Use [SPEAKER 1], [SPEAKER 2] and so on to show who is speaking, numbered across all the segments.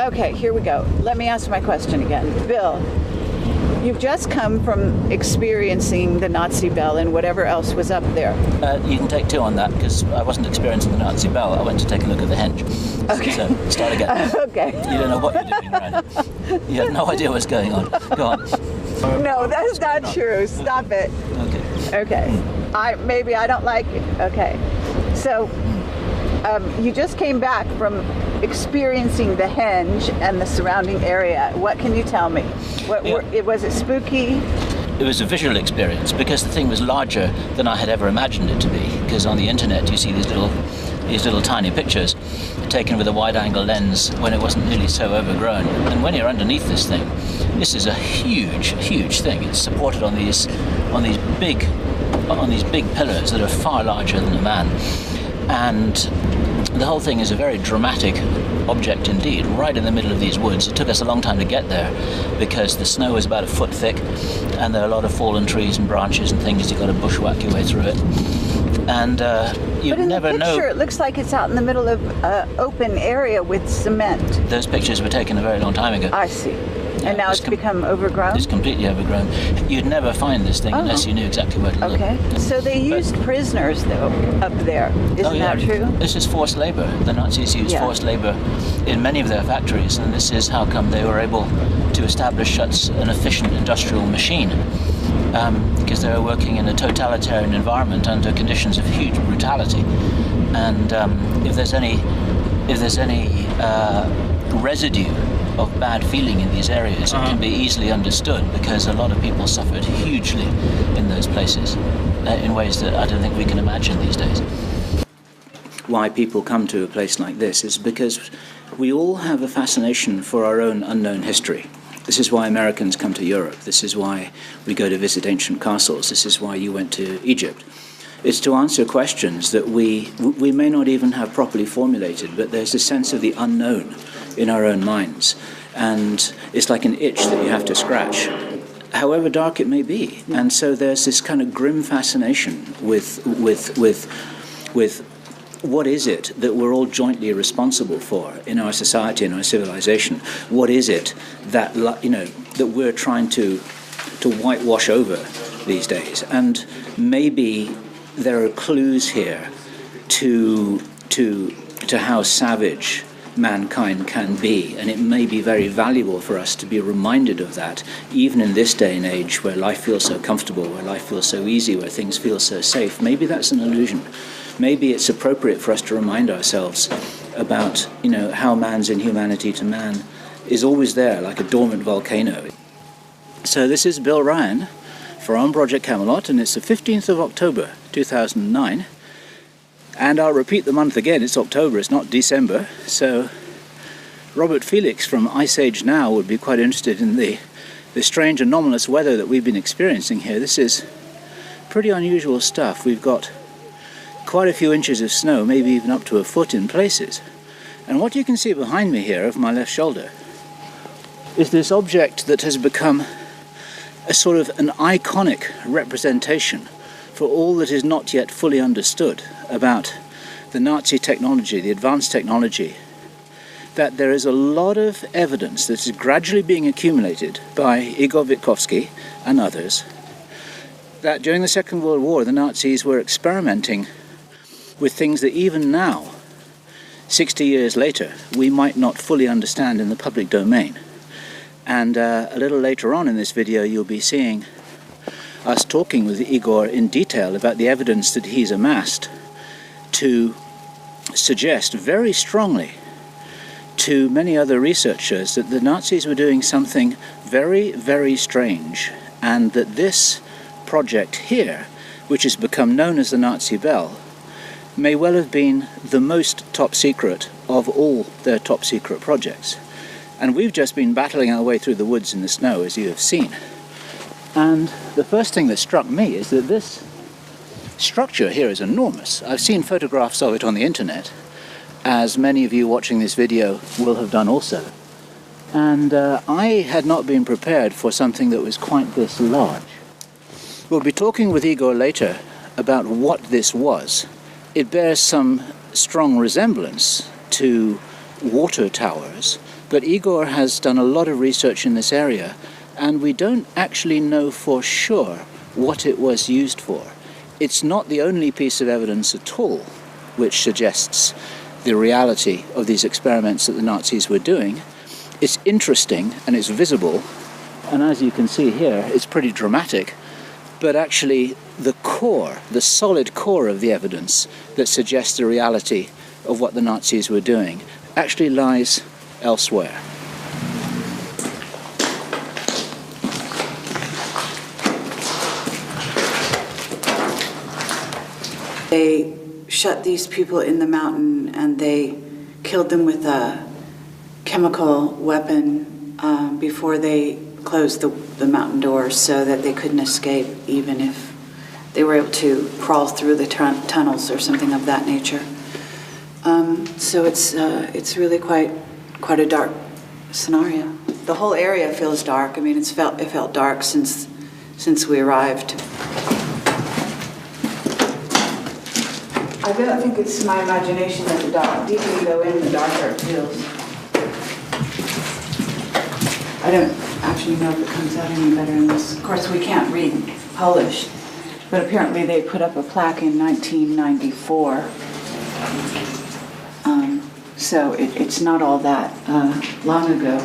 [SPEAKER 1] Okay, here we go. Let me ask my question again. Bill, you've just come from experiencing the Nazi bell and whatever else was up there.
[SPEAKER 2] You can take 2 on that, because I wasn't experiencing the Nazi bell. I went to take a look at the henge.
[SPEAKER 1] Okay.
[SPEAKER 2] So start again.
[SPEAKER 1] Okay.
[SPEAKER 2] You don't know what you're doing, right? You have no idea what's going on. Go on.
[SPEAKER 1] No, that's not true. Stop it.
[SPEAKER 2] Okay.
[SPEAKER 1] Okay. Maybe I don't like it. Okay. So, you just came back from experiencing the henge and the surrounding area. What can you tell me? Was it spooky?
[SPEAKER 2] It was a visual experience, because the thing was larger than I had ever imagined it to be. Because on the internet you see these little tiny pictures taken with a wide-angle lens when it wasn't really so overgrown. And when you're underneath this thing, this is a huge, huge thing. It's supported on these big pillars that are far larger than a man. And the whole thing is a very dramatic object indeed, right in the middle of these woods. It took us a long time to get there because the snow is about a foot thick and there are a lot of fallen trees and branches and things. You've got to bushwhack your way through it. And you never know. But in the picture,
[SPEAKER 1] it looks like it's out in the middle of an open area with cement.
[SPEAKER 2] Those pictures were taken a very long time ago.
[SPEAKER 1] I see. And now it's become overgrown?
[SPEAKER 2] It's completely overgrown. You'd never find this thing unless you knew exactly where to look.
[SPEAKER 1] Okay. So they used prisoners, though, up there. Isn't that true?
[SPEAKER 2] This is forced labor. The Nazis used forced labor in many of their factories, and this is how come they were able to establish such an efficient industrial machine. Because they were working in a totalitarian environment under conditions of huge brutality. And if there's any residue of bad feeling in these areas, it can be easily understood, because a lot of people suffered hugely in those places in ways that I don't think we can imagine these days. Why people come to a place like this is because we all have a fascination for our own unknown history. This is why Americans come to Europe. This is why we go to visit ancient castles. This is why you went to Egypt. It's to answer questions that we may not even have properly formulated, but there's a sense of the unknown in our own minds. And it's like an itch that you have to scratch, however dark it may be. And so there's this kind of grim fascination with what is it that we're all jointly responsible for in our society, in our civilization? What is it that that we're trying to whitewash over these days? And maybe there are clues here to how savage mankind can be, and it may be very valuable for us to be reminded of that, even in this day and age where life feels so comfortable, where life feels so easy, where things feel so safe. Maybe that's an illusion. Maybe it's appropriate for us to remind ourselves about, how man's inhumanity to man is always there, like a dormant volcano. So this is Bill Ryan for On Project Camelot, and it's the 15th of October 2009. And I'll repeat the month again, it's October, it's not December. So Robert Felix from Ice Age Now would be quite interested in the strange anomalous weather that we've been experiencing here. This is pretty unusual stuff. We've got quite a few inches of snow, maybe even up to a foot in places. And what you can see behind me here, over my left shoulder, is this object that has become a sort of an iconic representation for all that is not yet fully understood about the Nazi technology, the advanced technology, that there is a lot of evidence that is gradually being accumulated by Igor Witkowski and others, that during the Second World War the Nazis were experimenting with things that even now, 60 years later, we might not fully understand in the public domain. And a little later on in this video you'll be seeing us talking with Igor in detail about the evidence that he's amassed to suggest very strongly to many other researchers that the Nazis were doing something very, very strange, and that this project here, which has become known as the Nazi Bell, may well have been the most top secret of all their top secret projects. And we've just been battling our way through the woods in the snow, as you have seen. And the first thing that struck me is that this structure here is enormous. I've seen photographs of it on the internet, as many of you watching this video will have done also. And I had not been prepared for something that was quite this large. We'll be talking with Igor later about what this was. It bears some strong resemblance to water towers, But Igor has done a lot of research in this area, and we don't actually know for sure what it was used for. It's not the only piece of evidence at all which suggests the reality of these experiments that the Nazis were doing. It's interesting and it's visible, and as you can see here, it's pretty dramatic, but actually the core, the solid core of the evidence that suggests the reality of what the Nazis were doing actually lies elsewhere.
[SPEAKER 1] They shut these people in the mountain and they killed them with a chemical weapon before they closed the mountain doors so that they couldn't escape, even if they were able to crawl through the tunnels or something of that nature. So it's really quite a dark scenario. The whole area feels dark. I mean, it felt dark since we arrived. I don't think it's my imagination that the deeper you go in, the darker it feels. I don't actually know if it comes out any better in this. Of course, we can't read Polish, but apparently they put up a plaque in 1994. So it's not all that long ago.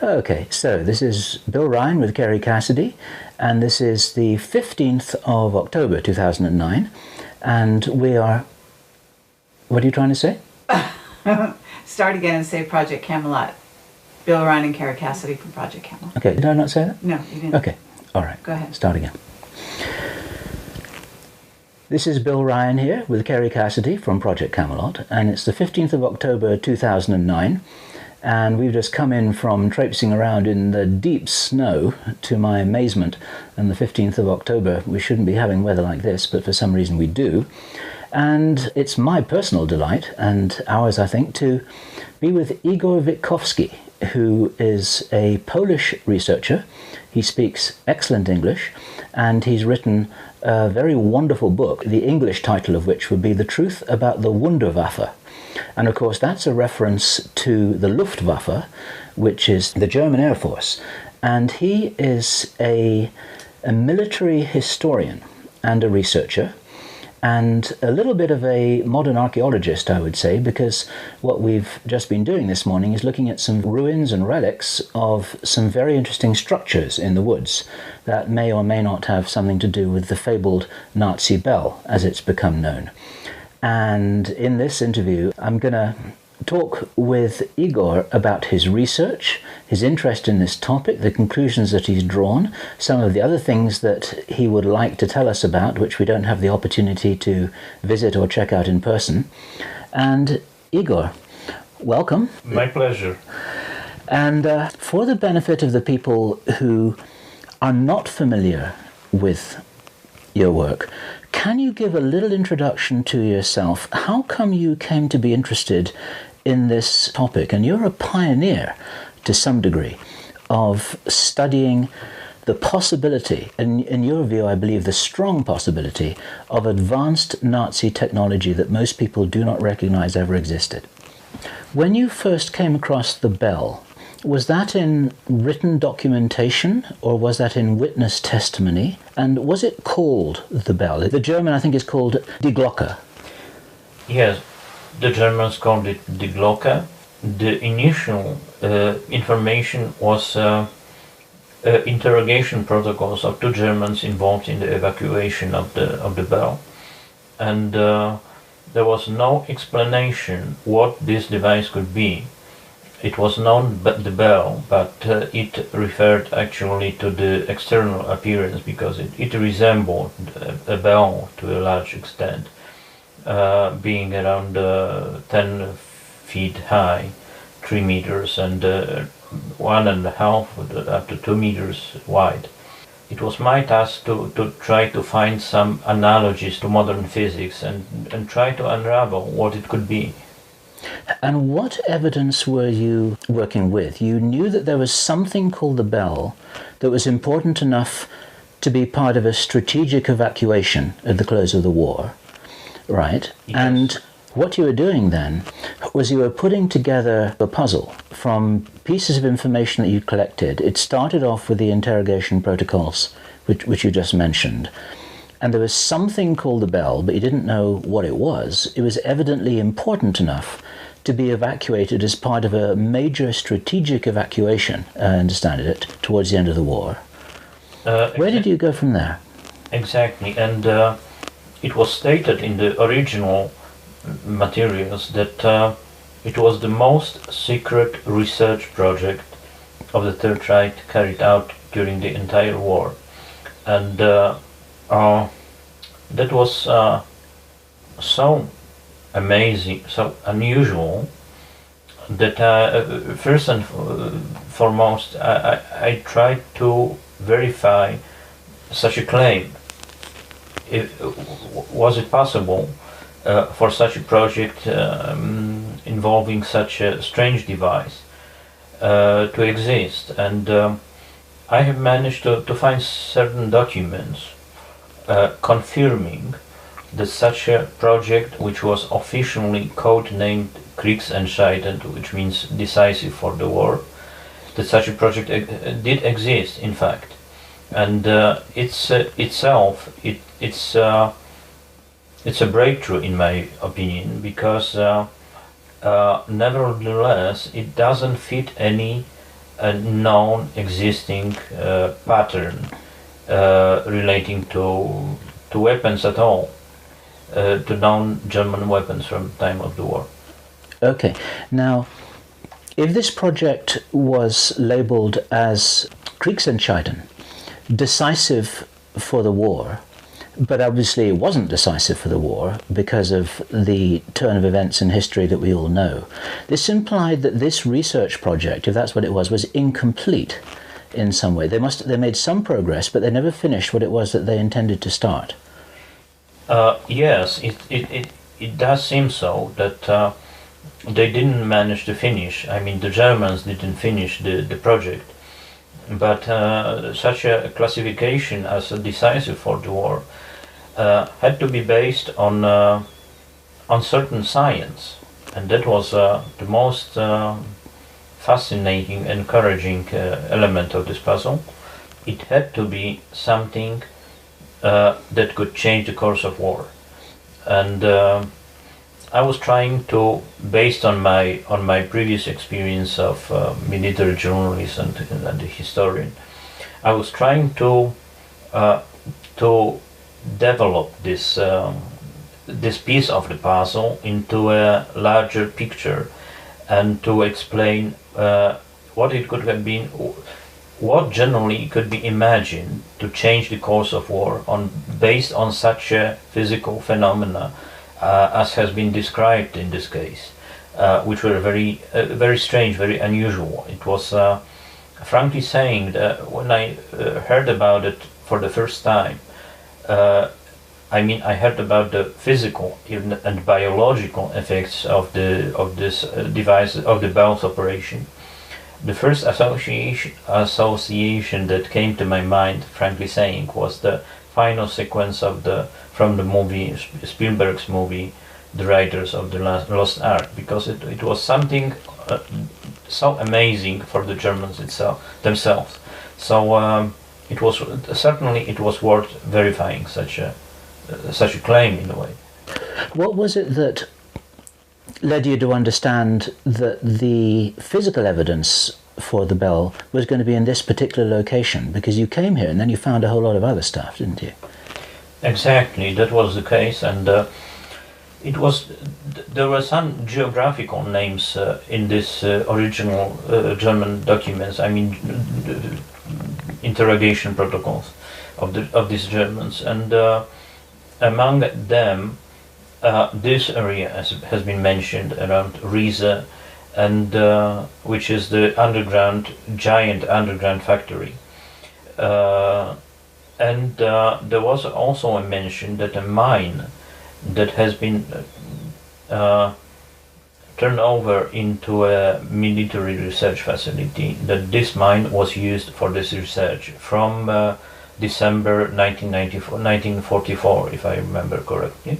[SPEAKER 2] Okay, so this is Bill Ryan with Kerry Cassidy, and this is the 15th of October 2009, and we are... What are you trying to say?
[SPEAKER 1] Start again and say Project Camelot. Bill Ryan and Kerry Cassidy from Project Camelot.
[SPEAKER 2] Okay, did I not say that?
[SPEAKER 1] No, you didn't.
[SPEAKER 2] Okay, all right.
[SPEAKER 1] Go ahead.
[SPEAKER 2] Start again. This is Bill Ryan here with Kerry Cassidy from Project Camelot, and it's the 15th of October 2009, and we've just come in from traipsing around in the deep snow, to my amazement, and the 15th of October, we shouldn't be having weather like this, but for some reason we do. And it's my personal delight, and ours I think, to be with Igor Witkowski, who is a Polish researcher. He speaks excellent English, and he's written a very wonderful book, the English title of which would be The Truth About the Wunderwaffe. And of course that's a reference to the Luftwaffe, which is the German Air Force. And he is a military historian and a researcher, and a little bit of a modern archaeologist, I would say, because what we've just been doing this morning is looking at some ruins and relics of some very interesting structures in the woods that may or may not have something to do with the fabled Nazi bell, as it's become known. And in this interview, I'm going to talk with Igor about his research, his interest in this topic, the conclusions that he's drawn, some of the other things that he would like to tell us about, which we don't have the opportunity to visit or check out in person. And Igor, welcome.
[SPEAKER 3] My pleasure.
[SPEAKER 2] And for the benefit of the people who are not familiar with your work, can you give a little introduction to yourself? How come you came to be interested in this topic? And you're a pioneer, to some degree, of studying the possibility, in your view, I believe the strong possibility, of advanced Nazi technology that most people do not recognize ever existed. When you first came across the bell, was that in written documentation or was that in witness testimony? And was it called the bell? The German, I think, is called Die Glocke.
[SPEAKER 3] Yes, the Germans called it Die Glocke. The initial information was interrogation protocols of two Germans involved in the evacuation of the bell, and there was no explanation what this device could be. It was known the bell, but it referred actually to the external appearance because it resembled a bell to a large extent, being around 10 feet high, 3 meters, and 1.5 up to 2 meters wide. it was my task to try to find some analogies to modern physics and try to unravel what it could be.
[SPEAKER 2] And what evidence were you working with? You knew that there was something called the bell that was important enough to be part of a strategic evacuation at the close of the war, right?
[SPEAKER 3] Yes.
[SPEAKER 2] And what you were doing then was you were putting together a puzzle from pieces of information that you collected. It started off with the interrogation protocols, which you just mentioned. And there was something called the bell, but you didn't know what it was. It was evidently important enough to be evacuated as part of a major strategic evacuation, I understand it, towards the end of the war. Where did you go from there?
[SPEAKER 3] Exactly, and it was stated in the original materials that it was the most secret research project of the Third Reich carried out during the entire war. And that was so amazing, so unusual, that first and foremost I tried to verify such a claim. Was it possible for such a project involving such a strange device to exist? And I have managed to find certain documents confirming that such a project, which was officially codenamed Kriegsentscheidend, which means decisive for the war, that such a project did exist, in fact. And it's a breakthrough, in my opinion, because nevertheless it doesn't fit any known existing pattern relating to weapons at all, to known German weapons from the time of the war.
[SPEAKER 2] Okay, now if this project was labelled as Kriegsentscheidend, decisive for the war, but obviously it wasn't decisive for the war because of the turn of events in history that we all know. This implied that this research project, if that's what it was incomplete in some way. They made some progress, but they never finished what it was that they intended to start.
[SPEAKER 3] Yes, it does seem so, that they didn't manage to finish. I mean, the Germans didn't finish the project. But such a classification as a decisive for the war had to be based on certain science, and that was the most fascinating, encouraging element of this puzzle. It had to be something that could change the course of war, and I was trying to, based on my previous experience of military journalist and a historian, I was trying to develop this piece of the puzzle into a larger picture, and to explain what it could have been, what generally could be imagined to change the course of war based on such a physical phenomena as has been described in this case, which were very strange, very unusual. It was, frankly saying, that when I heard about it for the first time, I heard about the physical and biological effects of this device, of the Bell's operation. The first association that came to my mind, frankly saying, was the final sequence from the movie, Spielberg's movie, The Raiders of the Lost Ark, because it was something so amazing for the Germans themselves. So it was worth verifying such a claim in a way.
[SPEAKER 2] What was it that led you to understand that the physical evidence for the bell was going to be in this particular location? Because you came here and then you found a whole lot of other stuff, didn't you?
[SPEAKER 3] Exactly, that was the case, and there were some geographical names in this original German documents. I mean, interrogation protocols of these Germans, and among them, this area has been mentioned around Riese, and which is the giant underground factory. And there was also a mention that a mine that has been turned over into a military research facility, that this mine was used for this research from December 1944, if I remember correctly.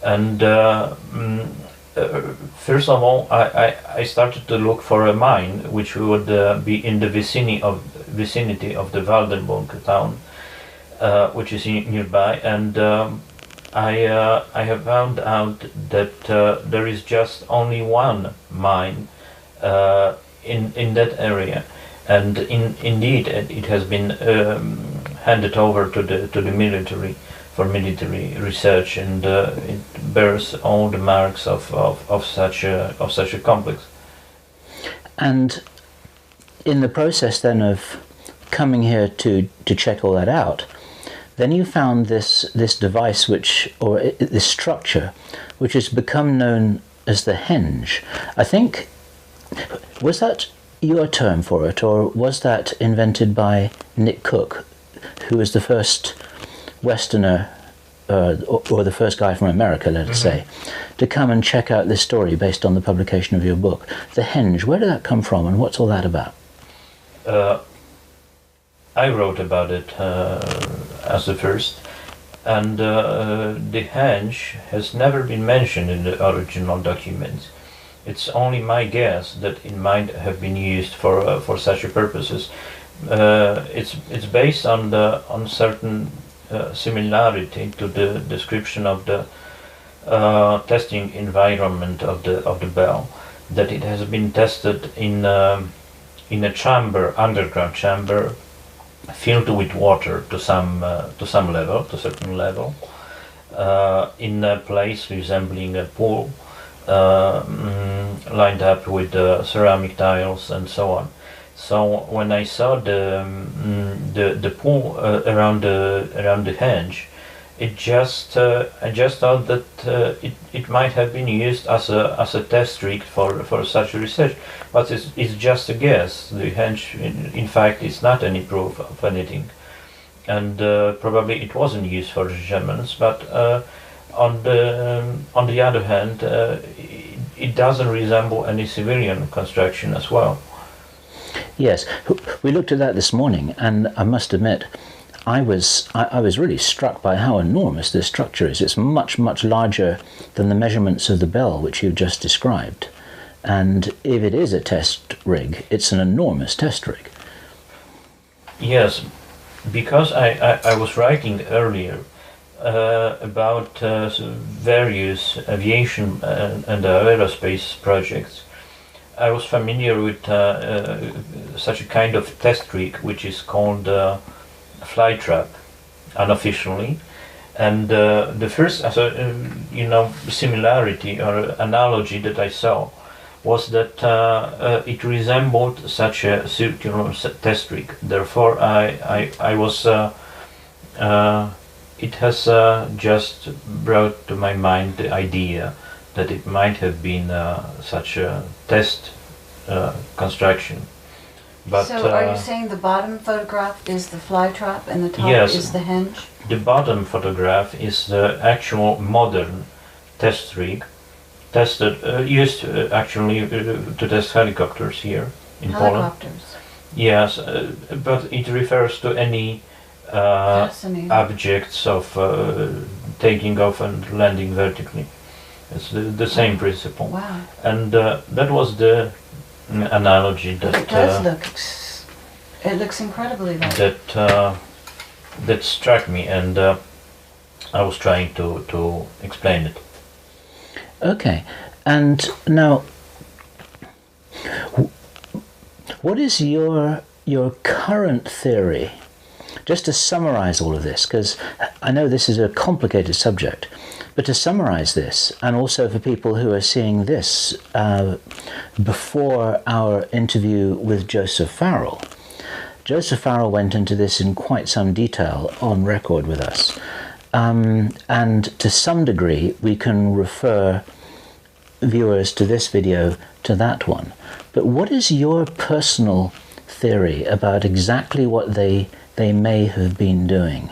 [SPEAKER 3] And first of all, I started to look for a mine which would be in the vicinity of the Waldenburg town, which is nearby, and I have found out that there is just only one mine in that area, and indeed it has been handed over to the military for military research, and it bears all the marks of such a complex.
[SPEAKER 2] And in the process then of coming here to check all that out, then you found this device this structure which has become known as the henge. I think, was that your term for it, or was that invented by Nick Cook, who was the first Westerner, or the first guy from America, let us say, to come and check out this story based on the publication of your book? The henge, where did that come from, and what's all that about?
[SPEAKER 3] I wrote about it as the first, and the henge has never been mentioned in the original documents. It's only my guess that it might have been used for such purposes. It's based on certain similarity to the description of the testing environment of the bell, that it has been tested in a chamber, underground chamber, filled with water to some level, to a certain level, in a place resembling a pool, lined up with ceramic tiles and so on. So when I saw the pool around the henge, I just thought that it might have been used as a test rig for such research, but it's just a guess. The henge, in fact, is not any proof of anything, and probably it wasn't used for the Germans. But on the other hand, it doesn't resemble any civilian construction as well.
[SPEAKER 2] Yes, we looked at that this morning, and I must admit, I was really struck by how enormous this structure is. It's much, much larger than the measurements of the bell which you've just described. And if it is a test rig, it's an enormous test rig.
[SPEAKER 3] Yes, because I was writing earlier about various aviation and aerospace projects. I was familiar with such a kind of test rig which is called fly trap, unofficially, and the first similarity or analogy that I saw was that it resembled such a circular test rig. Therefore, I was it has just brought to my mind the idea that it might have been such a test construction. But,
[SPEAKER 1] so are you saying the bottom photograph is the fly trap and the top
[SPEAKER 3] yes,
[SPEAKER 1] is the henge?
[SPEAKER 3] The bottom photograph is the actual modern test rig, used actually to test helicopters here in Poland.
[SPEAKER 1] Helicopters.
[SPEAKER 3] Yes, but it refers to any objects of taking off and landing vertically. It's the same principle.
[SPEAKER 1] Wow.
[SPEAKER 3] And that was the analogy that
[SPEAKER 1] it does look. It looks incredibly like
[SPEAKER 3] that struck me, and I was trying to explain it.
[SPEAKER 2] Okay, and now, what is your current theory? Just to summarize all of this, because I know this is a complicated subject, but to summarize this, and also for people who are seeing this before our interview with Joseph Farrell. Joseph Farrell went into this in quite some detail on record with us, and to some degree we can refer viewers to this video to that one. But what is your personal theory about exactly what they they may have been doing?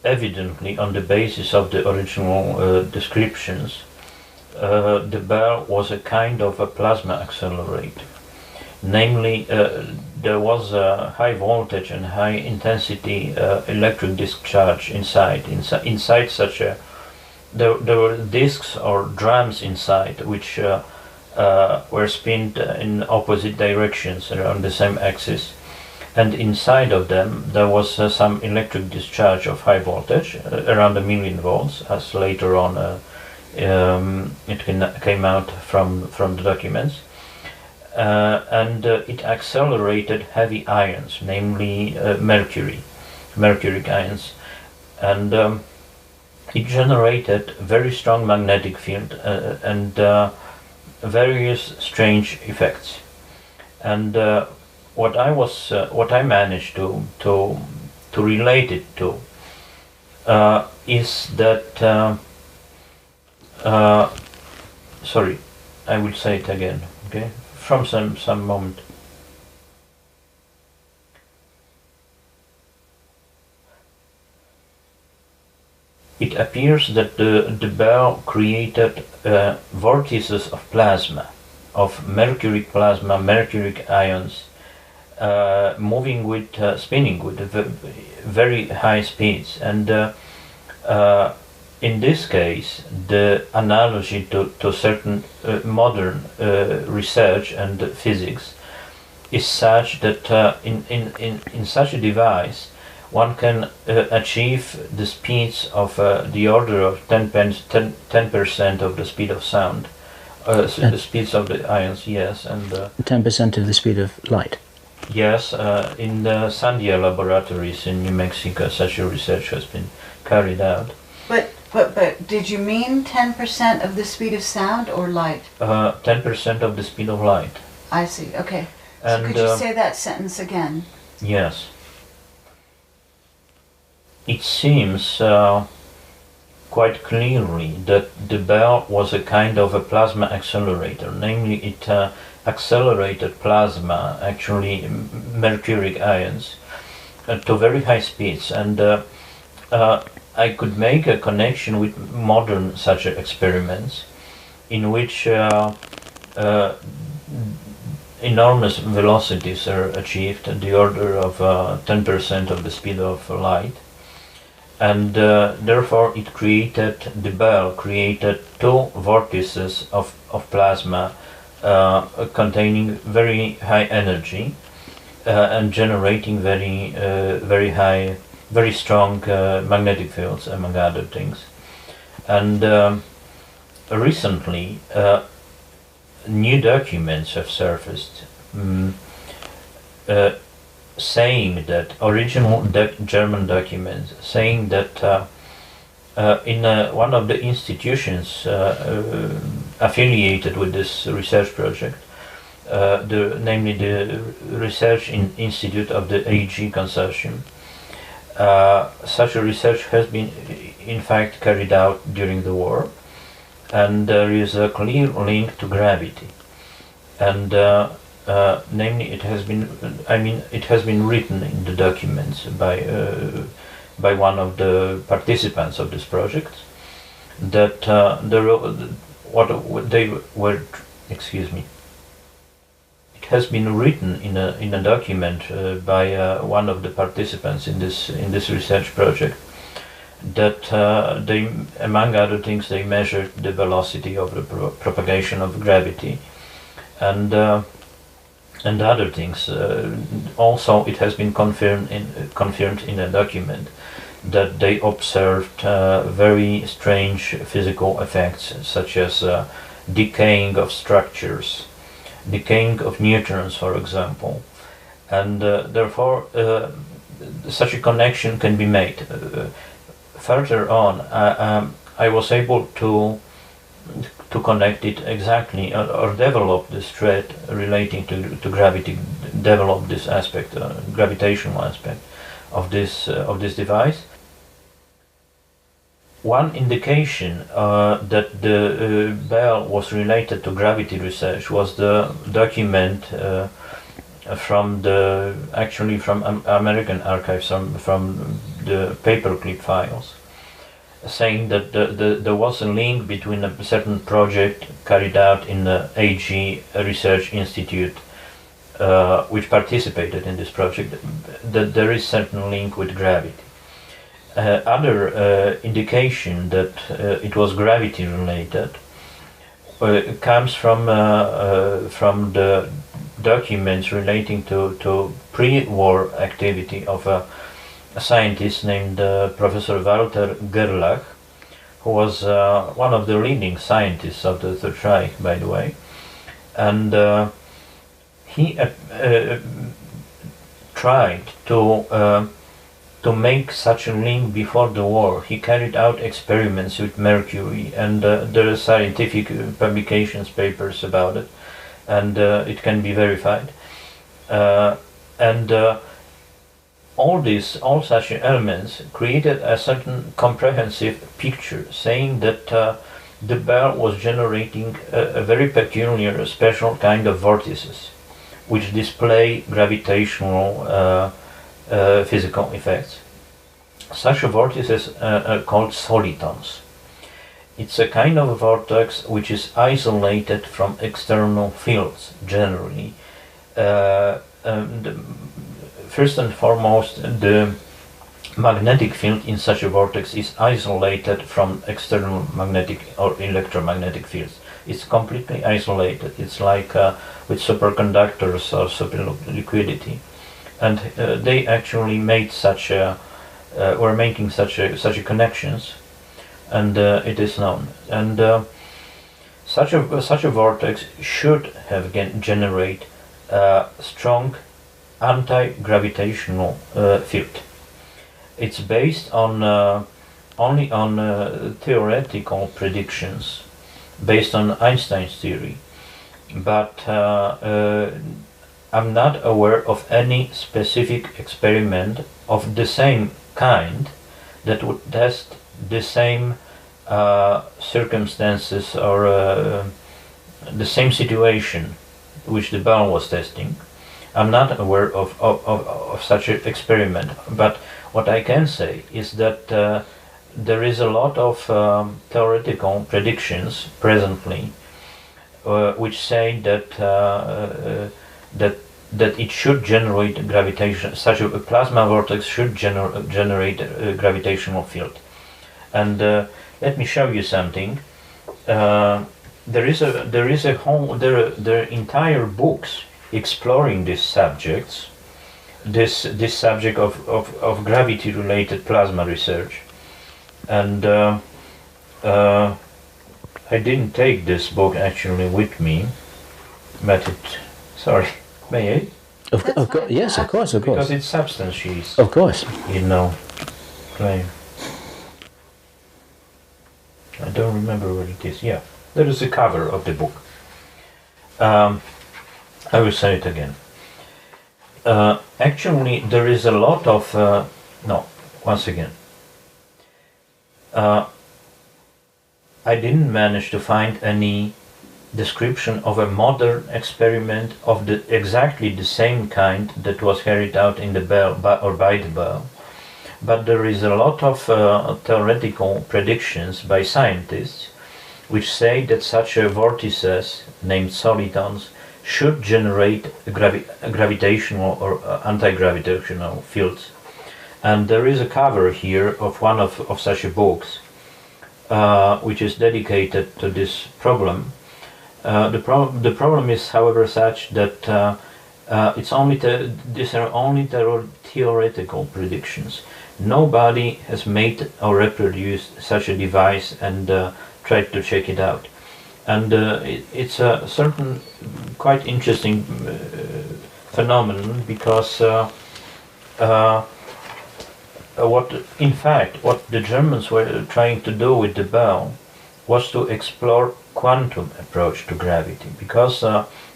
[SPEAKER 3] Evidently, on the basis of the original descriptions, the bell was a kind of a plasma accelerator. Namely, there was a high voltage and high intensity electric discharge inside such a. There were discs or drums inside which were spun in opposite directions around the same axis, and inside of them there was some electric discharge of high voltage, around 1,000,000 volts, as later on it came out from the documents. And it accelerated heavy ions, namely mercuric ions, and it generated very strong magnetic field and various strange effects. And what I managed to relate it to is that sorry, I will say it again, okay? From some moment. It appears that the bell created vortices of plasma, of mercuric plasma, mercuric ions, moving with, spinning with very high speeds. And in this case, the analogy to certain modern research and physics is such that in such a device one can achieve the speeds of the order of 10% of the speed of sound, so the speeds of the ions, yes, and
[SPEAKER 2] 10% of the speed of light.
[SPEAKER 3] Yes, in the Sandia laboratories in New Mexico, such a research has been carried out.
[SPEAKER 1] But did you mean 10% of the speed of sound or light?
[SPEAKER 3] 10% of the speed of light.
[SPEAKER 1] I see, okay.
[SPEAKER 3] And,
[SPEAKER 1] so could you say that sentence again?
[SPEAKER 3] Yes. It seems quite clearly that the bell was a kind of a plasma accelerator. Namely, it accelerated plasma, actually mercuric ions, to very high speeds. And I could make a connection with modern such experiments in which enormous velocities are achieved at the order of 10% of the speed of light. And therefore the bell created two vortices of plasma containing very high energy and generating very strong magnetic fields, among other things. And recently new documents have surfaced saying that original German documents saying that in one of the institutions affiliated with this research project, namely the Research Institute of the AG Consortium, such a research has been in fact carried out during the war, and there is a clear link to gravity. And namely, it has been written in the documents by one of the participants of this project that it has been written in a document by one of the participants in this research project that they, among other things, they measured the velocity of the propagation of gravity and other things. Also, it has been confirmed in a document that they observed very strange physical effects, such as decaying of structures, decaying of neutrons, for example, and therefore such a connection can be made. Further on, I was able to connect it exactly, or develop this thread relating to gravity, develop this aspect, gravitational aspect of this device. one indication that the bell was related to gravity research was the document from American archives, from the paperclip files, saying that there was a link between a certain project carried out in the AG Research Institute, which participated in this project, that there is certain link with gravity. Other indication that it was gravity related comes from the documents relating to pre-war activity of a scientist named Professor Walter Gerlach, who was one of the leading scientists of the Third Reich, by the way, and he tried to make such a link before the war. He carried out experiments with mercury, and there are scientific publications, papers about it, and it can be verified. All such elements created a certain comprehensive picture, saying that the bell was generating a very peculiar, special kind of vortices, which display gravitational physical effects. Such vortices are called solitons. It's a kind of vortex which is isolated from external fields generally. First and foremost, the magnetic field in such a vortex is isolated from external magnetic or electromagnetic fields. It's completely isolated. It's like with superconductors or superliquidity. And they actually made were making such a connections, and it is known. And such a vortex should have generate a strong anti-gravitational field. It's based on only on theoretical predictions based on Einstein's theory, but I'm not aware of any specific experiment of the same kind that would test the same circumstances or the same situation which the bell was testing. I'm not aware of such an experiment, but what I can say is that there is a lot of theoretical predictions presently which say that that it should generate gravitation. Such a plasma vortex should generate a gravitational field. And let me show you something. There are entire books exploring these subjects, this subject of gravity-related plasma research. And I didn't take this book actually with me, but sorry, may I?
[SPEAKER 2] Of course, yes, of course.
[SPEAKER 3] Because it's substance she's,
[SPEAKER 2] of course.
[SPEAKER 3] claim. I don't remember what it is. Yeah, there is a cover of the book. I will say it again. Actually, there is a lot of once again. I didn't manage to find any description of a modern experiment of exactly the same kind that was carried out in the bell by the bell, but there is a lot of theoretical predictions by scientists which say that such vortices named solitons should generate gravitational or anti-gravitational fields. And there is a cover here of one of such books which is dedicated to this problem. The problem is, however, such that these are only theoretical predictions. Nobody has made or reproduced such a device and tried to check it out. And it's a certain quite interesting phenomenon, because what the Germans were trying to do with the bell was to explore quantum approach to gravity, because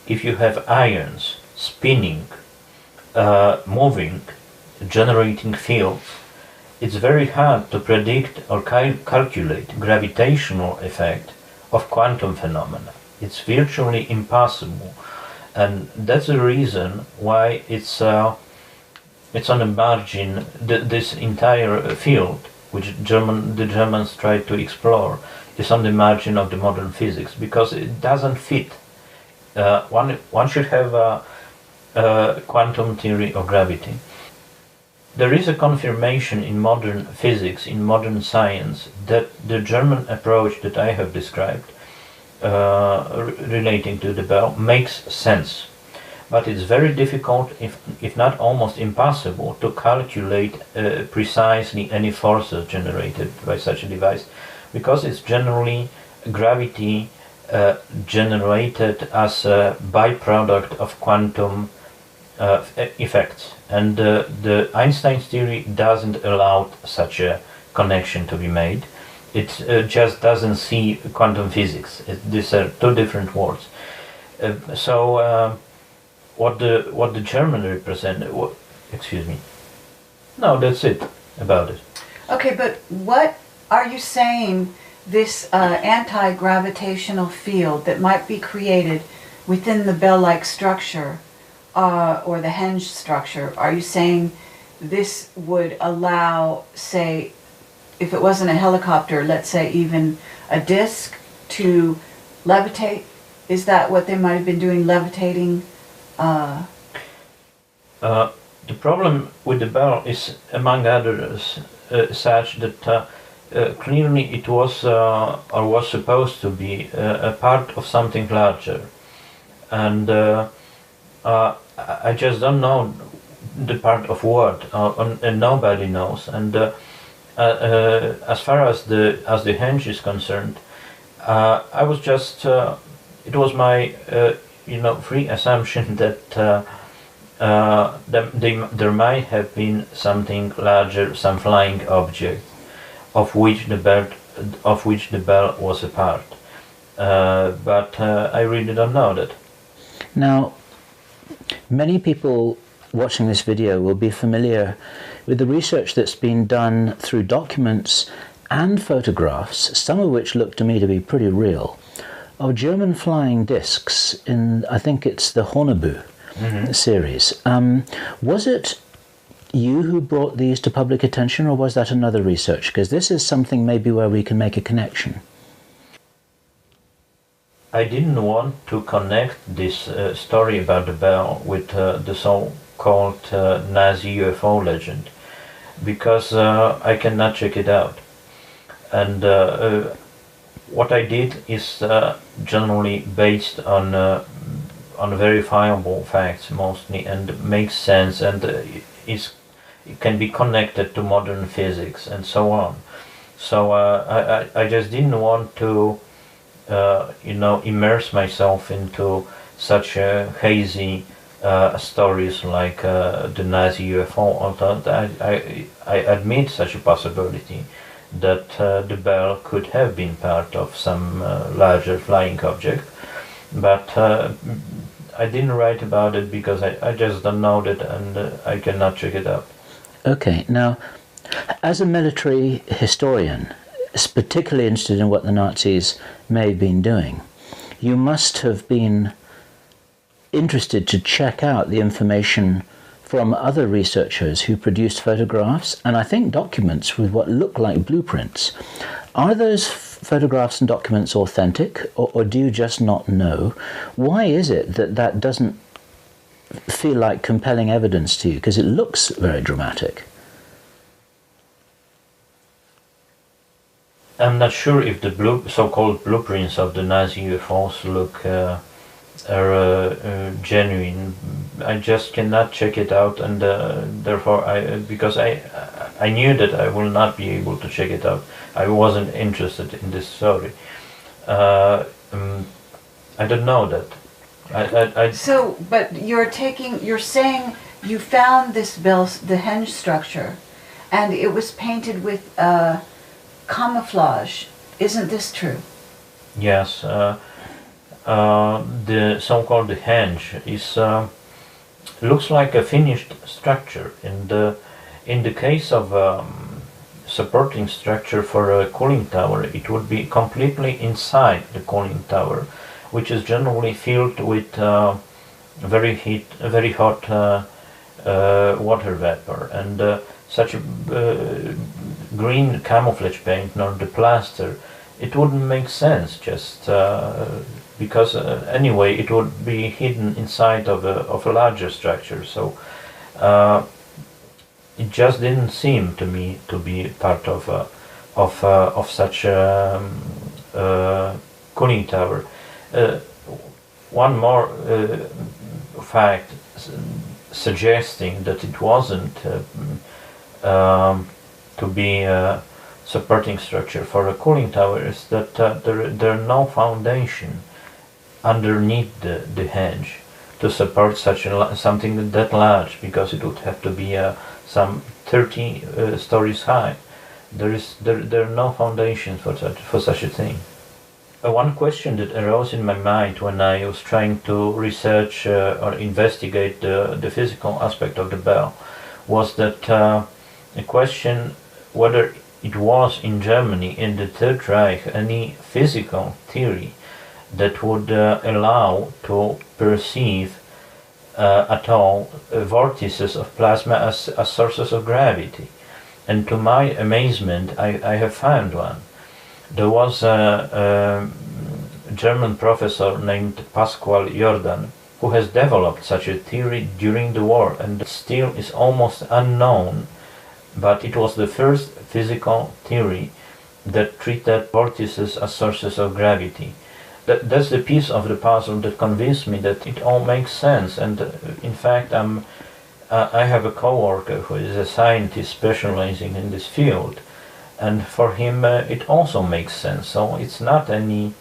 [SPEAKER 3] if you have ions spinning, moving, generating fields, it's very hard to predict or calculate gravitational effect of quantum phenomena. It's virtually impossible, and that's the reason why it's on the margin. This entire field, which the Germans tried to explore, is on the margin of the modern physics because it doesn't fit. One should have a quantum theory of gravity. There is a confirmation in modern physics, in modern science, that the German approach that I have described relating to the bell makes sense. But it's very difficult, if not almost impossible, to calculate precisely any forces generated by such a device, because it's generally gravity generated as a byproduct of quantum effects, and the Einstein's theory doesn't allow such a connection to be made. It just doesn't see quantum physics. These are two different worlds. What the German represent? Excuse me. No, that's it about it.
[SPEAKER 1] Okay, but what are you saying? This anti-gravitational field that might be created within the bell-like structure or the henge structure, are you saying this would allow, say, if it wasn't a helicopter, let's say even a disc, to levitate? Is that what they might have been doing, levitating?
[SPEAKER 3] The problem with the bell is, among others, such that clearly it was or was supposed to be a part of something larger, and I just don't know the part of what, and nobody knows. And as far as the henge is concerned, I was just it was my free assumption that there might have been something larger, some flying object, of which the bell was a part. But I really don't know that.
[SPEAKER 2] Now, many people watching this video will be familiar with the research that's been done through documents and photographs, some of which look to me to be pretty real, of German flying discs in, I think it's the Hornebu series. Was it you who brought these to public attention, or was that another research? Because this is something maybe where we can make a connection.
[SPEAKER 3] I didn't want to connect this story about the bell with the so-called Nazi UFO legend, because I cannot check it out. And what I did is generally based on verifiable facts mostly, and makes sense, and it can be connected to modern physics and so on. So I just didn't want to immerse myself into such hazy stories like the Nazi UFO, although I admit such a possibility that the bell could have been part of some larger flying object, but I didn't write about it because I just don't know that, and I cannot check it out.
[SPEAKER 2] Okay, now, as a military historian, particularly interested in what the Nazis may have been doing, you must have been interested to check out the information from other researchers who produced photographs and I think documents with what look like blueprints. Are those photographs and documents authentic, or do you just not know? Why is it that doesn't feel like compelling evidence to you? Because it looks very dramatic.
[SPEAKER 3] I'm not sure if the so-called blueprints of the Nazi UFOs look are genuine. I just cannot check it out, and therefore because I knew that I will not be able to check it out. I wasn't interested in this story. I don't know that.
[SPEAKER 1] So, but you're saying you found this bell, the henge structure, and it was painted with camouflage. Isn't this true?
[SPEAKER 3] Yes. The so-called henge is looks like a finished structure. In the case of supporting structure for a cooling tower, it would be completely inside the cooling tower, which is generally filled with very hot water vapor, and such a green camouflage paint, nor the plaster, it wouldn't make sense, just because anyway it would be hidden inside of a larger structure. So it just didn't seem to me to be part of such a cooling tower. One more fact suggesting that it wasn't to be a supporting structure for a cooling tower is that there are no foundation underneath the hinge to support such something that large, because it would have to be some 30 stories high. There are no foundations for such a thing. One question that arose in my mind when I was trying to research or investigate the physical aspect of the bell was that a question whether it was in Germany, in the Third Reich, any physical theory that would allow to perceive at all vortices of plasma as sources of gravity. And to my amazement, I have found one. There was a German professor named Pascual Jordan who has developed such a theory during the war, and still is almost unknown, but it was the first physical theory that treated vortices as sources of gravity. That's the piece of the puzzle that convinced me that it all makes sense. And in fact, I have a coworker who is a scientist specializing in this field, and for him it also makes sense. So it's not any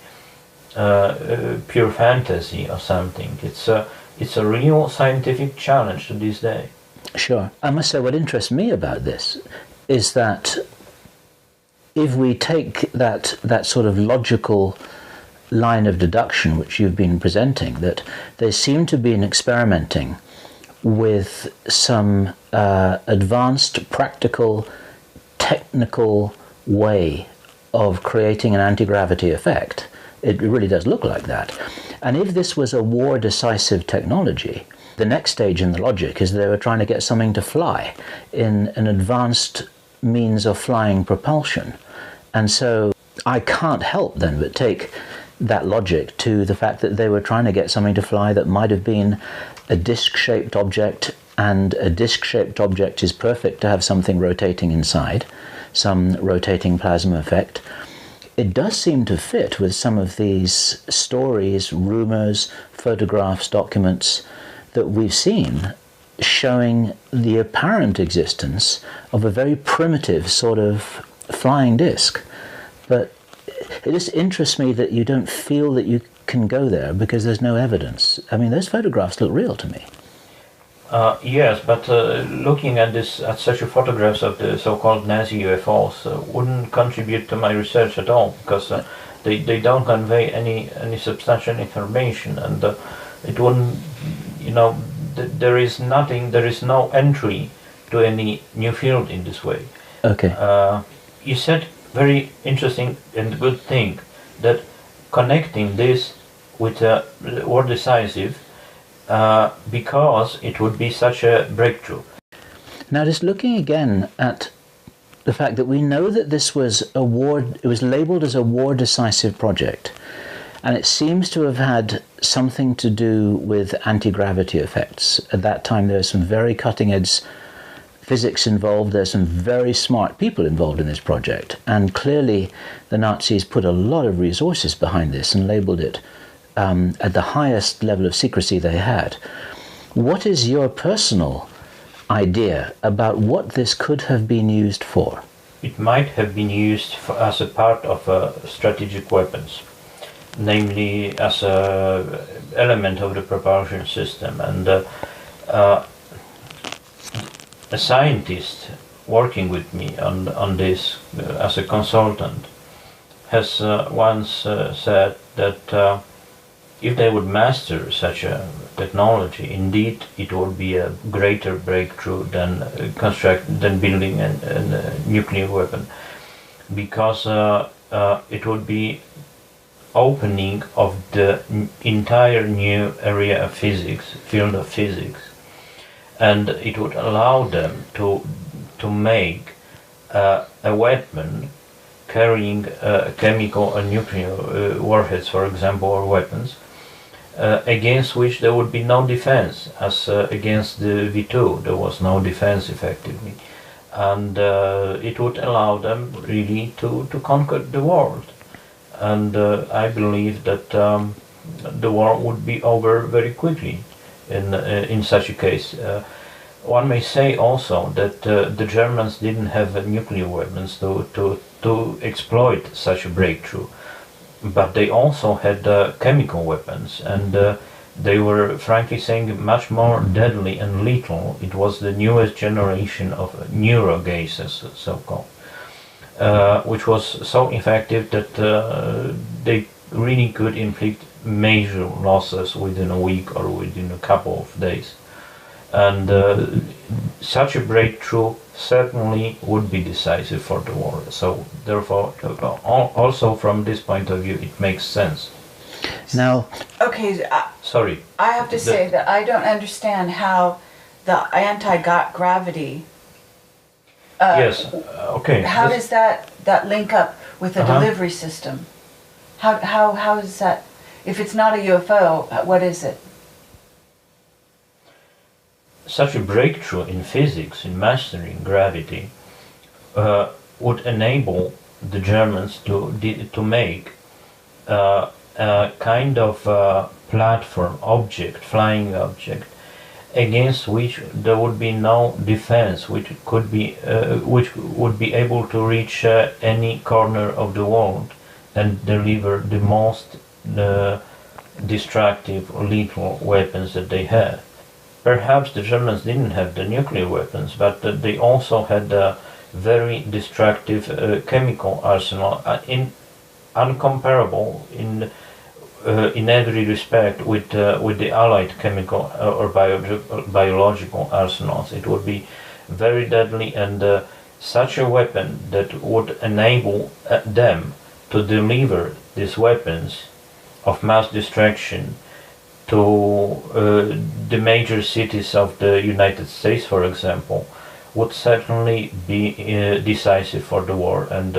[SPEAKER 3] pure fantasy or something. It's a real scientific challenge to this day.
[SPEAKER 2] Sure. I must say, what interests me about this is that if we take that sort of logical line of deduction which you've been presenting, that they seem to be experimenting with some advanced, practical, technical way of creating an anti-gravity effect. It really does look like that. And if this was a war-decisive technology, the next stage in the logic is they were trying to get something to fly in an advanced means of flying propulsion. And so I can't help then but take that logic to the fact that they were trying to get something to fly that might have been a disc-shaped object, and a disc-shaped object is perfect to have something rotating inside, some rotating plasma effect. It does seem to fit with some of these stories, rumors, photographs, documents that we've seen showing the apparent existence of a very primitive sort of flying disc. But it just interests me that you don't feel that you can go there because there's no evidence. I mean, those photographs look real to me.
[SPEAKER 3] Yes, but looking at such photographs of the so-called Nazi UFOs wouldn't contribute to my research at all, because they don't convey any substantial information, and it wouldn't, there is no entry to any new field in this way.
[SPEAKER 2] Okay.
[SPEAKER 3] You said very interesting and good thing, that connecting this with war decisive, because it would be such a breakthrough.
[SPEAKER 2] Now, just looking again at the fact that we know that this was it was labeled as a war decisive project, and it seems to have had something to do with anti-gravity effects. At that time, there was some very cutting-edge physics involved. There's some very smart people involved in this project, and clearly the Nazis put a lot of resources behind this and labeled it at the highest level of secrecy they had. What is your personal idea about what this could have been used for?
[SPEAKER 3] It might have been used as a part of strategic weapons, namely as an element of the propulsion system. And a scientist working with me on this as a consultant has once said that if they would master such a technology, indeed it would be a greater breakthrough than building a nuclear weapon, because it would be opening of the entire new area of physics, field of physics, and it would allow them to make a weapon carrying chemical or nuclear warheads, for example, or weapons, against which there would be no defense, as against the V2 there was no defense effectively, and it would allow them really to conquer the world. And I believe that the war would be over very quickly in such a case. One may say also that the Germans didn't have nuclear weapons to exploit such a breakthrough, but they also had chemical weapons, and they were, frankly saying, much more deadly and lethal. It was the newest generation of neurogases, so-called, which was so effective that they really could inflict major losses within a week or within a couple of days. And such a breakthrough certainly would be decisive for the war. So therefore, also from this point of view, it makes sense.
[SPEAKER 2] Now,
[SPEAKER 1] Okay,
[SPEAKER 3] Sorry.
[SPEAKER 1] I have to say that I don't understand how the anti-gravity.
[SPEAKER 3] Yes. Okay.
[SPEAKER 1] How does that link up with the
[SPEAKER 3] Uh-huh.
[SPEAKER 1] delivery system? How is that? If it's not a UFO, what is it?
[SPEAKER 3] Such a breakthrough in physics, in mastering gravity, would enable the Germans to make a kind of platform object, flying object, against which there would be no defense, which would be able to reach any corner of the world and deliver the most destructive, lethal weapons that they had. Perhaps the Germans didn't have the nuclear weapons, but they also had a very destructive chemical arsenal, uncomparable in every respect with the Allied chemical or biological arsenals. It would be very deadly, and such a weapon that would enable them to deliver these weapons of mass destruction to the major cities of the United States, for example, would certainly be decisive for the war, and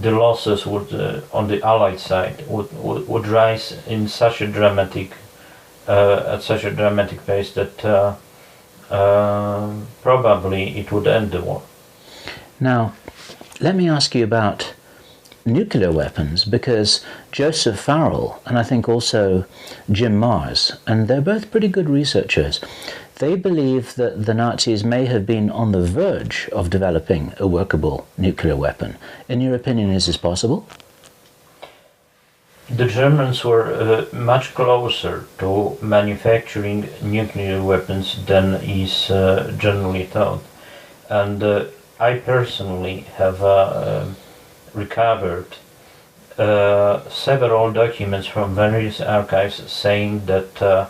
[SPEAKER 3] the losses would, on the Allied side, would rise in such a dramatic, at such a dramatic pace that probably it would end the war.
[SPEAKER 2] Now, let me ask you about nuclear weapons, because Joseph Farrell and I think also Jim Mars, and they're both pretty good researchers, they believe that the Nazis may have been on the verge of developing a workable nuclear weapon. In your opinion, is this possible?
[SPEAKER 3] The Germans were much closer to manufacturing nuclear weapons than is generally thought, and I personally have recovered several documents from various archives saying that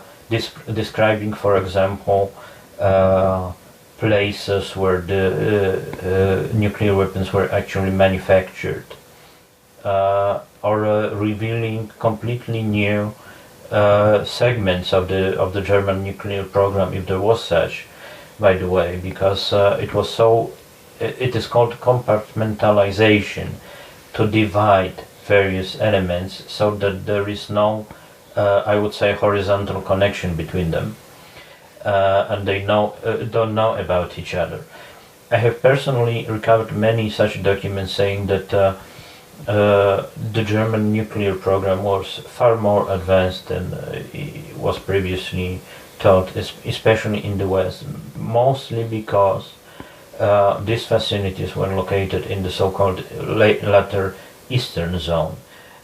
[SPEAKER 3] describing, for example, places where the nuclear weapons were actually manufactured, or revealing completely new segments of the German nuclear program, if there was such, by the way, because it was so. It is called compartmentalization, to divide various elements so that there is no, I would say, horizontal connection between them, and they don't know about each other. I have personally recovered many such documents saying that the German nuclear program was far more advanced than it was previously thought, especially in the West, mostly because these facilities were located in the so-called latter Eastern Zone.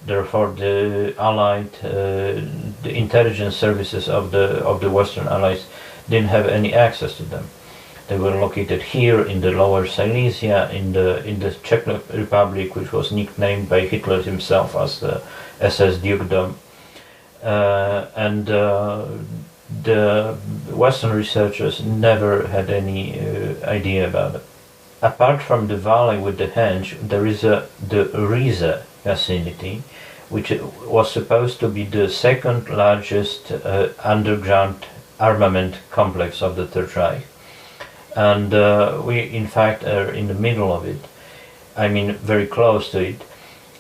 [SPEAKER 3] Therefore, the Allied, the intelligence services of the Western Allies didn't have any access to them. They were located here in the Lower Silesia, in the Czech Republic, which was nicknamed by Hitler himself as the SS Dukedom, and the Western researchers never had any idea about it. Apart from the valley with the henge, there is the Riese vicinity, which was supposed to be the second largest underground armament complex of the Third Reich. And we in fact are in the middle of it, I mean very close to it.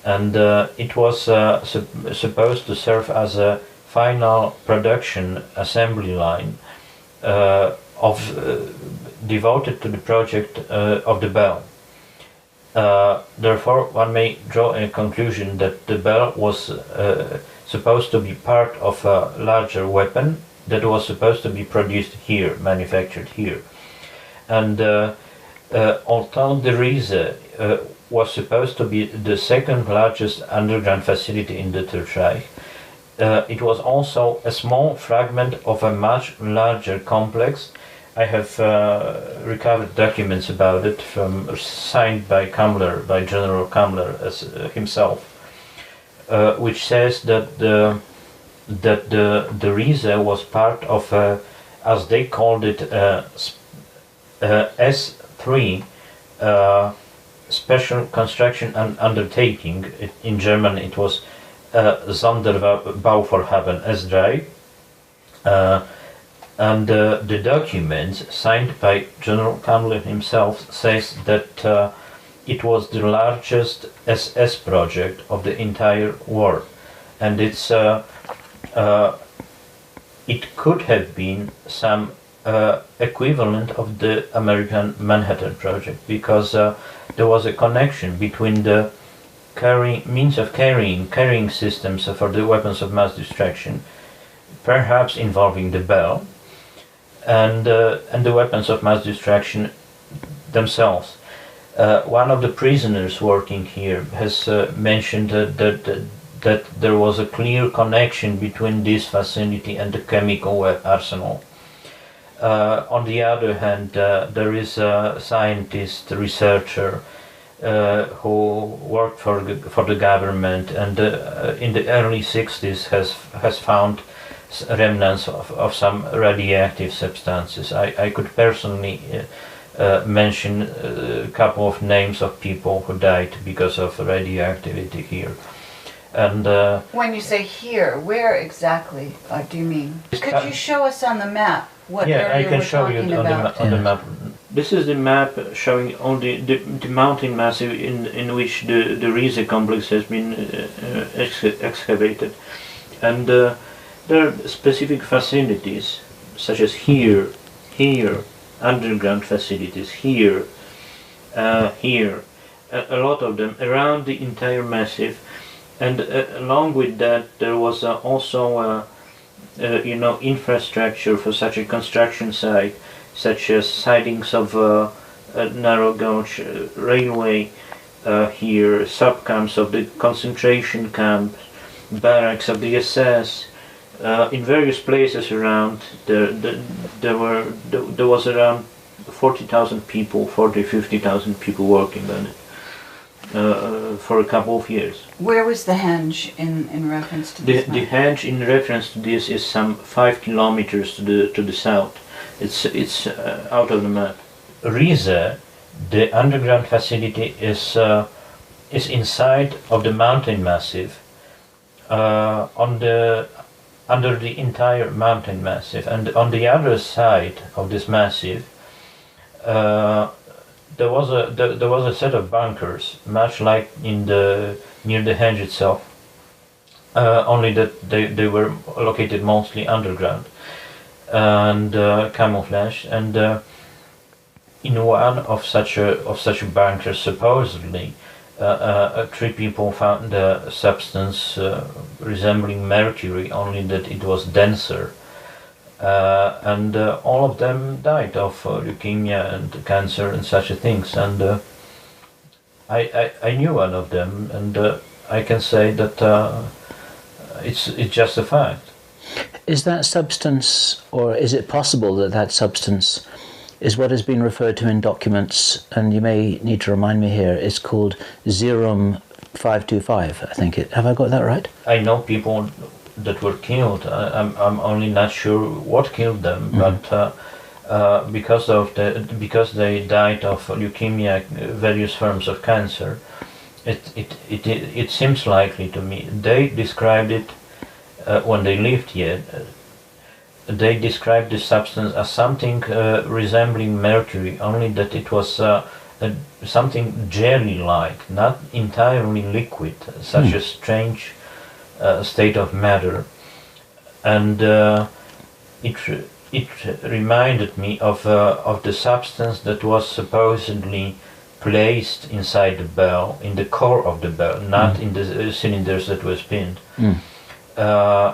[SPEAKER 3] And it was supposed to serve as a final production assembly line devoted to the project of the bell. Therefore, one may draw a conclusion that the bell was supposed to be part of a larger weapon that was supposed to be produced here, manufactured here. And although the Riese was supposed to be the second largest underground facility in the Third Reich, it was also a small fragment of a much larger complex. I have recovered documents about it signed by Camelot, by General Camelot himself, which says that the Riese was part of, as they called it, S3 special construction and undertaking. In German it was Sonderbauvorhaben S3. And the documents signed by General Camelot himself says that it was the largest SS project of the entire war, and it could have been some equivalent of the American Manhattan Project, because there was a connection between the means of carrying systems for the weapons of mass destruction, perhaps involving the bell, and the weapons of mass destruction themselves. One of the prisoners working here has mentioned that there was a clear connection between this facility and the chemical arsenal. On the other hand, there is a scientist, researcher, who worked for the government, and in the early 60s has found remnants of some radioactive substances. I could personally mention a couple of names of people who died because of radioactivity here. And
[SPEAKER 1] when you say here, where exactly do you mean? Could you show us on the map what area
[SPEAKER 3] I can
[SPEAKER 1] we're
[SPEAKER 3] show you
[SPEAKER 1] talking
[SPEAKER 3] on the map. This is the map showing all the mountain massive in which the Riese complex has been excavated, and there are specific facilities such as here, underground facilities here, here, a lot of them around the entire massif, and along with that there was also infrastructure for such a construction site, such as sidings of a narrow gauge railway here, subcamps of the concentration camps, barracks of the SS. In various places around, there was around 40,000 people, 50,000 people working on it for a couple of years.
[SPEAKER 1] Where was the henge in reference to this?
[SPEAKER 3] The henge in reference to this is some 5 kilometers to the south. It's out of the map. Riese, the underground facility, is inside of the mountain massif, under the entire mountain massif, and on the other side of this massif there was a set of bunkers, much like near the henge itself, only that they were located mostly underground and camouflaged. And in one of such a bunker, supposedly, 3 people found a substance resembling mercury, only that it was denser, and all of them died of leukemia and cancer and such things. And I knew one of them, and I can say that it's just a fact.
[SPEAKER 2] Is that substance, or is it possible that that substance is what has been referred to in documents, and you may need to remind me here, it's called Zerum 525, I think. Have I got that right?
[SPEAKER 3] I know people that were killed. I'm only not sure what killed them, but because they died of leukemia, various forms of cancer, it seems likely to me. They described it when they lived here. They described this substance as something resembling mercury, only that it was something jelly-like, not entirely liquid, such a strange state of matter. And it reminded me of the substance that was supposedly placed inside the bell, in the core of the bell, not in the cylinders that were spinned,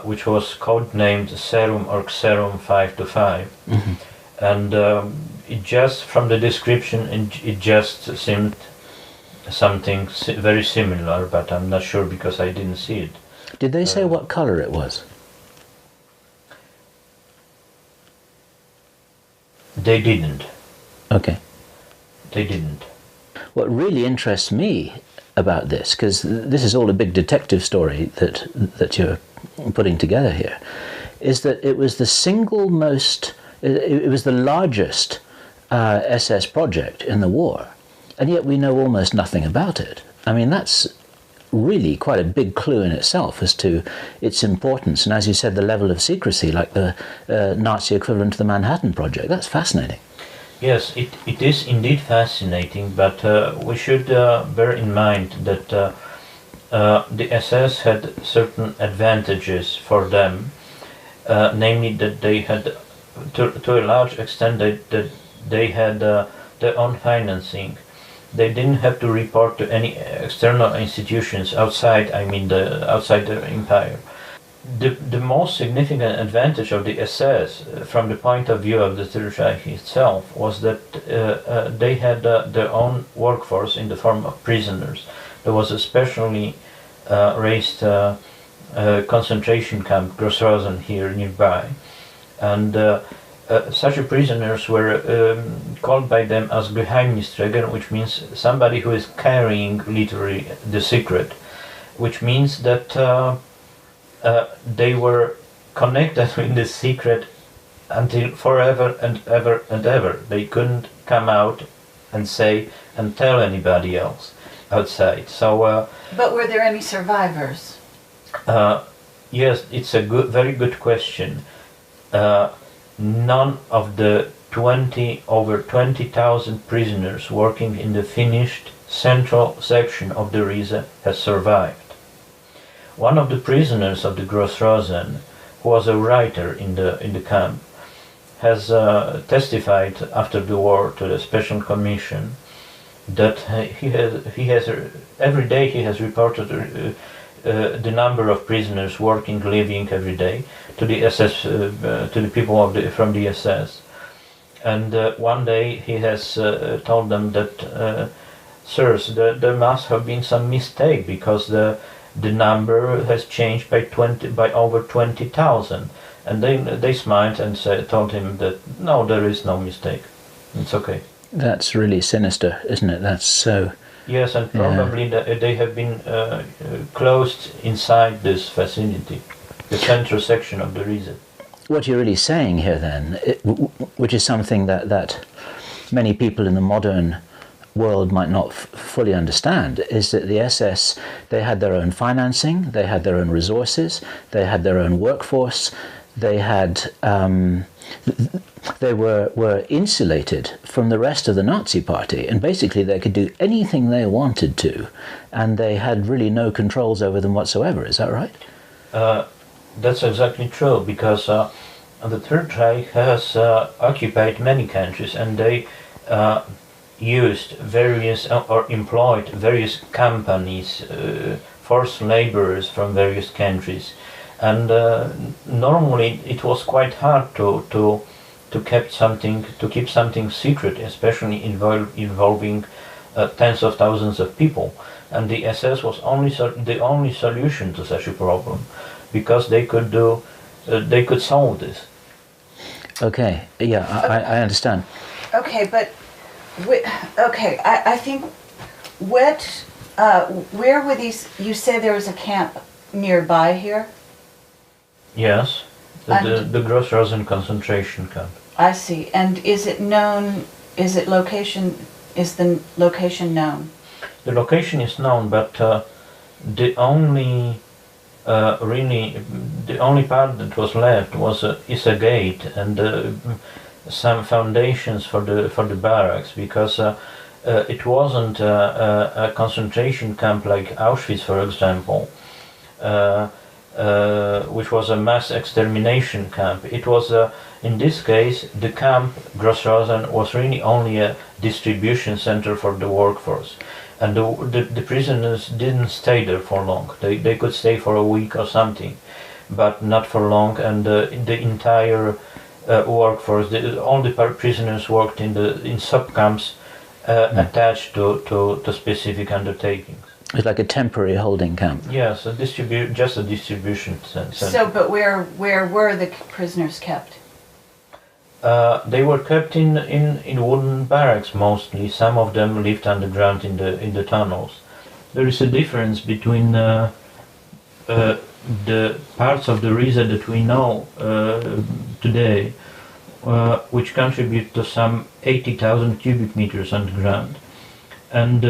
[SPEAKER 3] which was codenamed serum or xerum 5-5. And it just, from the description, it just seemed something very similar, but I'm not sure because I didn't see it.
[SPEAKER 2] Did they say what color it was?
[SPEAKER 3] They didn't.
[SPEAKER 2] Okay.
[SPEAKER 3] They didn't.
[SPEAKER 2] What really interests me about this, because this is all a big detective story that you're putting together here, is that it was the single most, it was the largest SS project in the war, and yet we know almost nothing about it. I mean, that's really quite a big clue in itself as to its importance, and as you said, the level of secrecy, like the Nazi equivalent to the Manhattan Project. That's fascinating.
[SPEAKER 3] Yes, it is indeed fascinating, but we should bear in mind that the SS had certain advantages for them, namely that they had, to a large extent, that they had their own financing. They didn't have to report to any external institutions outside, outside their empire. The most significant advantage of the SS, from the point of view of the Third Reich itself, was that they had their own workforce in the form of prisoners. There was a specially raised concentration camp, Grossrosen, here nearby, and such prisoners were called by them as Geheimnisträger, which means somebody who is carrying literally the secret, which means that they were connected with the secret until forever and ever and ever. They couldn't come out and say and tell anybody else outside. So.
[SPEAKER 1] But were there any survivors?
[SPEAKER 3] Yes, it's a very good question. None of the over 20,000 prisoners working in the finished central section of the Riese has survived. One of the prisoners of the Grossrosen, who was a writer in the camp, has testified after the war to the special commission that he has every day he has reported the number of prisoners working, living every day to the SS, to the people from the SS, and one day he has told them that, sirs, there must have been some mistake because the number has changed by over 20,000, and they smiled and told him that no, there is no mistake. It's okay. That's
[SPEAKER 2] really sinister, isn't it? That's so.
[SPEAKER 3] Yes, and probably they have been closed inside this facility, the central section of the Riese.
[SPEAKER 2] What you're really saying here, then, which is something that many people in the modern world might not fully understand, is that the SS, they had their own financing, they had their own resources, they had their own workforce, they had they were insulated from the rest of the Nazi party, and basically they could do anything they wanted to, and they had really no controls over them whatsoever. Is that right?
[SPEAKER 3] That's exactly true, because the Third Reich has occupied many countries, and they used various or employed various companies, forced laborers from various countries, and normally it was quite hard to keep something secret, especially involving tens of thousands of people. And the SS was the only solution to such a problem, because they could solve this.
[SPEAKER 2] Okay, yeah, I understand.
[SPEAKER 1] Okay, but I think where were these? You say there was a camp nearby here.
[SPEAKER 3] Yes, the Gross-Rosen concentration camp.
[SPEAKER 1] I see. And is it known, is the location known?
[SPEAKER 3] The location is known, but the only the only part that was left is a gate and some foundations for the barracks, because it wasn't a concentration camp like Auschwitz, for example, which was a mass extermination camp. It was in this case the camp Gross-Rosen was really only a distribution center for the workforce. And the prisoners didn't stay there for long. They could stay for a week or something, but not for long. And the entire workforce, all the prisoners worked in sub-camps attached to specific undertakings.
[SPEAKER 2] It's like a temporary holding camp.
[SPEAKER 3] Yes, just a distribution center.
[SPEAKER 1] So, but where were the prisoners kept?
[SPEAKER 3] They were kept in wooden barracks mostly. Some of them lived underground in the tunnels. There is a difference between the parts of the Riese that we know today, which contribute to some 80,000 cubic meters underground, and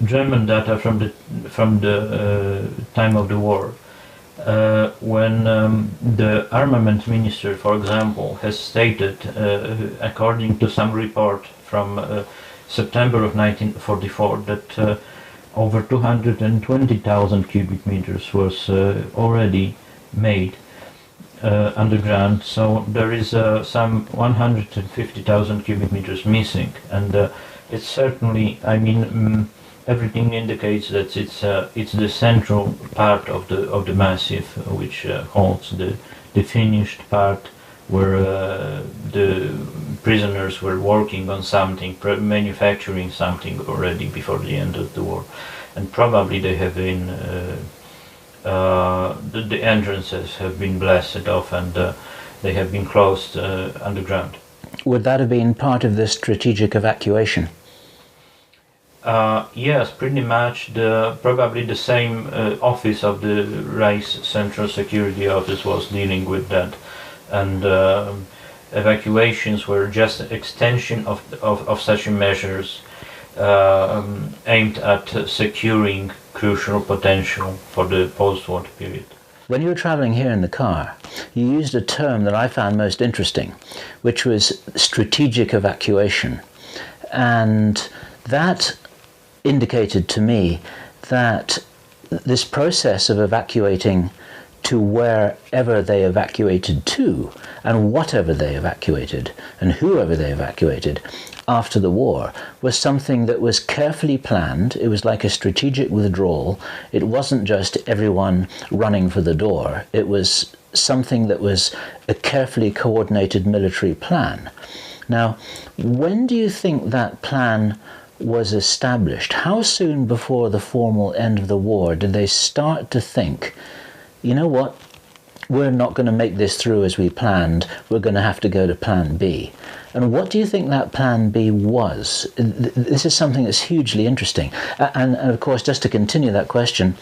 [SPEAKER 3] German data from the time of the war. When the armament minister, for example, has stated, according to some report from September of 1944, that over 220,000 cubic meters was already made underground, so there is some 150,000 cubic meters missing, and it's certainly, I mean, everything indicates that it's the central part of the massif, which holds the finished part where the prisoners were working on something, manufacturing something already before the end of the war, and probably they have been the entrances have been blasted off, and they have been closed underground.
[SPEAKER 2] Would that have been part of the strategic evacuation?
[SPEAKER 3] Yes, pretty much. Probably the same office of the Reich's Central Security Office was dealing with that, and evacuations were just an extension of such measures aimed at securing crucial potential for the post-war period.
[SPEAKER 2] When you were travelling here in the car, you used a term that I found most interesting, which was strategic evacuation, and that indicated to me that this process of evacuating to wherever they evacuated to, and whatever they evacuated, and whoever they evacuated after the war, was something that was carefully planned. It was like a strategic withdrawal. It wasn't just everyone running for the door. It was something that was a carefully coordinated military plan. Now, when do you think that plan was established? How soon before the formal end of the war did they start to think, you know what, we're not going to make this through as we planned, we're going to have to go to plan B? And what do you think that plan B was? This is something that's hugely interesting. And of course, just to continue that question,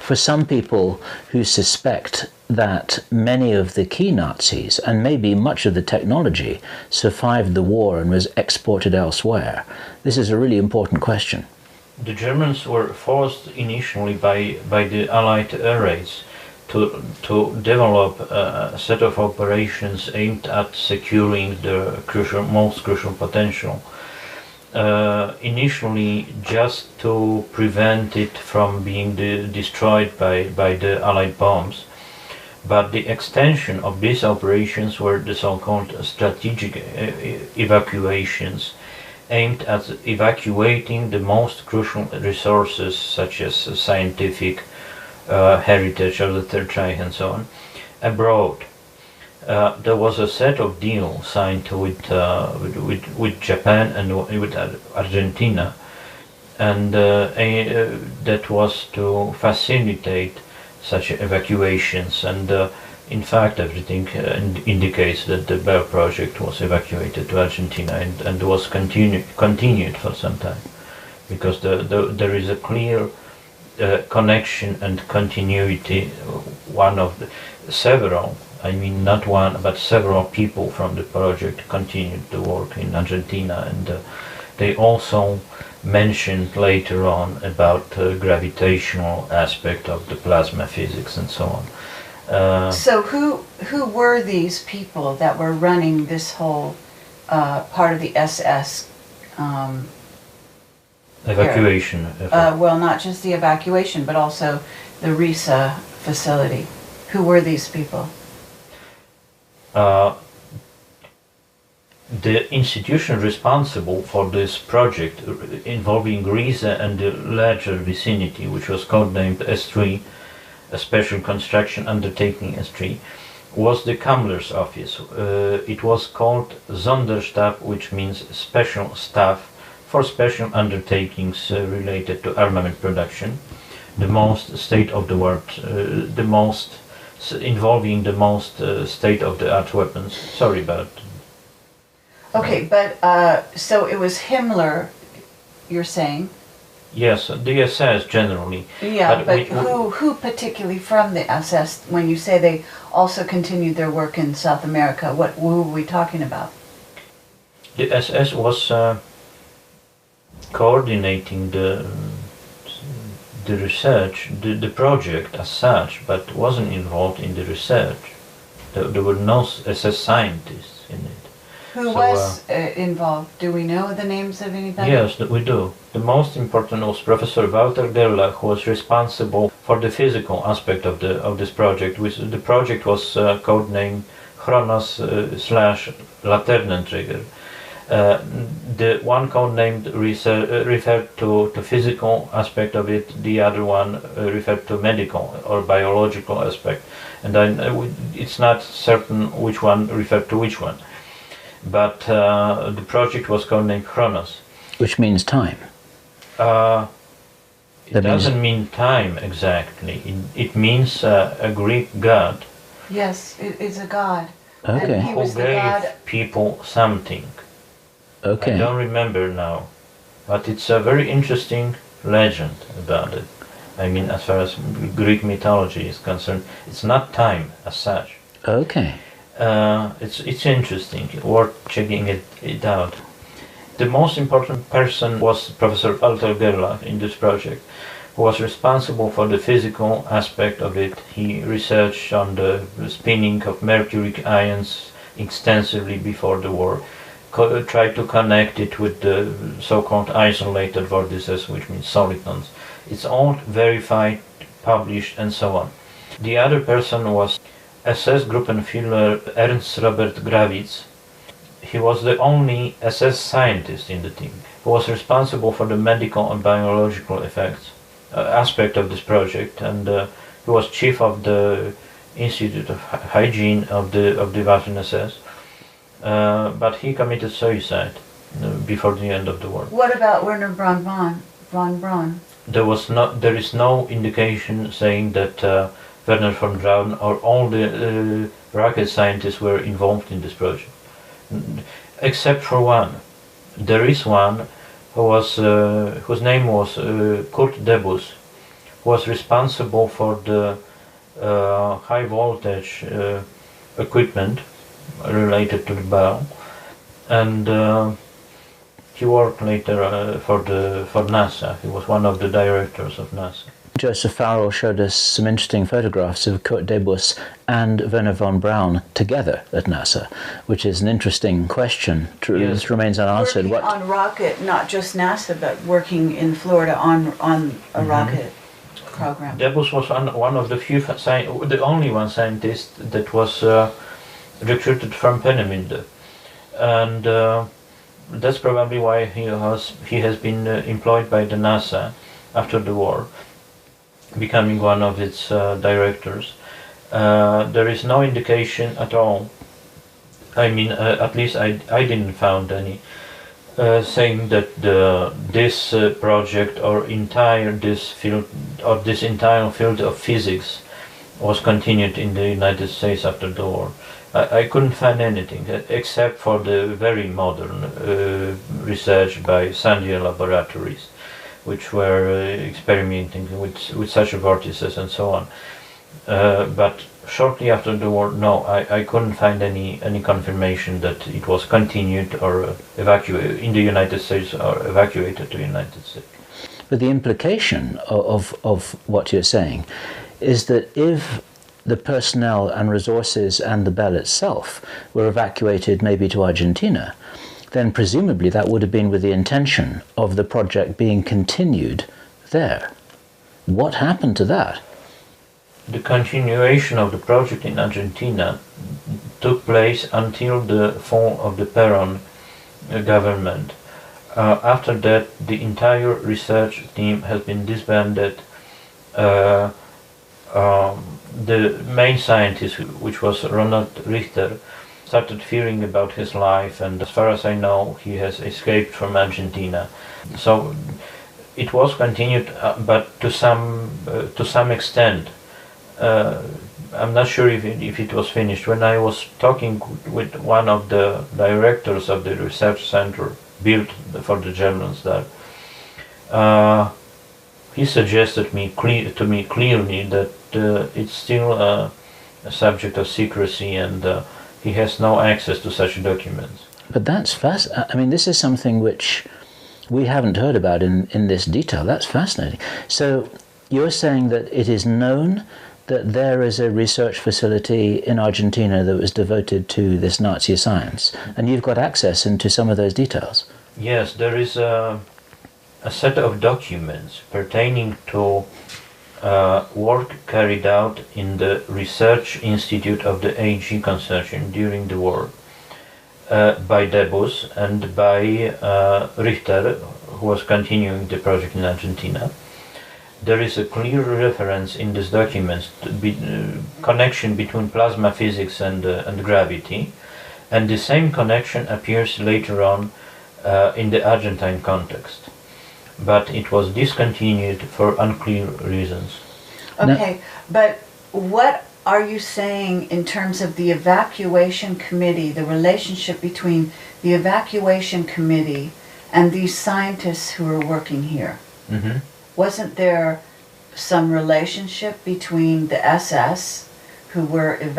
[SPEAKER 2] for some people who suspect that many of the key Nazis, and maybe much of the technology, survived the war and was exported elsewhere, this is a really important question.
[SPEAKER 3] The Germans were forced initially by the Allied air raids to develop a set of operations aimed at securing the most crucial potential. Initially, just to prevent it from being destroyed by the Allied bombs. But the extension of these operations were the so-called strategic evacuations, aimed at evacuating the most crucial resources, such as scientific heritage of the Third Reich and so on, abroad. There was a set of deals signed with Japan and with Argentina, and that was to facilitate such evacuations, and in fact everything indicates that the Bell project was evacuated to Argentina and was continued for some time, because there is a clear connection and continuity, one of the several I mean, not one, but several people from the project continued the work in Argentina, and they also mentioned later on about the gravitational aspect of the plasma physics and so on.
[SPEAKER 1] So who were these people that were running this whole part of the SS?
[SPEAKER 3] Evacuation effort.
[SPEAKER 1] Well, not just the evacuation, but also the RISA facility. Who were these people?
[SPEAKER 3] The institution responsible for this project involving RISA and the larger vicinity, which was codenamed S3, a special construction undertaking S3, was the Kammler's office. It was called Sonderstab, which means special staff for special undertakings related to armament production, the most state-of-the-art, involving the most state-of-the-art weapons. Sorry about.
[SPEAKER 1] Okay, but so it was Himmler, you're saying?
[SPEAKER 3] Yes, the SS generally.
[SPEAKER 1] Yeah, but who particularly from the SS, when you say they also continued their work in South America, who are we talking about?
[SPEAKER 3] The SS was coordinating the research, the project as such, but wasn't involved in the research. There were no SS scientists in it.
[SPEAKER 1] Who was involved? Do we know the names of anybody?
[SPEAKER 3] Yes, we do. The most important was Professor Walter Gerlach, who was responsible for the physical aspect of this project. The project was codenamed Chronos / Laternentrigger. The one codenamed referred to the physical aspect of it, the other one referred to medical or biological aspect. And it's not certain which one referred to which one. But the project was codenamed Chronos.
[SPEAKER 2] Which means time.
[SPEAKER 3] It doesn't mean time exactly. It means a Greek god.
[SPEAKER 1] Yes, it is a god.
[SPEAKER 2] Okay.
[SPEAKER 1] And he was
[SPEAKER 3] Who
[SPEAKER 1] the
[SPEAKER 3] gave
[SPEAKER 1] god.
[SPEAKER 3] people something.
[SPEAKER 2] Okay.
[SPEAKER 3] I don't remember now. But it's a very interesting legend about it. I mean, as far as Greek mythology is concerned, it's not time as such.
[SPEAKER 2] Okay.
[SPEAKER 3] It's interesting, worth checking it out. The most important person was Professor Walter Gerlach in this project, who was responsible for the physical aspect of it. He researched on the spinning of mercuric ions extensively before the war, tried to connect it with the so-called isolated vortices, which means solitons. It's all verified, published, and so on. The other person was SS Gruppenführer Ernst Robert Grawitz. He was the only SS scientist in the team who was responsible for the medical and biological effects aspect of this project, and he was chief of the Institute of Hygiene of the Waffen-SS. But he committed suicide before the end of the war.
[SPEAKER 1] What about Werner von Braun?
[SPEAKER 3] There is no indication saying that Werner von Braun or all the rocket scientists were involved in this project, except for one. There is one who was whose name was Kurt Debus, who was responsible for the high voltage equipment related to the bow, and he worked later for NASA. He was one of the directors of NASA.
[SPEAKER 2] Joseph Farrell showed us some interesting photographs of Kurt Debus and Werner von Braun together at NASA, which is an interesting question. This remains unanswered.
[SPEAKER 1] Working on rocket, not just NASA, but working in Florida on a rocket program.
[SPEAKER 3] Debus was one of the few, the only one scientist that was recruited from Peenemünde, and that's probably why he has been employed by the NASA after the war, becoming one of its directors. There is no indication at all, I mean, at least I didn't found any, saying that this project or this entire field of physics was continued in the United States after the war. I couldn't find anything except for the very modern research by Sandia laboratories, which were experimenting with such vortices and so on. But shortly after the war, no, I couldn't find any confirmation that it was continued or evacuated in the United States or evacuated to the United States.
[SPEAKER 2] But the implication of what you're saying is that if the personnel and resources and the bell itself were evacuated maybe to Argentina, then presumably that would have been with the intention of the project being continued there. What happened to that?
[SPEAKER 3] The continuation of the project in Argentina took place until the fall of the Perón government. After that, the entire research team has been disbanded. The main scientist, which was Ronald Richter, started fearing about his life, and as far as I know, he has escaped from Argentina. So it was continued, but to some extent. I'm not sure if it was finished. When I was talking with one of the directors of the research center built for the Germans there, he suggested to me clearly that it's still a subject of secrecy, and he has no access to such documents.
[SPEAKER 2] But that's I mean, this is something which we haven't heard about in this detail. That's fascinating. So you're saying that it is known that there is a research facility in Argentina that was devoted to this Nazi science, and you've got access into some of those details.
[SPEAKER 3] Yes, there is a set of documents pertaining to work carried out in the Research Institute of the AG Consortium during the war by Debus and by Richter, who was continuing the project in Argentina. There is a clear reference in these documents to connection between plasma physics and gravity, and the same connection appears later on in the Argentine context. But it was discontinued for unclear reasons.
[SPEAKER 1] Okay, but what are you saying in terms of the evacuation committee, the relationship between the evacuation committee and these scientists who are working here?
[SPEAKER 3] Mm-hmm.
[SPEAKER 1] Wasn't there some relationship between the SS, who were in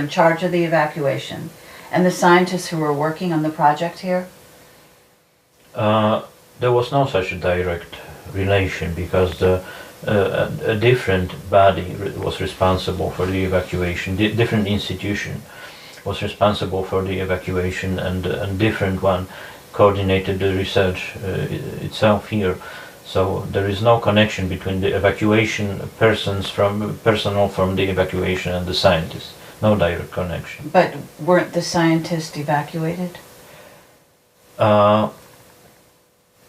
[SPEAKER 1] charge of the evacuation, and the scientists who were working on the project here?
[SPEAKER 3] There was no such a direct relation, because a different body was responsible for the evacuation. Different institution was responsible for the evacuation, and a different one coordinated the research itself here. So there is no connection between the evacuation personnel from the evacuation and the scientists. No direct connection.
[SPEAKER 1] But weren't the scientists evacuated?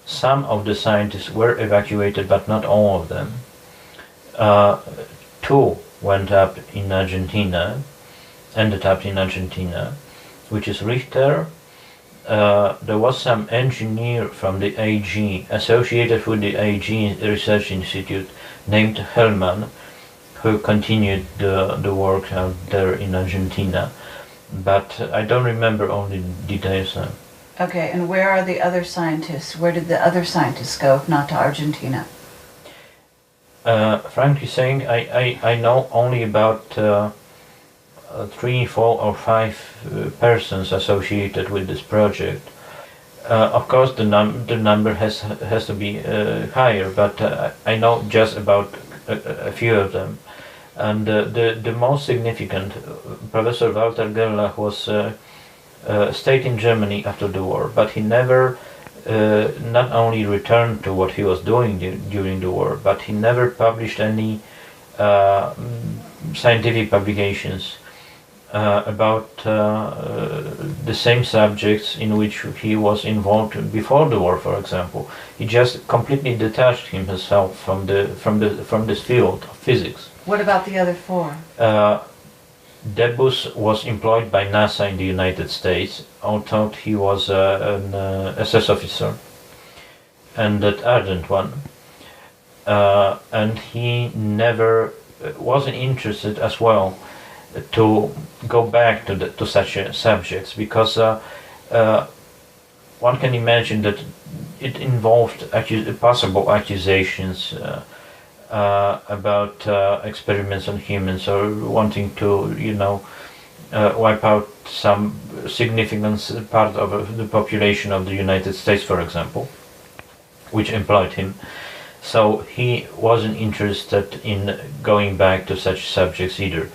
[SPEAKER 3] Some of the scientists were evacuated, but not all of them. Two went up in Argentina, ended up in Argentina, which is Richter. There was some engineer from the AG associated with the AG Research Institute named Hellman, who continued the work out there in Argentina, but I don't remember all the details now.
[SPEAKER 1] Okay, and where are the other scientists? Where did the other scientists go, if not to Argentina?
[SPEAKER 3] Frankly saying, I know only about 3, 4 or 5 persons associated with this project. Of course, the number has to be higher, but I know just about a few of them. And the most significant, Professor Walter Gerlach, was stayed in Germany after the war, but he never not only returned to what he was doing during the war, but he never published any scientific publications about the same subjects in which he was involved before the war, for example. He just completely detached himself from this field of physics.
[SPEAKER 1] What about the other 4?
[SPEAKER 3] Debus was employed by NASA in the United States, although he was an SS officer, and that ardent one. And he never wasn't interested as well to go back to such subjects, because one can imagine that it involved possible accusations about experiments on humans, or wanting to, wipe out some significant part of the population of the United States, for example, which employed him. So he wasn't interested in going back to such subjects either.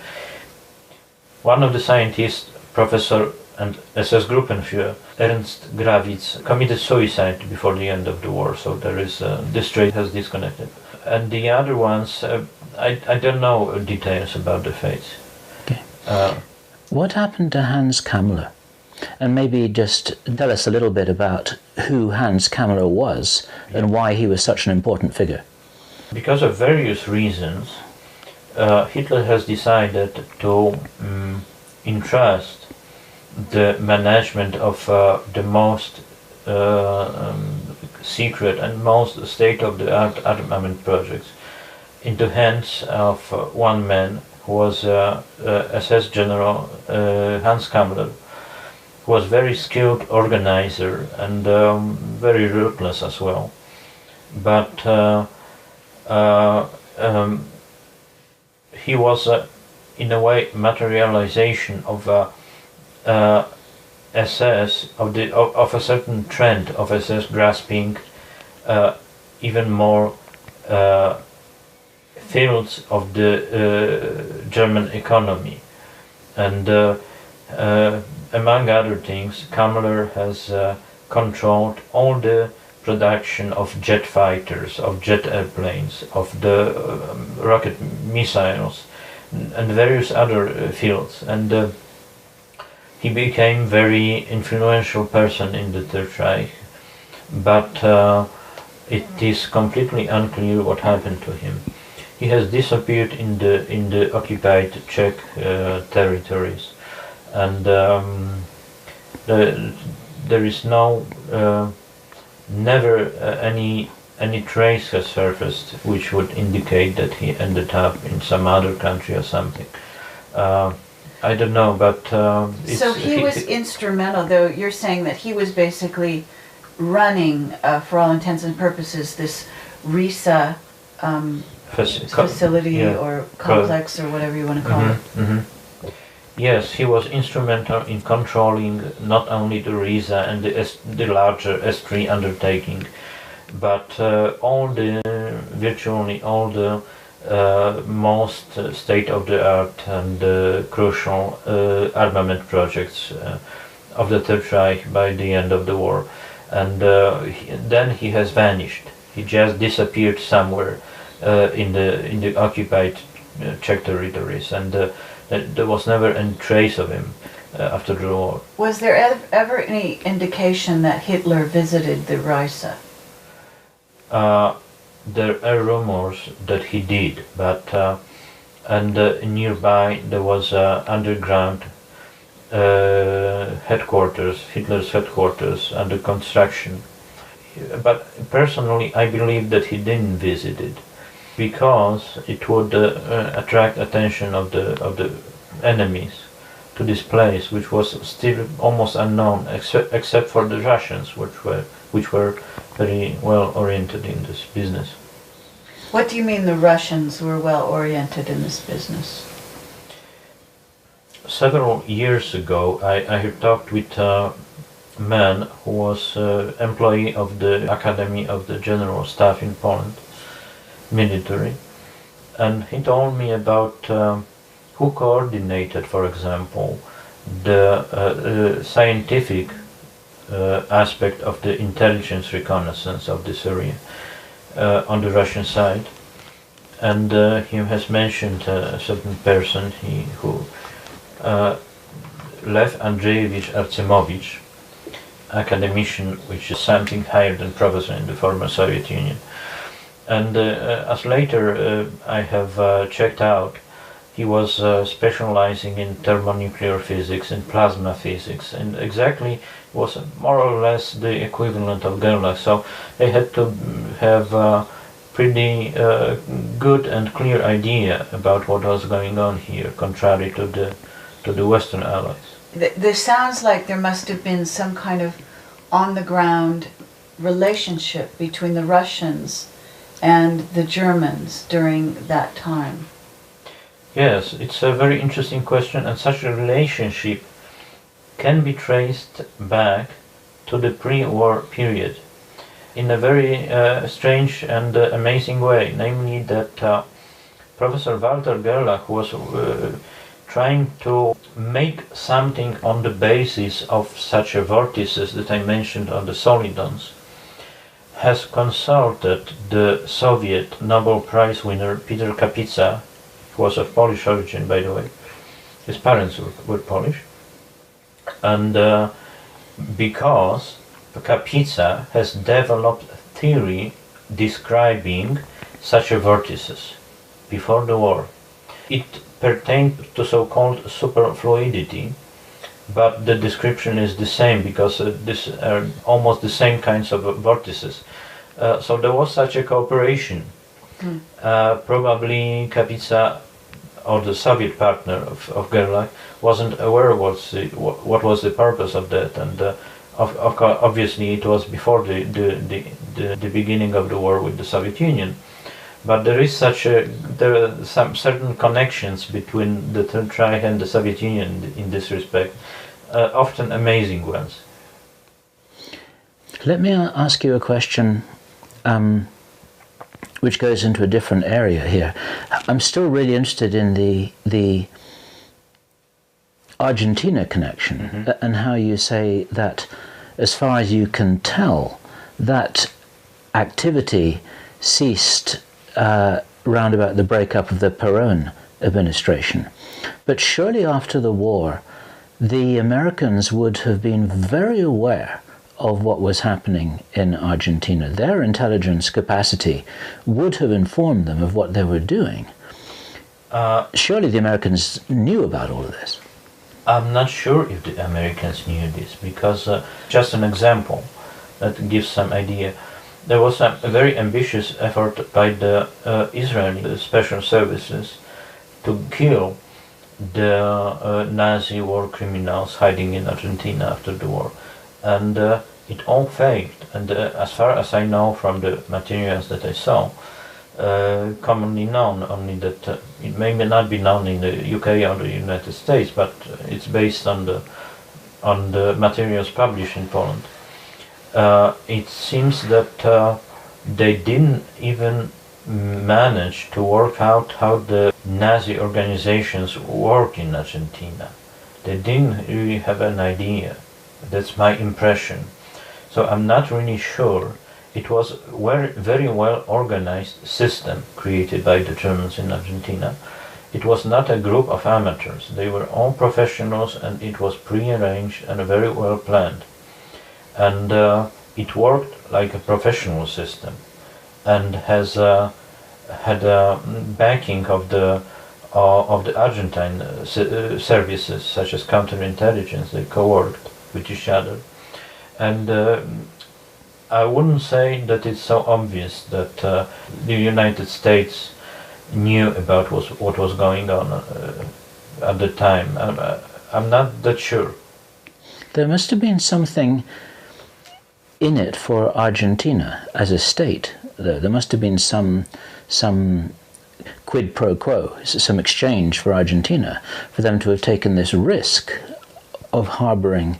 [SPEAKER 3] One of the scientists, Professor and SS Gruppenführer Ernst Grawitz, committed suicide before the end of the war, so there is this trait has disconnected. And the other ones, I don't know details about the fates.
[SPEAKER 2] Okay. What happened to Hans Camelot? And maybe just tell us a little bit about who Hans Camelot was and why he was such an important figure.
[SPEAKER 3] Because of various reasons, Hitler has decided to entrust the management of the most secret and most state-of-the-art armament projects into hands of one man who was SS General Hans Camelot, who was very skilled organizer and very ruthless as well. But he was in a way materialization of SS, of a certain trend of SS grasping even more fields of the German economy. And among other things, Camelot has controlled all the production of jet fighters, of jet airplanes, of the rocket missiles, and various other fields. And he became very influential person in the Third Reich, but it is completely unclear what happened to him. He has disappeared in the occupied Czech territories, and there is never any trace has surfaced which would indicate that he ended up in some other country or something. I don't know, but
[SPEAKER 1] so he was instrumental, though. You're saying that he was basically running, for all intents and purposes, this RISA facility or complex or whatever you want to call it.
[SPEAKER 3] Mm-hmm. Yes, he was instrumental in controlling not only the RISA and the larger S3 undertaking, but virtually all the most state-of-the-art and crucial armament projects of the Third Reich by the end of the war. And then he has vanished. He just disappeared somewhere in the occupied Czech territories, and there was never any trace of him after the war.
[SPEAKER 1] Was there ever any indication that Hitler visited the RISA?
[SPEAKER 3] There are rumors that he did, but and nearby there was underground headquarters, Hitler's headquarters, under construction. But personally, I believe that he didn't visit it, because it would attract attention of the enemies to this place, which was still almost unknown, except for the Russians, which were very well oriented in this business.
[SPEAKER 1] What do you mean the Russians were well oriented in this business?
[SPEAKER 3] Several years ago, I had talked with a man who was employee of the Academy of the General Staff in Poland, military, and he told me about who coordinated, for example, the scientific aspect of the intelligence reconnaissance of this area on the Russian side. And he has mentioned a certain person who Lev Andreyevich Artsemovich, academician, which is something higher than professor in the former Soviet Union. And as later I have checked out, he was specializing in thermonuclear physics and plasma physics, and exactly was more or less the equivalent of Gerlach. So they had to have a pretty good and clear idea about what was going on here, contrary to the Western Allies.
[SPEAKER 1] This sounds like there must have been some kind of on-the-ground relationship between the Russians and the Germans during that time?
[SPEAKER 3] Yes, it's a very interesting question, and such a relationship can be traced back to the pre-war period in a very strange and amazing way, namely that Professor Walter Gerlach was trying to make something on the basis of such a vortices that I mentioned on the solidons, has consulted the Soviet Nobel Prize winner Peter Kapitsa, who was of Polish origin, by the way. His parents were Polish. And because Kapitsa has developed theory describing such a vortices before the war. It pertained to so-called superfluidity, but the description is the same because these are almost the same kinds of vortices. So there was such a cooperation. Probably Kapitsa, or the Soviet partner of Gerlach, wasn't aware what was the purpose of that, and obviously it was before the beginning of the war with the Soviet Union. But there are some certain connections between the Third Reich and the Soviet Union in this respect, often amazing ones.
[SPEAKER 2] Let me ask you a question which goes into a different area here. I'm still really interested in the Argentina connection, and how you say that, as far as you can tell, that activity ceased round about the breakup of the Perón administration. But surely after the war, the Americans would have been very aware of what was happening in Argentina. Their intelligence capacity would have informed them of what they were doing. Surely the Americans knew about all of this.
[SPEAKER 3] I'm not sure if the Americans knew this, because just an example that gives some idea. There was a very ambitious effort by the Israeli special services to kill the Nazi war criminals hiding in Argentina after the war, and it all failed. And as far as I know from the materials that I saw, commonly known, only that it may not be known in the UK or the United States, but it's based on the materials published in Poland. It seems that they didn't even manage to work out how the Nazi organizations work in Argentina. They didn't really have an idea. That's my impression. So I'm not really sure. It was a very well organized system created by the Germans in Argentina. It was not a group of amateurs. They were all professionals, and it was pre-arranged and very well planned. And it worked like a professional system, and had a backing of the Argentine services, such as counterintelligence. They co-worked with each other, and I wouldn't say that it's so obvious that the United States knew about what was going on at the time. I'm not that sure.
[SPEAKER 2] There must have been something in it for Argentina as a state, though. There must have been some quid pro quo, some exchange for Argentina, for them to have taken this risk of harboring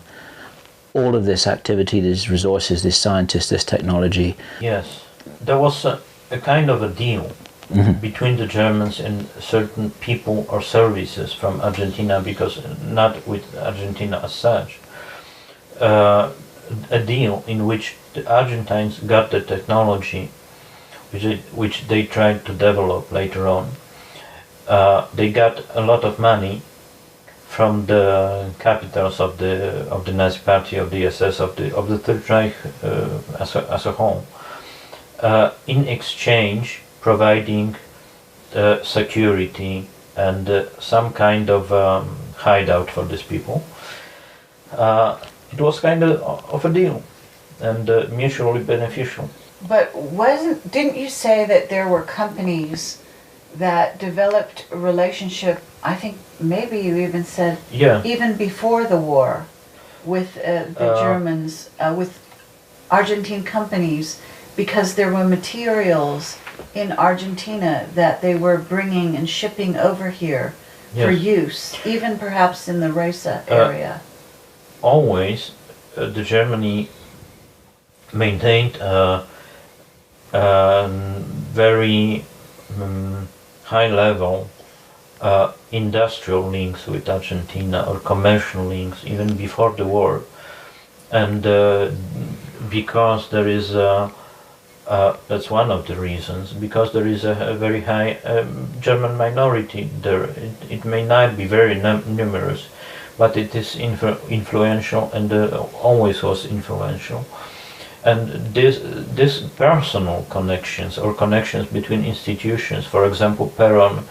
[SPEAKER 2] all of this activity, these resources, this scientists, this technology.
[SPEAKER 3] Yes, there was a kind of a deal between the Germans and certain people or services from Argentina, because not with Argentina as such. A deal in which the Argentines got the technology which they tried to develop later on. They got a lot of money from the capitals of the Nazi Party, of the SS, of the Third Reich as a whole, in exchange providing security and some kind of hideout for these people. It was kind of a deal, and mutually beneficial.
[SPEAKER 1] But didn't you say that there were companies that developed a relationship, I think maybe you even said, even before the war, with the Germans, with Argentine companies, because there were materials in Argentina that they were bringing and shipping over here for use, even perhaps in the Reusa area?
[SPEAKER 3] Always, the Germany maintained a very high-level industrial links with Argentina, or commercial links, even before the war. And because there is that's one of the reasons, because there is a very high German minority there. It may not be very numerous, but it is influential, and always was influential. And this personal connections, or connections between institutions, for example, Perón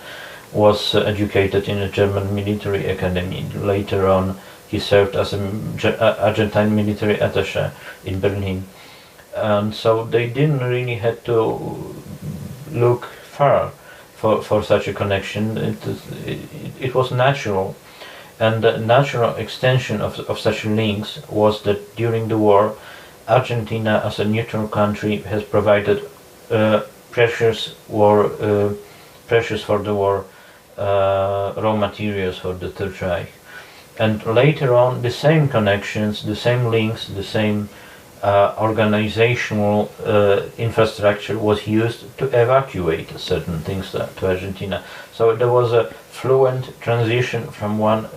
[SPEAKER 3] was educated in a German military academy. Later on, he served as an Argentine military attaché in Berlin. And so they didn't really have to look far for such a connection. It was natural. And the natural extension of such links was that during the war, Argentina, as a neutral country, has provided precious for the war raw materials for the Third Reich. And later on, the same connections, the same links, the same organizational infrastructure was used to evacuate certain things to Argentina. So there was a fluent transition from one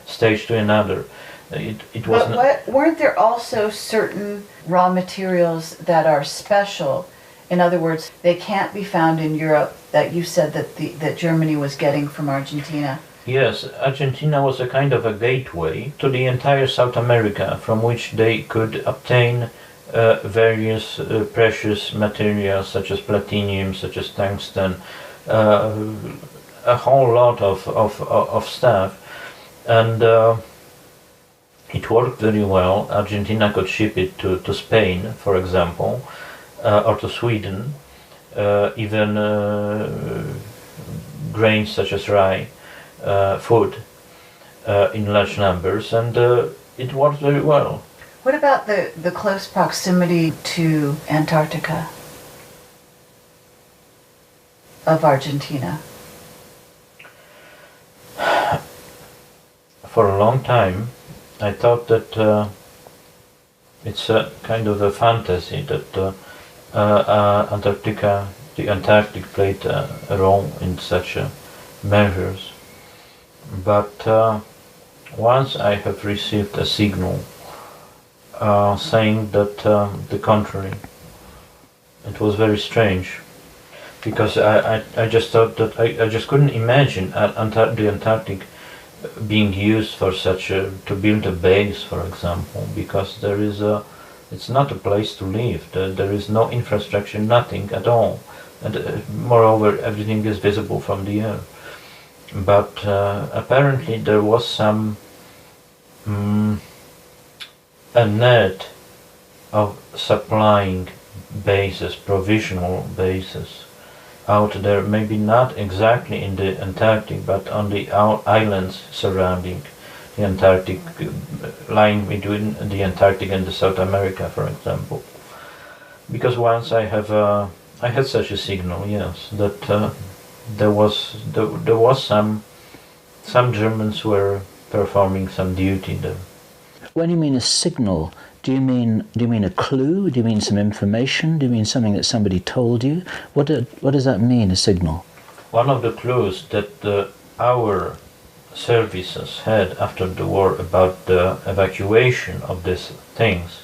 [SPEAKER 3] stage to another. It was.
[SPEAKER 1] But weren't there also certain raw materials that are special? In other words, they can't be found in Europe, that you said that Germany was getting from Argentina?
[SPEAKER 3] Yes, Argentina was a kind of a gateway to the entire South America, from which they could obtain various precious materials such as platinum, such as tungsten, a whole lot of stuff. And it worked very well. Argentina could ship it to Spain, for example, or to Sweden, even grains such as rye. Food in large numbers, and it worked very well.
[SPEAKER 1] What about the close proximity to Antarctica of Argentina?
[SPEAKER 3] For a long time, I thought that it's a kind of a fantasy that Antarctica, the Antarctic, played a role in such measures. But once I have received a signal saying that the contrary. It was very strange, because I just thought that I just couldn't imagine the Antarctic being used for such to build a base, for example, because it's not a place to live. There is no infrastructure, nothing at all, and moreover everything is visible from the air. But apparently there was some a net of supplying bases, provisional bases out there, maybe not exactly in the Antarctic, but on the islands surrounding the Antarctic, lying between the Antarctic and the South America, for example. Because once I had such a signal, yes, that there was some Germans were performing some duty there.
[SPEAKER 2] When you mean a signal, do you mean a clue? Do you mean some information? Do you mean something that somebody told you? What does that mean, a signal?
[SPEAKER 3] One of the clues that our services had after the war about the evacuation of these things,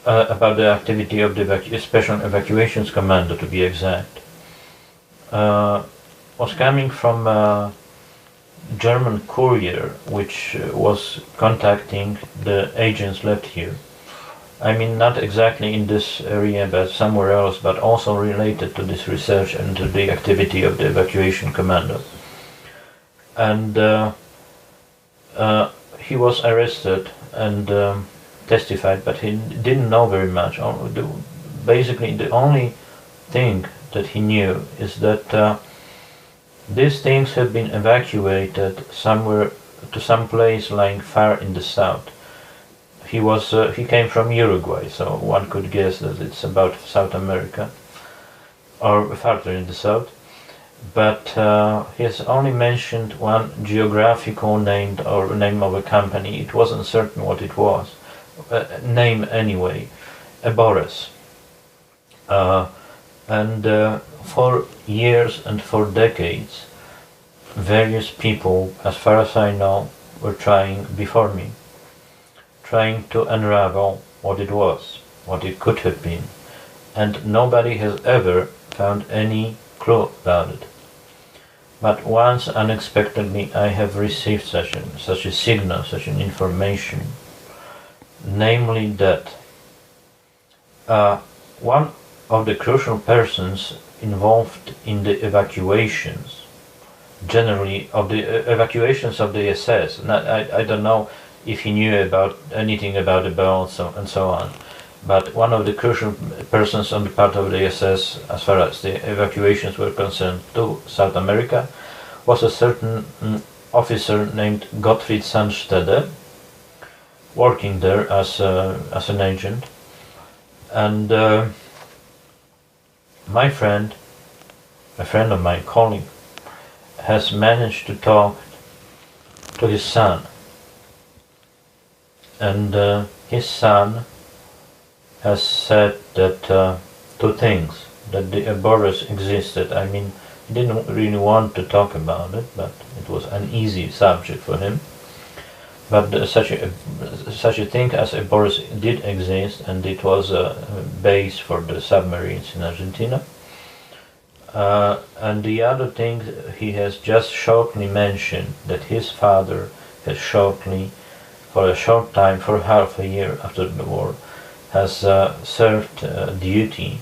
[SPEAKER 3] about the activity of the Special Evacuations Commando, to be exact, was coming from a German courier which was contacting the agents left here. I mean, not exactly in this area, but somewhere else, but also related to this research and to the activity of the Evacuation Commando. And he was arrested and testified, but he didn't know very much. Basically, the only thing that he knew is that these things had been evacuated somewhere to some place lying far in the south. He came from Uruguay, so one could guess that it's about South America. or further in the south. But he has only mentioned one geographical name or name of a company. It wasn't certain what it was. Name anyway, Boris. And for years and for decades, various people, as far as I know, were trying before me, trying to unravel what it was, what it could have been, and nobody has ever found any clue about it. But once unexpectedly I have received such a signal, such an information, namely that one of the crucial persons involved in the evacuations, generally of the evacuations of the SS, and I don't know if he knew about anything about the bell and so on, but one of the crucial persons on the part of the SS as far as the evacuations were concerned to South America was a certain officer named Gottfried Sandstede, working there as an agent. And my friend, a friend of mine, colleague, has managed to talk to his son. And his son has said that two things, that the Boris existed. I mean, he didn't really want to talk about it, but it was an easy subject for him. But such a thing as a Boris did exist, and it was a base for the submarines in Argentina. And the other thing, he has just shortly mentioned that his father has shortly, for a short time, for half a year after the war, has served duty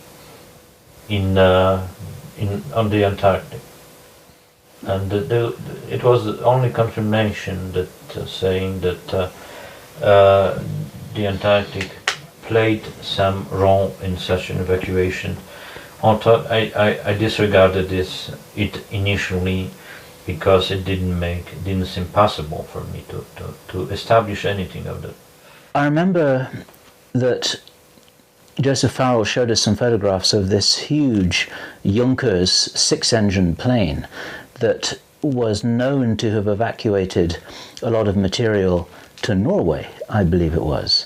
[SPEAKER 3] on the Antarctic. And it was the only confirmation that saying that the Antarctic played some role in such an evacuation. Although I disregarded it initially because it didn't seem possible for me to establish anything of that.
[SPEAKER 2] I remember that Joseph Farrell showed us some photographs of this huge Junkers 6-engine plane that was known to have evacuated a lot of material to Norway, I believe it was.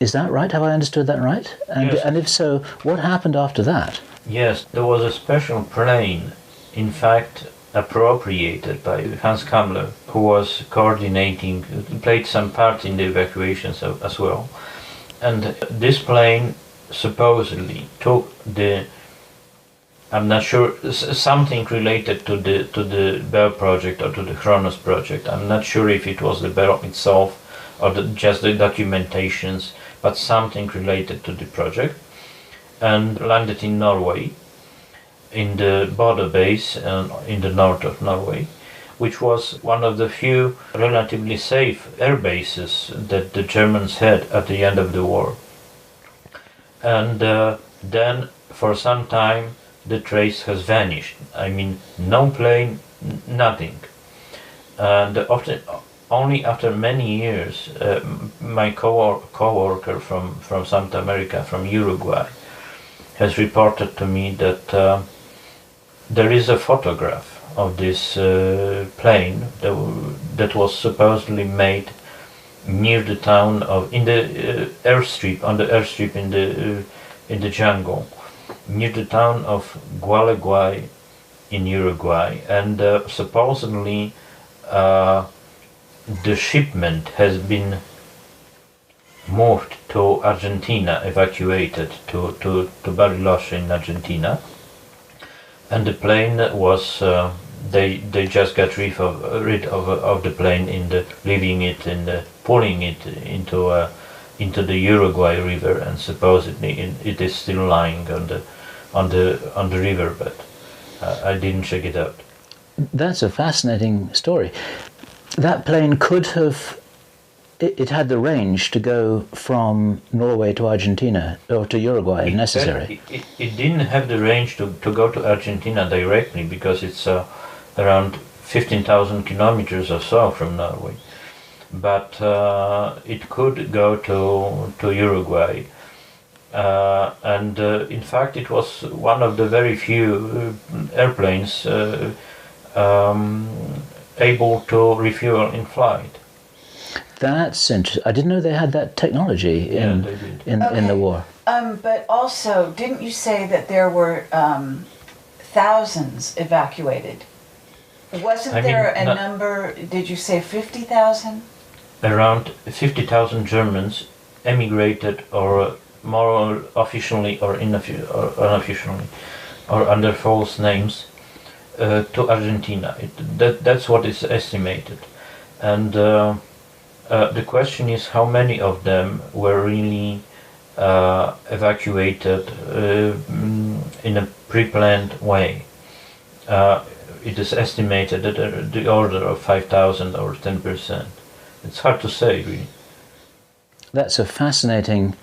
[SPEAKER 2] Is that right? Have I understood that right?
[SPEAKER 3] Yes.
[SPEAKER 2] And if so, what happened after that?
[SPEAKER 3] Yes, there was a special plane, in fact, appropriated by Hans Camelot, who was coordinating, played some part in the evacuations as well. And this plane supposedly took I'm not sure, something related to the Bell project or to the Kronos project. I'm not sure if it was the Bell itself or just the documentations, but something related to the project, and landed in Norway, in the border base in the north of Norway, which was one of the few relatively safe air bases that the Germans had at the end of the war. And then for some time the trace has vanished. I mean, no plane, nothing. And only after many years, my co-worker from South America, from Uruguay, has reported to me that there is a photograph of this plane that was supposedly made near the town of, on the airstrip in the jungle, near the town of Gualeguay in Uruguay, and supposedly the shipment has been moved to Argentina, evacuated to Bariloche in Argentina, and the plane was they just got rid of the plane leaving it pulling it into the Uruguay River, and supposedly it is still lying on the riverbed. I didn't check it out.
[SPEAKER 2] That's a fascinating story. That plane could have, it had the range to go from Norway to Argentina or to Uruguay if necessary.
[SPEAKER 3] It didn't have the range to go to Argentina directly, because it's around 15,000 kilometers or so from Norway. But it could go to Uruguay. And in fact, it was one of the very few airplanes able to refuel in flight.
[SPEAKER 2] That's interesting. I didn't know they had that technology in
[SPEAKER 3] they did.
[SPEAKER 2] in the war.
[SPEAKER 1] But also, didn't you say that there were thousands evacuated? Wasn't there a number, did you say 50,000?
[SPEAKER 3] Around 50,000 Germans emigrated, or more officially or unofficially, or under false names, to Argentina. That's what is estimated. And the question is how many of them were really evacuated in a pre-planned way. It is estimated that the order of 5,000 or 10%. It's hard to say, really.
[SPEAKER 2] That's a fascinating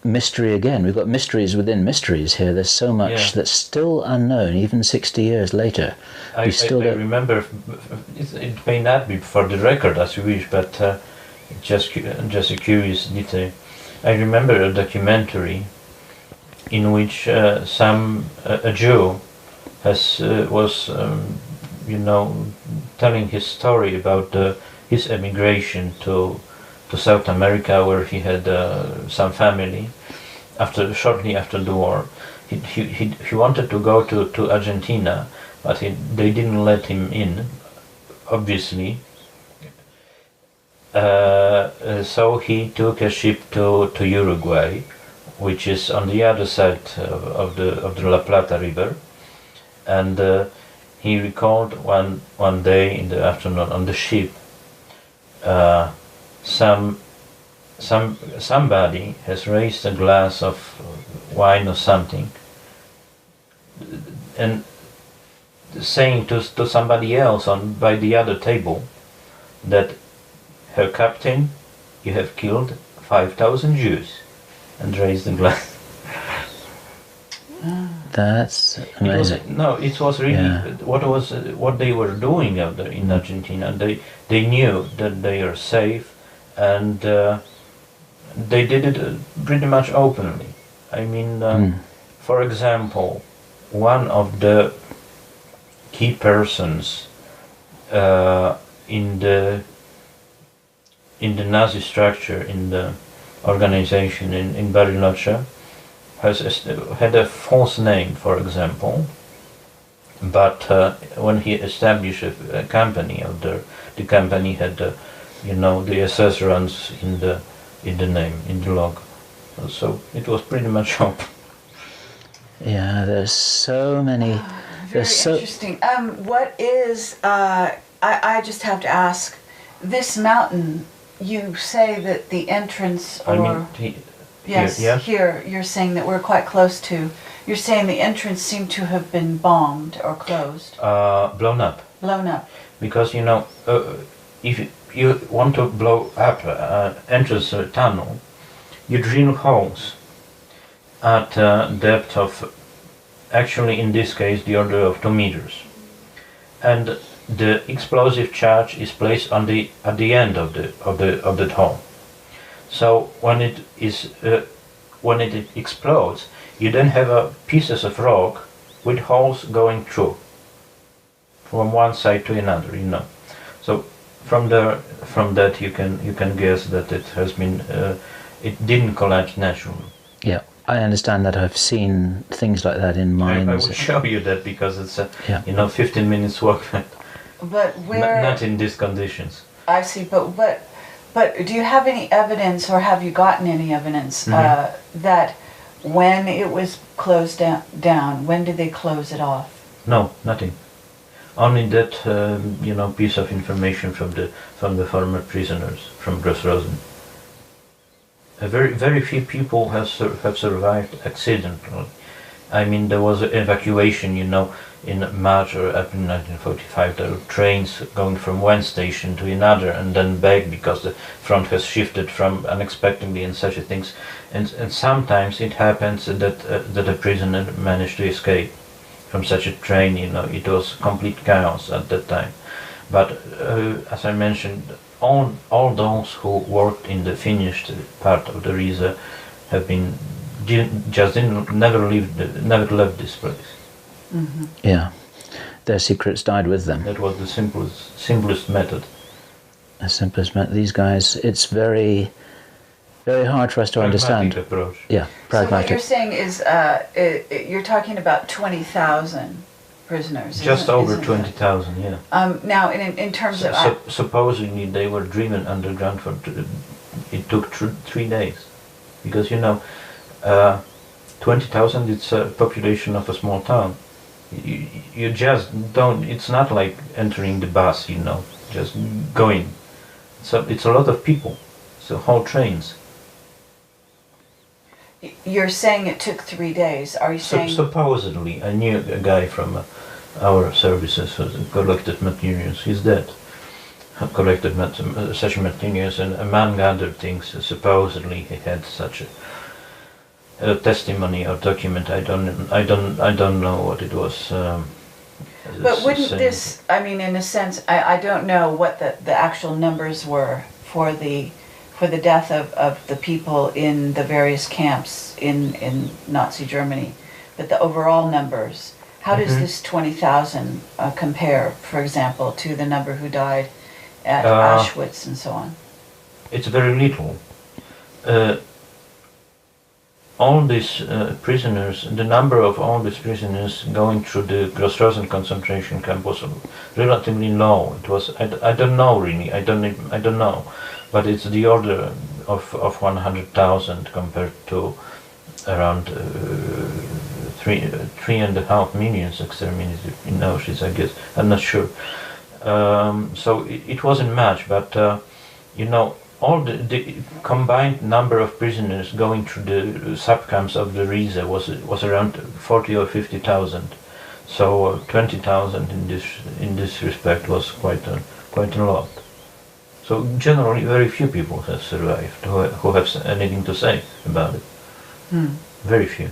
[SPEAKER 2] mystery again. We've got mysteries within mysteries here. There's so much that's still unknown, even 60 years later.
[SPEAKER 3] I remember, it may not be for the record as you wish, but just a curious detail. I remember a documentary in which a Jew was telling his story about his emigration to South America, where he had some family. Shortly after the war, he wanted to go to Argentina, but they didn't let him in, obviously. So he took a ship to Uruguay, which is on the other side of the La Plata River, and he recalled one day in the afternoon on the ship, somebody has raised a glass of wine or something, and saying to somebody else by the other table that, "Herr Captain, you have killed 5,000 Jews," and raised the glass.
[SPEAKER 2] That's amazing.
[SPEAKER 3] It was really what they were doing out there in Argentina. They knew that they are safe, and they did it pretty much openly. I mean, for example, one of the key persons in the Nazi structure, in the organization in Bariloche, had a false name, for example, but when he established a company out there, the company had the SS runs in the name, in the logo. So it was pretty much open.
[SPEAKER 2] Yeah, there's so many.
[SPEAKER 1] Very interesting. What is, I just have to ask, this mountain, you say that the entrance, or... Here you're saying that we're quite close to, you're saying the entrance seemed to have been bombed or closed.
[SPEAKER 3] Blown up.
[SPEAKER 1] Blown up.
[SPEAKER 3] Because, if you want to blow up entrance tunnel, you drill holes at a depth of, actually in this case, the order of 2 meters. And the explosive charge is placed at the end of the hole. So when it explodes, you then have pieces of rock with holes going through from one side to another. So from that you can guess that it has been it didn't collapse naturally.
[SPEAKER 2] Yeah, I understand that. I've seen things like that in mines.
[SPEAKER 3] I will show you that, because it's 15 minutes walk.
[SPEAKER 1] But where?
[SPEAKER 3] Not in these conditions.
[SPEAKER 1] I see, but do you have any evidence, or have you gotten any evidence that when it was closed down, when did they close it off?
[SPEAKER 3] No, nothing. Only that piece of information from the former prisoners from Gross-Rosen. Very few people have survived accidentally. I mean, there was an evacuation, in March or April 1945. There were trains going from one station to another and then back, because the front has shifted from unexpectedly and such things. And sometimes it happens that a prisoner managed to escape from such a train. It was complete chaos at that time. But as I mentioned, all those who worked in the finished part of the Riese have been never left this place.
[SPEAKER 1] Mm-hmm.
[SPEAKER 2] Yeah. Their secrets died with them.
[SPEAKER 3] That was the simplest method.
[SPEAKER 2] The simplest method. These guys, it's very, very hard for us to understand.
[SPEAKER 3] Approach.
[SPEAKER 2] Yeah,
[SPEAKER 1] So what
[SPEAKER 2] pragmatic.
[SPEAKER 1] you're saying is you're talking about 20,000 prisoners.
[SPEAKER 3] Just over
[SPEAKER 1] isn't it?
[SPEAKER 3] 20,000, yeah.
[SPEAKER 1] Now, in terms of...
[SPEAKER 3] Supposedly they were driven underground for... It took 3 days. Because, 20,000, it's a population of a small town. You just don't... It's not like entering the bus, just going. So it's a lot of people. So whole trains.
[SPEAKER 1] You're saying it took 3 days. Are you saying...
[SPEAKER 3] Supposedly. I knew a guy from our services who collected materials. He's dead. Collected such materials, and a man gathered things. Supposedly he had such a testimony or document. I don't know what it was.
[SPEAKER 1] But wouldn't this, I mean, in a sense, I don't know what the actual numbers were for the death of the people in the various camps in Nazi Germany, but the overall numbers. How does this 20,000 compare, for example, to the number who died at Auschwitz and so on?
[SPEAKER 3] It's very little. All these prisoners, the number of all these prisoners going through the Gross-Rosen concentration camp was relatively low. It was, I don't know really, I don't know, but it's the order of 100,000 compared to around 3.5 million exterminated in Auschwitz, I guess. I'm not sure. So it wasn't much, but all the combined number of prisoners going through the sub-camps of the Riese was around 40 or 50,000. So 20,000 in this respect was quite a lot. So generally, very few people have survived who have anything to say about it. Very few.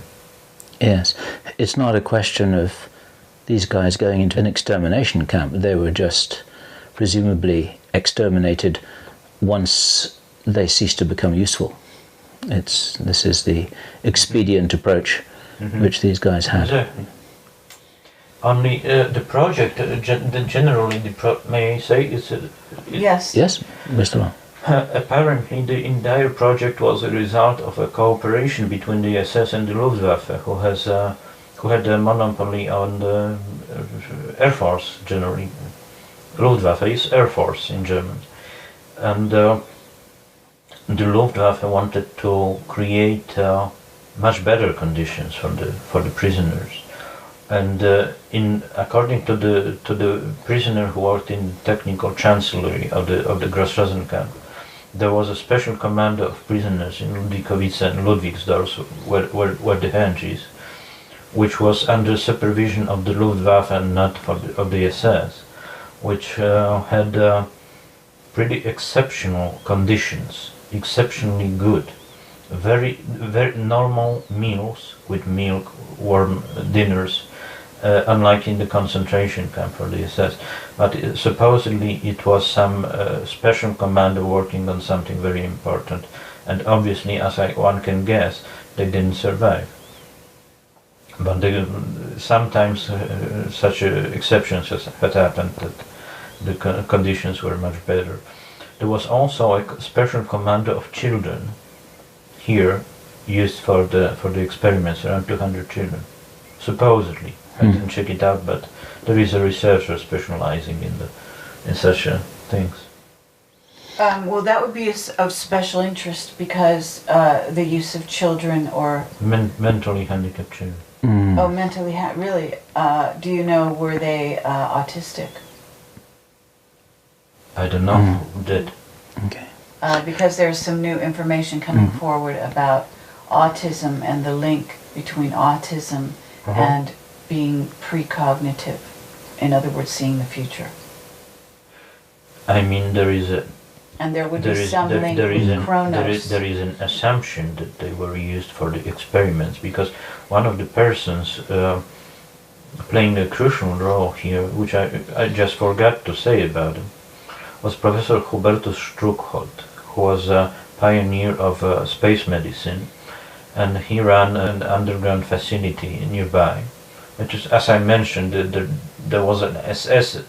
[SPEAKER 2] Yes, it's not a question of these guys going into an extermination camp. They were just presumably exterminated once they ceased to become useful. This is the expedient approach which these guys had.
[SPEAKER 3] Exactly. Only the project, may I say, is...
[SPEAKER 1] Yes.
[SPEAKER 2] Yes, Mr. Long.
[SPEAKER 3] Apparently the entire project was a result of a cooperation between the SS and the Luftwaffe, who had a monopoly on the Air Force generally. Luftwaffe is Air Force in German. And the Luftwaffe wanted to create much better conditions for the prisoners. And according to the prisoner who worked in technical chancellery of the Gross-Rosen camp, there was a special commander of prisoners in Ludwikowice and Ludwigsdorf, where the Henge is, which was under supervision of the Luftwaffe and not of the SS, which had pretty exceptional conditions, exceptionally good, very normal meals with milk, warm dinners, unlike in the concentration camp for the SS. But supposedly it was some special commander working on something very important, and obviously, as one can guess, they didn't survive. But sometimes such exceptions had happened that the conditions were much better. There was also a special commander of children here used for the experiments, around 200 children, supposedly. I didn't check it out, but there is a researcher specializing in such things.
[SPEAKER 1] Well, that would be of special interest because the use of children or...
[SPEAKER 3] Mentally handicapped children.
[SPEAKER 1] Oh, mentally really? Do you know, were they autistic?
[SPEAKER 3] I don't know who did.
[SPEAKER 2] Okay.
[SPEAKER 1] Because there's some new information coming forward about autism and the link between autism and being precognitive. In other words, seeing the future.
[SPEAKER 3] I mean, there is a...
[SPEAKER 1] And there would be some link with Chronos.
[SPEAKER 3] There is an assumption that they were used for the experiments, because one of the persons playing a crucial role here, which I just forgot to say about him, was Professor Hubertus Struckholt, who was a pioneer of space medicine, and he ran an underground facility nearby. Which is, as I mentioned, there was an SS,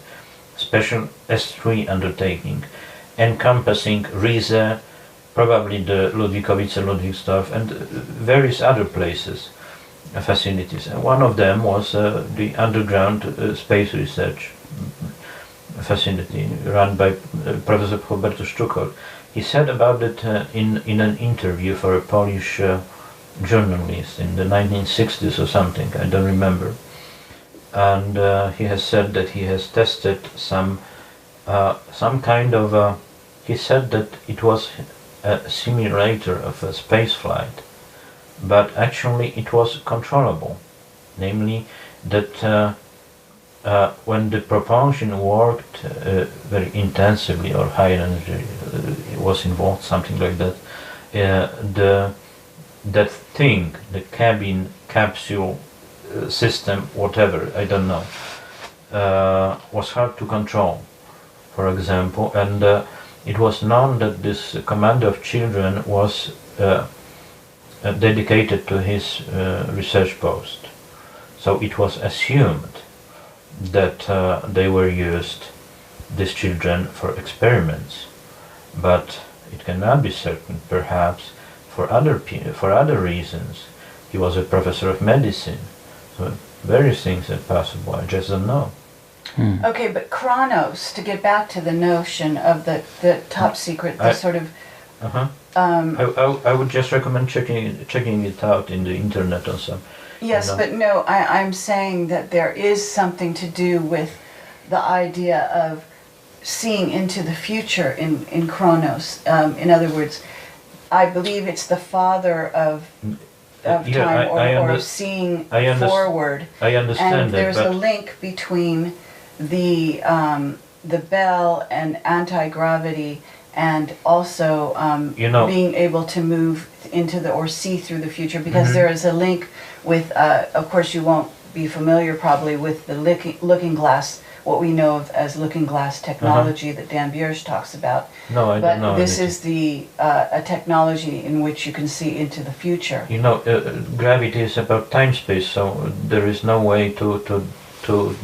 [SPEAKER 3] special S3 undertaking, encompassing Riese, probably the Ludwikowice, Ludwigsdorf, and various other places, facilities. And one of them was the underground space research facility run by Professor Hubertus Sztuchol. He said about it in an interview for a Polish journalist in the 1960s or something, I don't remember. And he has said that he has tested some kind of, he said that it was a simulator of a space flight, but actually it was controllable, namely that when the propulsion worked very intensively or high energy was involved, something like that, that thing, the cabin, capsule, system, whatever, I don't know, was hard to control, for example, and it was known that this commander of children was dedicated to his research post. So it was assumed that they were used, these children, for experiments, but it cannot be certain, perhaps, for other reasons. He was a professor of medicine. So various things are possible, I just don't know.
[SPEAKER 1] Okay, but Kronos, to get back to the notion of the top secret, the sort of...
[SPEAKER 3] I would just recommend checking it out in the internet or some.
[SPEAKER 1] Yes, but no, I'm saying that there is something to do with the idea of seeing into the future in Kronos. In other words, I believe it's the father of time, or seeing forward.
[SPEAKER 3] I understand
[SPEAKER 1] and
[SPEAKER 3] that,
[SPEAKER 1] there's a link between the bell and anti-gravity, and also being able to move into or see through the future, because there is a link with, of course you won't be familiar probably with the looking glass, what we know of as looking glass technology that Dan Biersch talks about.
[SPEAKER 3] No, I don't know.
[SPEAKER 1] But this is a technology in which you can see into the future.
[SPEAKER 3] You know, gravity is about time-space, so there is no way to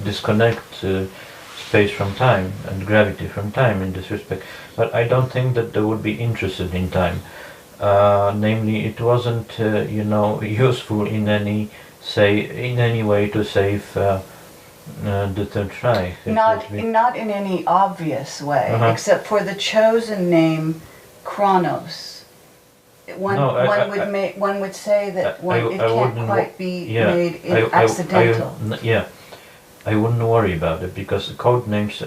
[SPEAKER 3] disconnect space from time and gravity from time in this respect. But I don't think that they would be interested in time. Namely, it wasn't, useful in any way to save the Third Reich.
[SPEAKER 1] Not in any obvious way, except for the chosen name Kronos. One would say that it can't quite be made accidental.
[SPEAKER 3] I wouldn't worry about it, because code names,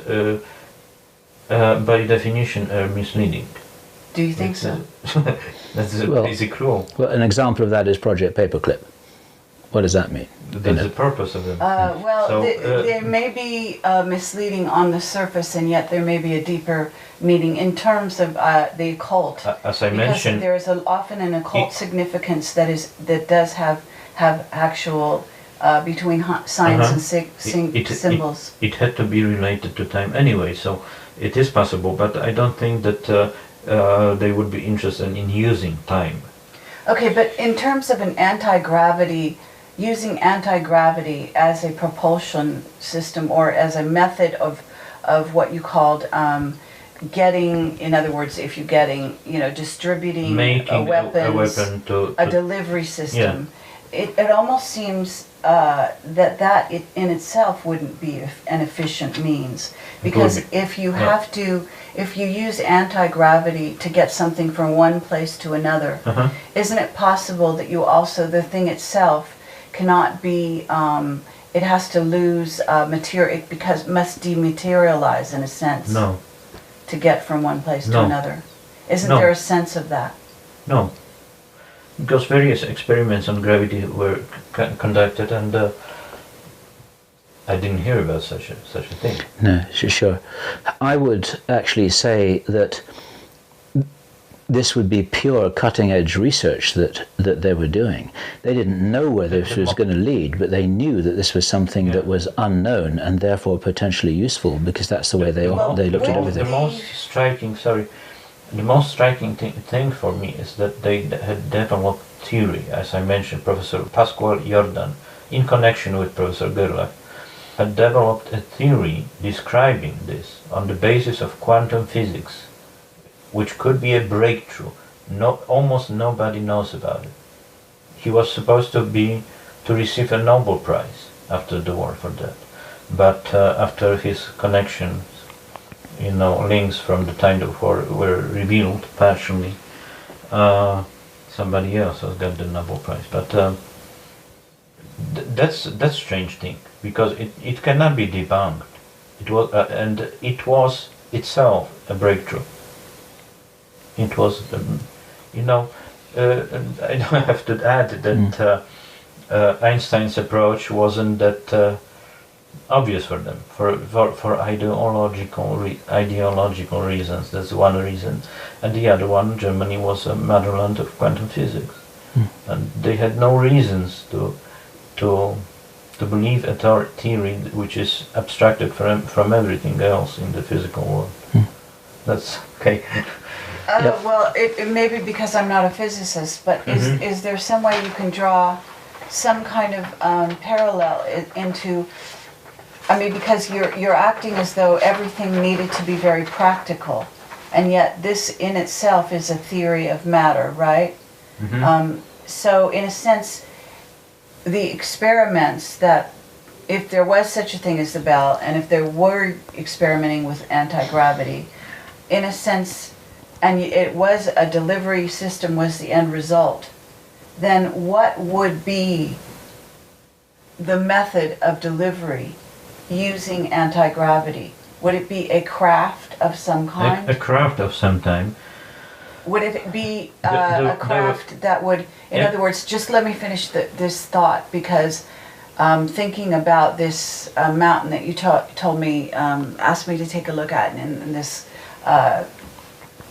[SPEAKER 3] by definition, are misleading.
[SPEAKER 1] Do you think so?
[SPEAKER 3] That's a basic rule.
[SPEAKER 2] Well, an example of that is Project Paperclip. What does that mean?
[SPEAKER 3] That's the purpose of them.
[SPEAKER 1] They may be misleading on the surface, and yet there may be a deeper meaning in terms of the occult.
[SPEAKER 3] As I mentioned,
[SPEAKER 1] there is often an occult significance that does have actual between signs and symbols.
[SPEAKER 3] It had to be related to time anyway, so it is possible. But I don't think that they would be interested in using time.
[SPEAKER 1] Okay, but in terms of an anti-gravity, using anti-gravity as a propulsion system, or as a method of what you called getting, in other words, if you're getting, distributing
[SPEAKER 3] making
[SPEAKER 1] a delivery system, it almost seems that in itself wouldn't be an efficient means, because if you use anti-gravity to get something from one place to another, isn't it possible that the thing itself cannot be, it has to lose material, because it must dematerialize in a sense to get from one place to another? Isn't there a sense of that?
[SPEAKER 3] No. Because various experiments on gravity were conducted, and I didn't hear about such a thing.
[SPEAKER 2] No, sure. I would actually say that this would be pure cutting-edge research that they were doing. They didn't know where this was going to lead, but they knew that this was something that was unknown and therefore potentially useful, because that's the way they looked at everything.
[SPEAKER 3] The most striking, the most striking thing for me is that they had developed theory, as I mentioned, Professor Pascual Jordan, in connection with Professor Gerlach, had developed a theory describing this on the basis of quantum physics, which could be a breakthrough. Almost nobody knows about it. He was supposed to receive a Nobel Prize after the war for that, but after his connections, links from the time of war were revealed partially, somebody else has got the Nobel Prize. But that's strange thing, because it cannot be debunked. It was and it was itself a breakthrough. It was, I have to add that Einstein's approach wasn't that obvious for them, for ideological reasons. That's one reason, and the other one, Germany was a motherland of quantum physics, and they had no reasons to believe a theory which is abstracted from everything else in the physical world. That's okay.
[SPEAKER 1] Well, it may be because I'm not a physicist, but is there some way you can draw some kind of parallel into? I mean, because you're acting as though everything needed to be very practical, and yet this in itself is a theory of matter, right? So in a sense, the experiments that, if there was such a thing as the bell, and if there were experimenting with anti-gravity, in a sense, and it was a delivery system was the end result, then what would be the method of delivery using anti-gravity? Would it be a craft of some kind?
[SPEAKER 3] A craft of some kind.
[SPEAKER 1] Would it be a craft that would, in other words, just let me finish this thought, because thinking about this mountain that you told me, asked me to take a look at, and this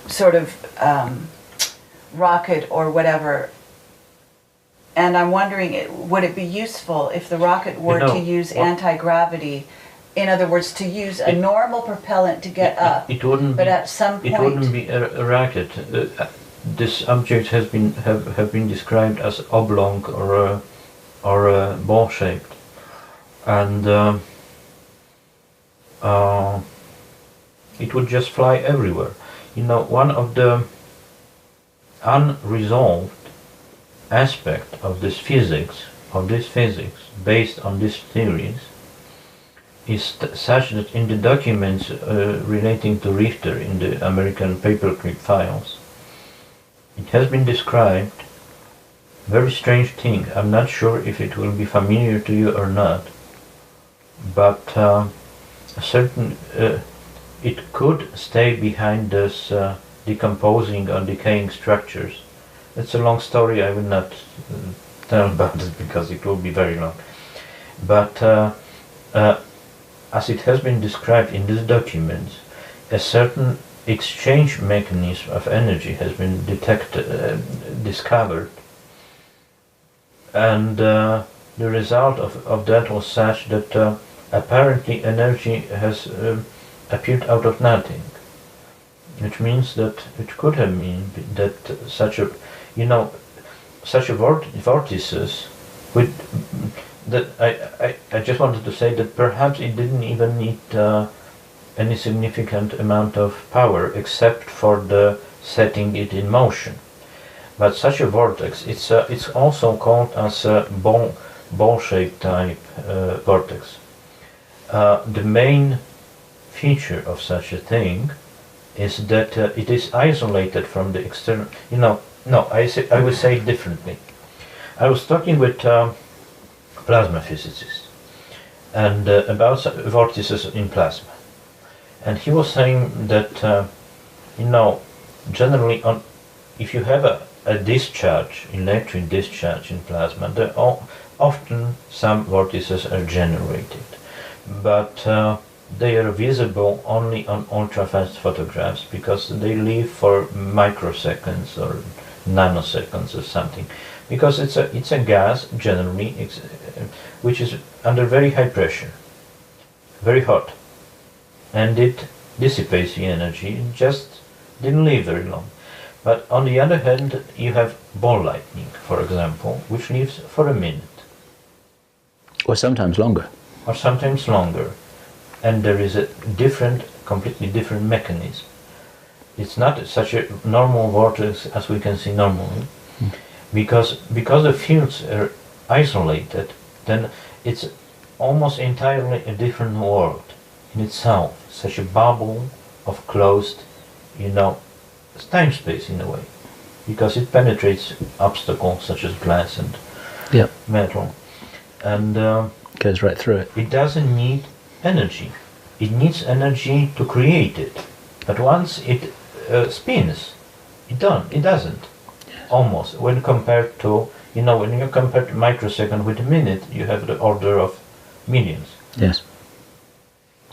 [SPEAKER 1] sort of rocket or whatever, and I'm wondering, would it be useful if the rocket were to use anti-gravity? In other words, to use a normal propellant to get up,
[SPEAKER 3] it wouldn't
[SPEAKER 1] but
[SPEAKER 3] be,
[SPEAKER 1] at some point...
[SPEAKER 3] It wouldn't be a rocket. This object has been described as oblong or ball-shaped, and it would just fly everywhere. One of the unresolved aspect of this physics, based on these theories, is such that in the documents relating to Richter in the American paperclip files, it has been described, very strange thing. I'm not sure if it will be familiar to you or not, but it could stay behind those decomposing or decaying structures. It's a long story. I will not tell about it because it will be very long. But as it has been described in these documents, a certain exchange mechanism of energy has been discovered, and the result of that was such that apparently energy has appeared out of nothing, which means that it could have meant that such vortices would. That I just wanted to say that perhaps it didn't even need any significant amount of power except for the setting it in motion. But such a vortex, it's also called as a ball-shaped type vortex. The main feature of such a thing is that it is isolated from the external. I will say it differently. I was talking with plasma physicist and about vortices in plasma, and he was saying that generally if you have a discharge, electric discharge in plasma, there are often some vortices are generated, but they are visible only on ultra-fast photographs because they live for microseconds or nanoseconds or something, because it's a gas generally which is under very high pressure, very hot, and it dissipates the energy in just Didn't live very long. But on the other hand, you have ball lightning, for example, which lives for a minute.
[SPEAKER 2] Or sometimes longer.
[SPEAKER 3] Or sometimes longer. And there is a different, completely different mechanism. It's not such a normal vortex as we can see normally. Because the fields are isolated, then it's almost entirely a different world in itself. Such a bubble of closed, time-space in a way. Because it penetrates obstacles such as glass and metal. And
[SPEAKER 2] goes right through it.
[SPEAKER 3] It doesn't need energy. It needs energy to create it. But once it spins, it doesn't. Almost. When compared to, when you compare a microsecond with a minute, you have the order of millions.
[SPEAKER 2] Yes.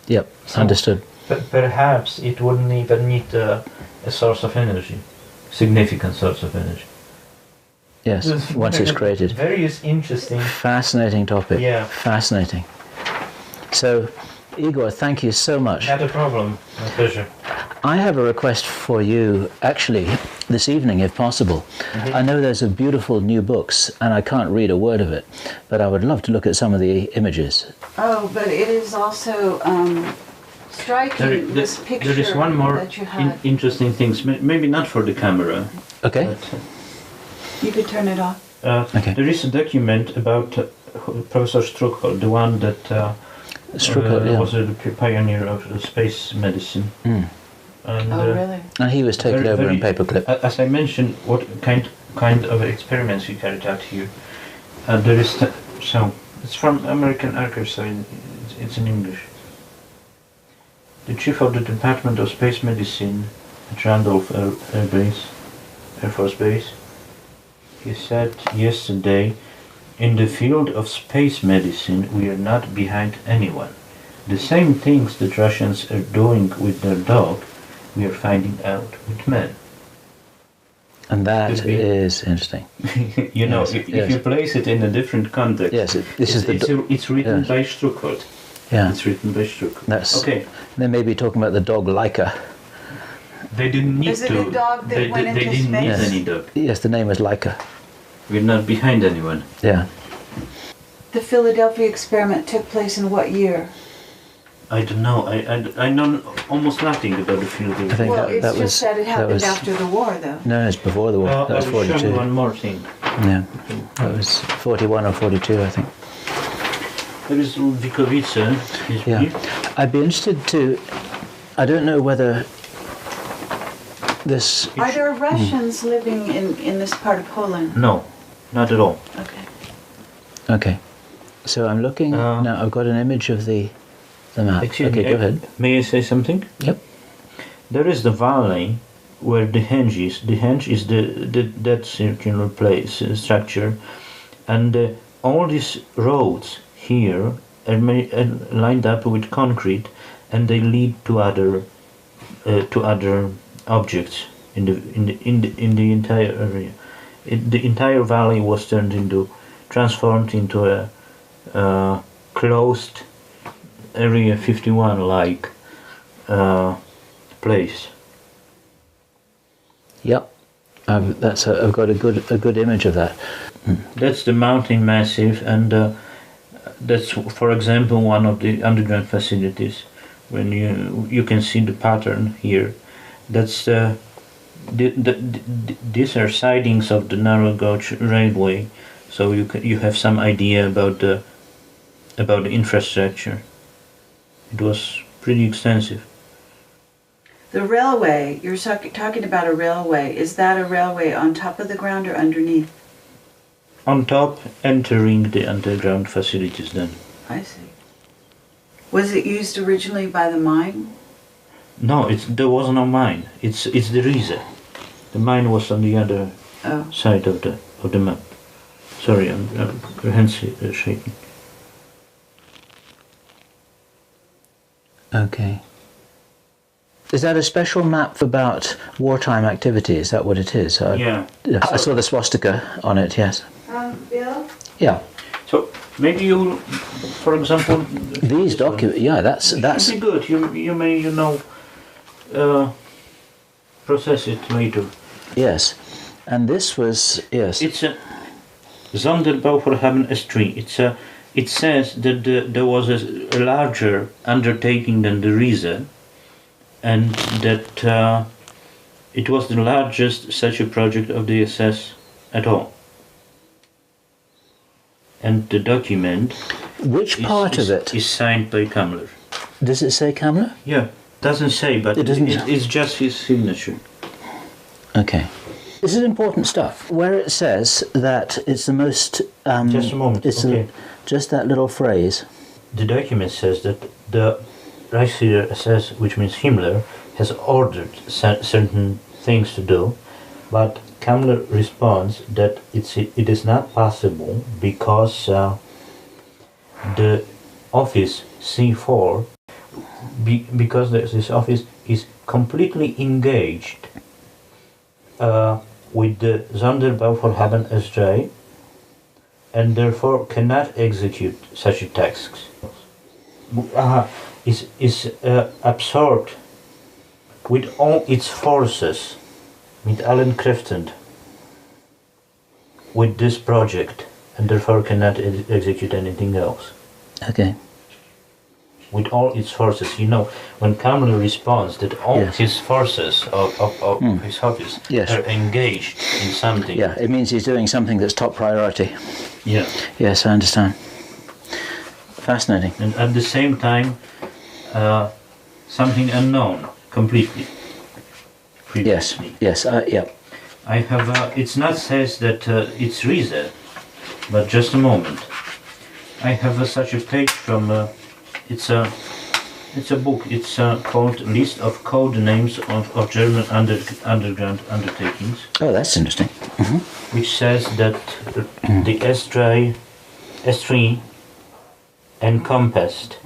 [SPEAKER 2] Yep, so understood.
[SPEAKER 3] Perhaps it wouldn't even need a source of energy, significant source of energy.
[SPEAKER 2] Yes, once it's created.
[SPEAKER 3] Very interesting.
[SPEAKER 2] Fascinating topic.
[SPEAKER 3] Yeah.
[SPEAKER 2] Fascinating. So, Igor, thank you so much.
[SPEAKER 3] Not a problem. My pleasure.
[SPEAKER 2] I have a request for you, actually, this evening, if possible. Mm-hmm. I know there's a beautiful new books, and I can't read a word of it, but I would love to look at some of the images.
[SPEAKER 1] Oh, but it is also striking, this picture
[SPEAKER 3] there is one more
[SPEAKER 1] that you had.
[SPEAKER 3] interesting thing, maybe not for the camera.
[SPEAKER 2] Okay.
[SPEAKER 3] But,
[SPEAKER 1] you could turn it off.
[SPEAKER 2] Okay.
[SPEAKER 3] There is a document about Professor Struckel, the one that
[SPEAKER 2] Struckel,
[SPEAKER 3] was a pioneer of space medicine.
[SPEAKER 2] Mm.
[SPEAKER 3] And,
[SPEAKER 1] really?
[SPEAKER 2] And he was taken over in paperclip.
[SPEAKER 3] As I mentioned, what kind of experiments we carried out here. There is so it's from American Archives, so it's in English. The chief of the Department of Space Medicine at Randolph Air Force Base, he said yesterday, in the field of space medicine, we are not behind anyone. The same things that Russians are doing with their dog, we are finding out with men.
[SPEAKER 2] And that is interesting.
[SPEAKER 3] If you place it in a different context, it's written by Struckhold.
[SPEAKER 2] Yeah.
[SPEAKER 3] It's written by Struckhold.
[SPEAKER 2] That's
[SPEAKER 3] okay.
[SPEAKER 2] They may be talking about the dog Laika.
[SPEAKER 3] They didn't need
[SPEAKER 1] Is it a dog that went into
[SPEAKER 3] they didn't need
[SPEAKER 1] space?
[SPEAKER 3] any dog.
[SPEAKER 2] Yes, the name is Laika.
[SPEAKER 3] We're not behind anyone.
[SPEAKER 2] Yeah.
[SPEAKER 1] The Philadelphia experiment took place in what year?
[SPEAKER 3] I don't know. I know almost nothing about the field.
[SPEAKER 2] I think
[SPEAKER 1] Well, it's
[SPEAKER 2] that
[SPEAKER 1] just
[SPEAKER 2] was,
[SPEAKER 1] that it happened
[SPEAKER 2] was,
[SPEAKER 1] after the war, though.
[SPEAKER 2] No, it's before the war. That was
[SPEAKER 3] I will
[SPEAKER 2] 42.
[SPEAKER 3] show you one more thing.
[SPEAKER 2] Yeah, that was 41 or 42, I think.
[SPEAKER 3] There is Witkowski.
[SPEAKER 2] Yeah, I'd be interested to. I don't know whether this.
[SPEAKER 1] Are there Russians living in this part of Poland?
[SPEAKER 3] No, not at all.
[SPEAKER 1] Okay.
[SPEAKER 2] Okay, so I'm looking now. I've got an image of the map.
[SPEAKER 3] Excuse
[SPEAKER 2] okay,
[SPEAKER 3] me,
[SPEAKER 2] go ahead.
[SPEAKER 3] May I say something?
[SPEAKER 2] Yep.
[SPEAKER 3] There is the valley where the henge is. The henge is that circular place structure, and all these roads here are lined up with concrete, and they lead to other objects in the entire area. The entire valley was transformed into a closed Area 51 like place.
[SPEAKER 2] Yep. I've got a good image of that.
[SPEAKER 3] That's the mountain massif, and that's, for example, one of the underground facilities. When you can see the pattern here, that's these are sidings of the narrow gauge railway, so you have some idea about the infrastructure. It was pretty extensive.
[SPEAKER 1] The railway, you're talking about a railway. Is that a railway on top of the ground or underneath?
[SPEAKER 3] On top, entering the underground facilities then.
[SPEAKER 1] I see. Was it used originally by the mine?
[SPEAKER 3] No, there was no mine. It's the Riese. The mine was on the other side of the map. Sorry, I'm hands shaking.
[SPEAKER 2] Okay. Is that a special map about wartime activity? Is that what it is?
[SPEAKER 3] Yeah.
[SPEAKER 2] I saw the swastika on it, yes.
[SPEAKER 1] Bill?
[SPEAKER 2] Yeah.
[SPEAKER 3] So maybe you, for example,
[SPEAKER 2] these documents. Yeah, that's
[SPEAKER 3] should be good. You may process it later.
[SPEAKER 2] Yes, and this was, yes.
[SPEAKER 3] It's a Sonderbau for Haben S3. It says that there was a larger undertaking than the Riese, and that it was the largest such a project of the SS at all. And the document
[SPEAKER 2] Which part of it?
[SPEAKER 3] Is signed by Camelot.
[SPEAKER 2] Does it say Camelot?
[SPEAKER 3] Yeah, doesn't say, but
[SPEAKER 2] It doesn't.
[SPEAKER 3] it's just his signature.
[SPEAKER 2] Okay. This is important stuff. Where it says that it's the most...
[SPEAKER 3] Just a moment,
[SPEAKER 2] It's
[SPEAKER 3] okay.
[SPEAKER 2] just that little phrase.
[SPEAKER 3] The document says that the Reichsführer SS, which means Himmler, has ordered certain things to do, but Camelot responds that it is not possible because the office C4, because this office is completely engaged with the Sonderbau for Haben SJ, and therefore cannot execute such a task. Is absorbed with all its forces, with allen Kräften, with this project, and therefore cannot execute anything else.
[SPEAKER 2] Okay.
[SPEAKER 3] With all its forces, when Camelot responds that all
[SPEAKER 2] Yes.
[SPEAKER 3] his forces of his office
[SPEAKER 2] Yes.
[SPEAKER 3] are engaged in something.
[SPEAKER 2] Yeah, it means he's doing something that's top priority.
[SPEAKER 3] Yeah.
[SPEAKER 2] Yes, I understand. Fascinating.
[SPEAKER 3] And at the same time, something unknown completely.
[SPEAKER 2] Yes,
[SPEAKER 3] Previously.
[SPEAKER 2] yes, yeah.
[SPEAKER 3] I have. It's not says that it's Riese, but just a moment. I have such a page from. It's a book. It's called List of Code Names of German underground undertakings,
[SPEAKER 2] Oh, that's interesting.
[SPEAKER 3] which says that the S3 encompassed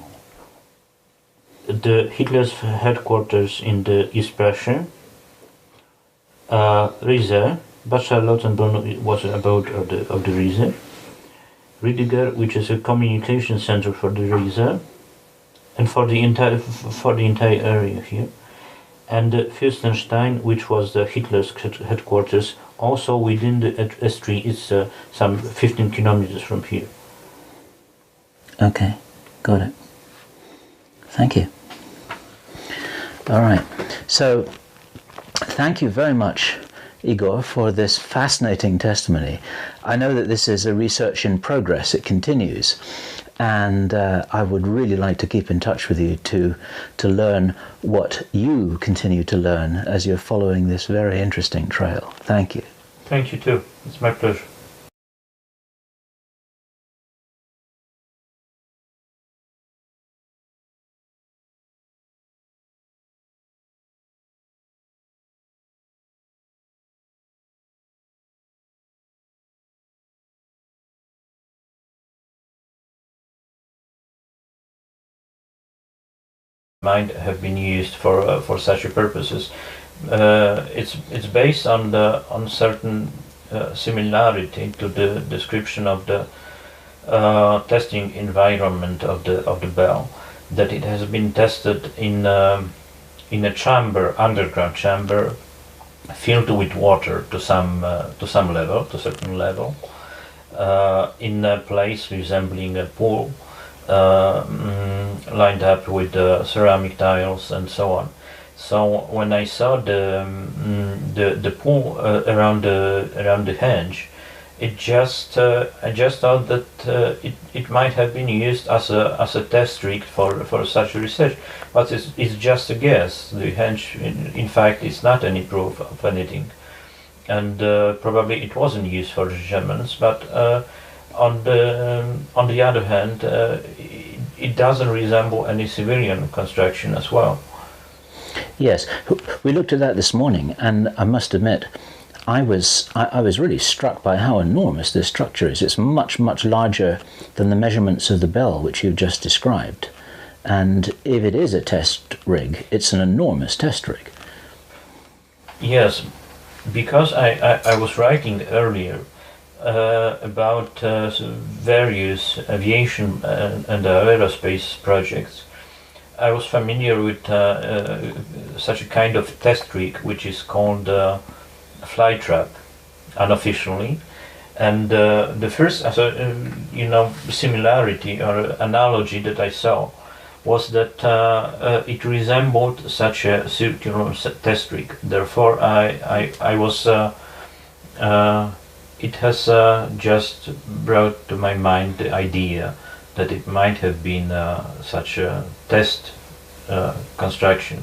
[SPEAKER 3] the Hitler's headquarters in the East Prussia, Riese, Bad Charlottenburg was an abode of the Riese, Riediger, which is a communication center for the Riese, and for the entire area here, and Fürstenstein, which was the Hitler's headquarters, also within the S3. It's some 15 kilometers from here.
[SPEAKER 2] Okay, got it. Thank you. All right. So, thank you very much, Igor, for this fascinating testimony. I know that this is a research in progress. It continues. And I would really like to keep in touch with you to learn what you continue to learn as you're following this very interesting trail. Thank you.
[SPEAKER 3] Thank you too. It's my pleasure. Might have been used for such purposes. It's based on certain similarity to the description of the testing environment of the bell, that it has been tested in a chamber, underground chamber, filled with water to some level, to certain level, in a place resembling a pool. Lined up with ceramic tiles and so on. So when I saw the pool around the henge, I just thought that it might have been used as a test rig for such research, but it's just a guess. The henge, in fact, is not any proof of anything, and probably it wasn't used for the Germans, but. On the other hand, it doesn't resemble any civilian construction as well.
[SPEAKER 2] Yes, we looked at that this morning, and I must admit, I was really struck by how enormous this structure is. It's much, much larger than the measurements of the bell which you've just described. And if it is a test rig, it's an enormous test rig.
[SPEAKER 3] Yes, because I was writing earlier about various aviation and aerospace projects, I was familiar with such a kind of test rig, which is called fly trap, unofficially. And the first, similarity or analogy that I saw was that it resembled such a circular test rig. Therefore, I was. It has just brought to my mind the idea that it might have been such a test construction.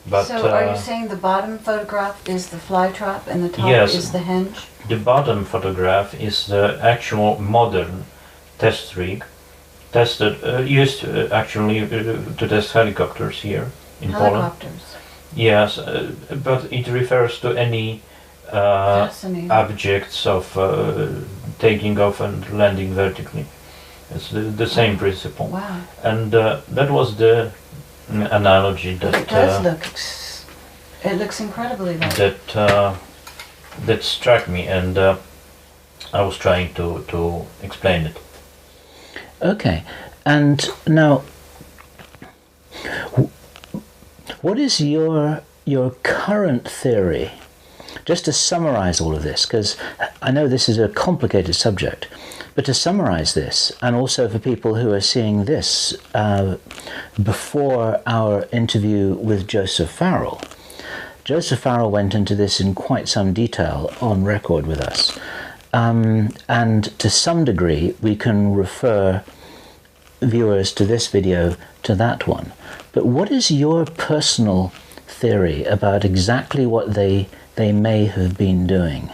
[SPEAKER 3] But,
[SPEAKER 4] so are you saying the bottom photograph is the fly trap and the top
[SPEAKER 3] yes,
[SPEAKER 4] is the hinge?
[SPEAKER 3] The bottom photograph is the actual modern test rig, used actually to test helicopters here in Poland.
[SPEAKER 4] Helicopters.
[SPEAKER 3] Yes, but it refers to any objects of taking off and landing vertically. It's the same principle.
[SPEAKER 4] Wow.
[SPEAKER 3] And that was the analogy that
[SPEAKER 4] It does look. It looks incredibly like.
[SPEAKER 3] that struck me, and I was trying to explain it.
[SPEAKER 2] Okay, and now, what is your current theory? Just to summarize all of this, because I know this is a complicated subject, but to summarize this, and also for people who are seeing this before our interview with Joseph Farrell. Joseph Farrell went into this in quite some detail on record with us, and to some degree we can refer viewers to this video to that one. But what is your personal theory about exactly what they may have been doing?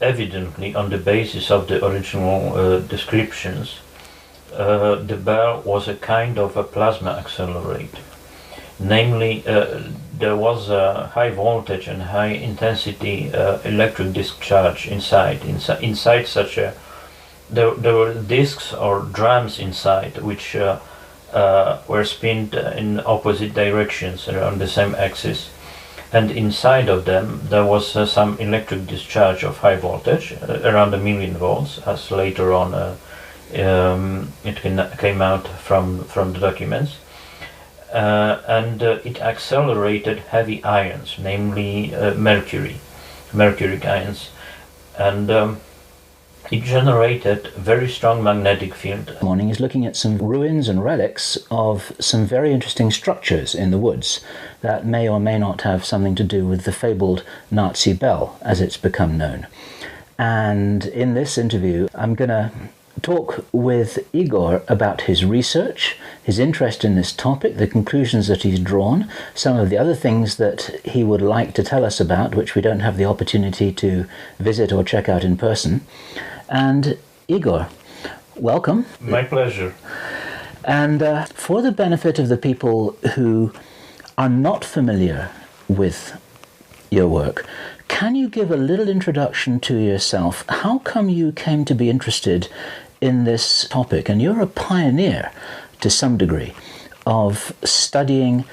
[SPEAKER 3] Evidently, on the basis of the original descriptions, the bell was a kind of a plasma accelerator. Namely, there was a high voltage and high intensity electric discharge inside such a. There were discs or drums inside which were spinned in opposite directions around the same axis, and inside of them there was some electric discharge of high voltage, around 1,000,000 volts, as later on it came out from the documents, and it accelerated heavy ions, namely mercuric ions, and it generated a very strong magnetic field.
[SPEAKER 2] Morning is looking at some ruins and relics of some very interesting structures in the woods that may or may not have something to do with the fabled Nazi bell, as it's become known. And in this interview, I'm going to talk with Igor about his research, his interest in this topic, the conclusions that he's drawn, some of the other things that he would like to tell us about, which we don't have the opportunity to visit or check out in person. And Igor, welcome.
[SPEAKER 3] My pleasure.
[SPEAKER 2] And for the benefit of the people who are not familiar with your work, can you give a little introduction to yourself? How come you came to be interested in this topic? And you're a pioneer, to some degree, of studying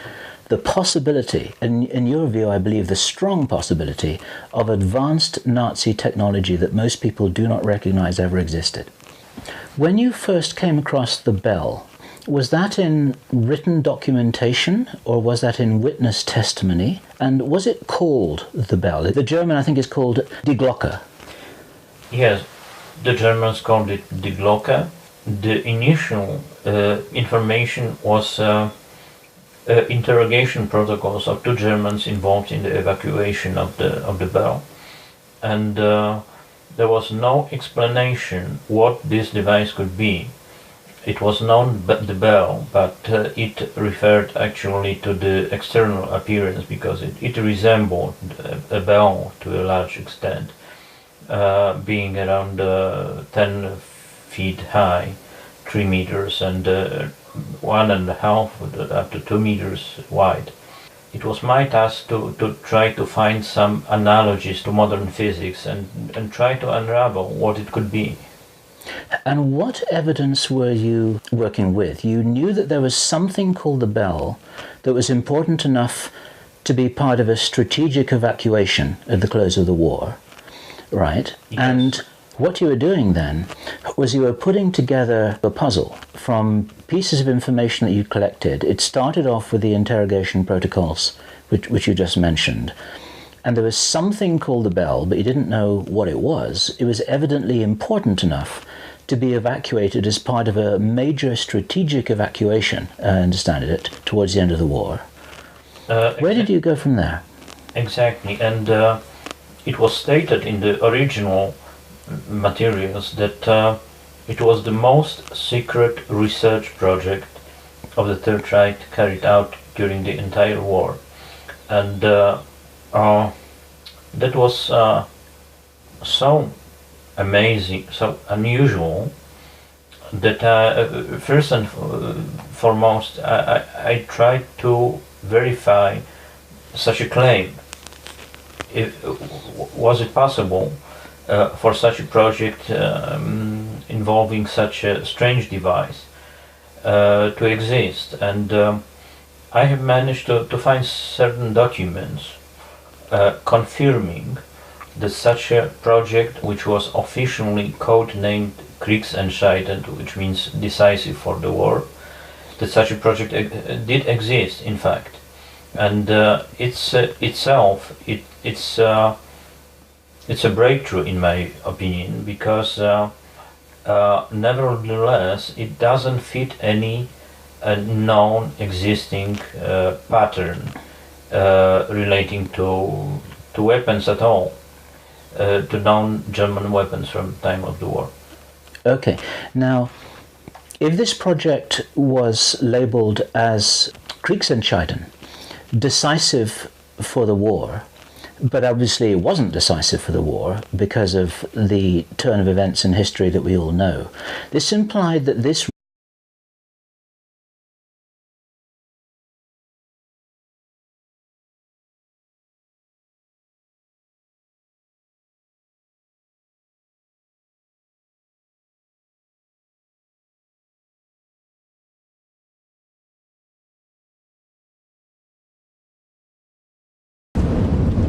[SPEAKER 2] the possibility, in your view, I believe the strong possibility, of advanced Nazi technology that most people do not recognize ever existed. When you first came across the bell, was that in written documentation or was that in witness testimony? And was it called the bell? The German, I think, is called Die Glocke.
[SPEAKER 3] Yes, the Germans called it Die Glocke. The initial information was interrogation protocols of 2 Germans involved in the evacuation of the bell, and there was no explanation what this device could be. It was known the bell, but it referred actually to the external appearance because it resembled a bell to a large extent, being around 10 feet high, 3 meters, and 1.5 up to 2 meters wide. It was my task to try to find some analogies to modern physics and try to unravel what it could be.
[SPEAKER 2] And what evidence were you working with? You knew that there was something called the bell that was important enough to be part of a strategic evacuation at the close of the war, right?
[SPEAKER 3] Yes.
[SPEAKER 2] And What you were doing then was you were putting together a puzzle from pieces of information that you'd collected. It started off with the interrogation protocols, which you just mentioned. And there was something called the bell, but you didn't know what it was. It was evidently important enough to be evacuated as part of a major strategic evacuation, I understand it, towards the end of the war. Where did you go from there?
[SPEAKER 3] Exactly, and it was stated in the original materials that it was the most secret research project of the Third Reich carried out during the entire war. And that was so amazing, so unusual, that first and foremost I tried to verify such a claim. Was it possible for such a project involving such a strange device to exist? And I have managed to find certain documents confirming that such a project, which was officially codenamed Kriegsentscheidend, which means decisive for the war, that such a project did exist, in fact. And it's a breakthrough, in my opinion, because nevertheless it doesn't fit any known existing pattern relating to weapons at all, to known German weapons from the time of the war.
[SPEAKER 2] Okay, now if this project was labelled as Kriegsentscheidend, decisive for the war, but obviously it wasn't decisive for the war because of the turn of events in history that we all know. This implied that this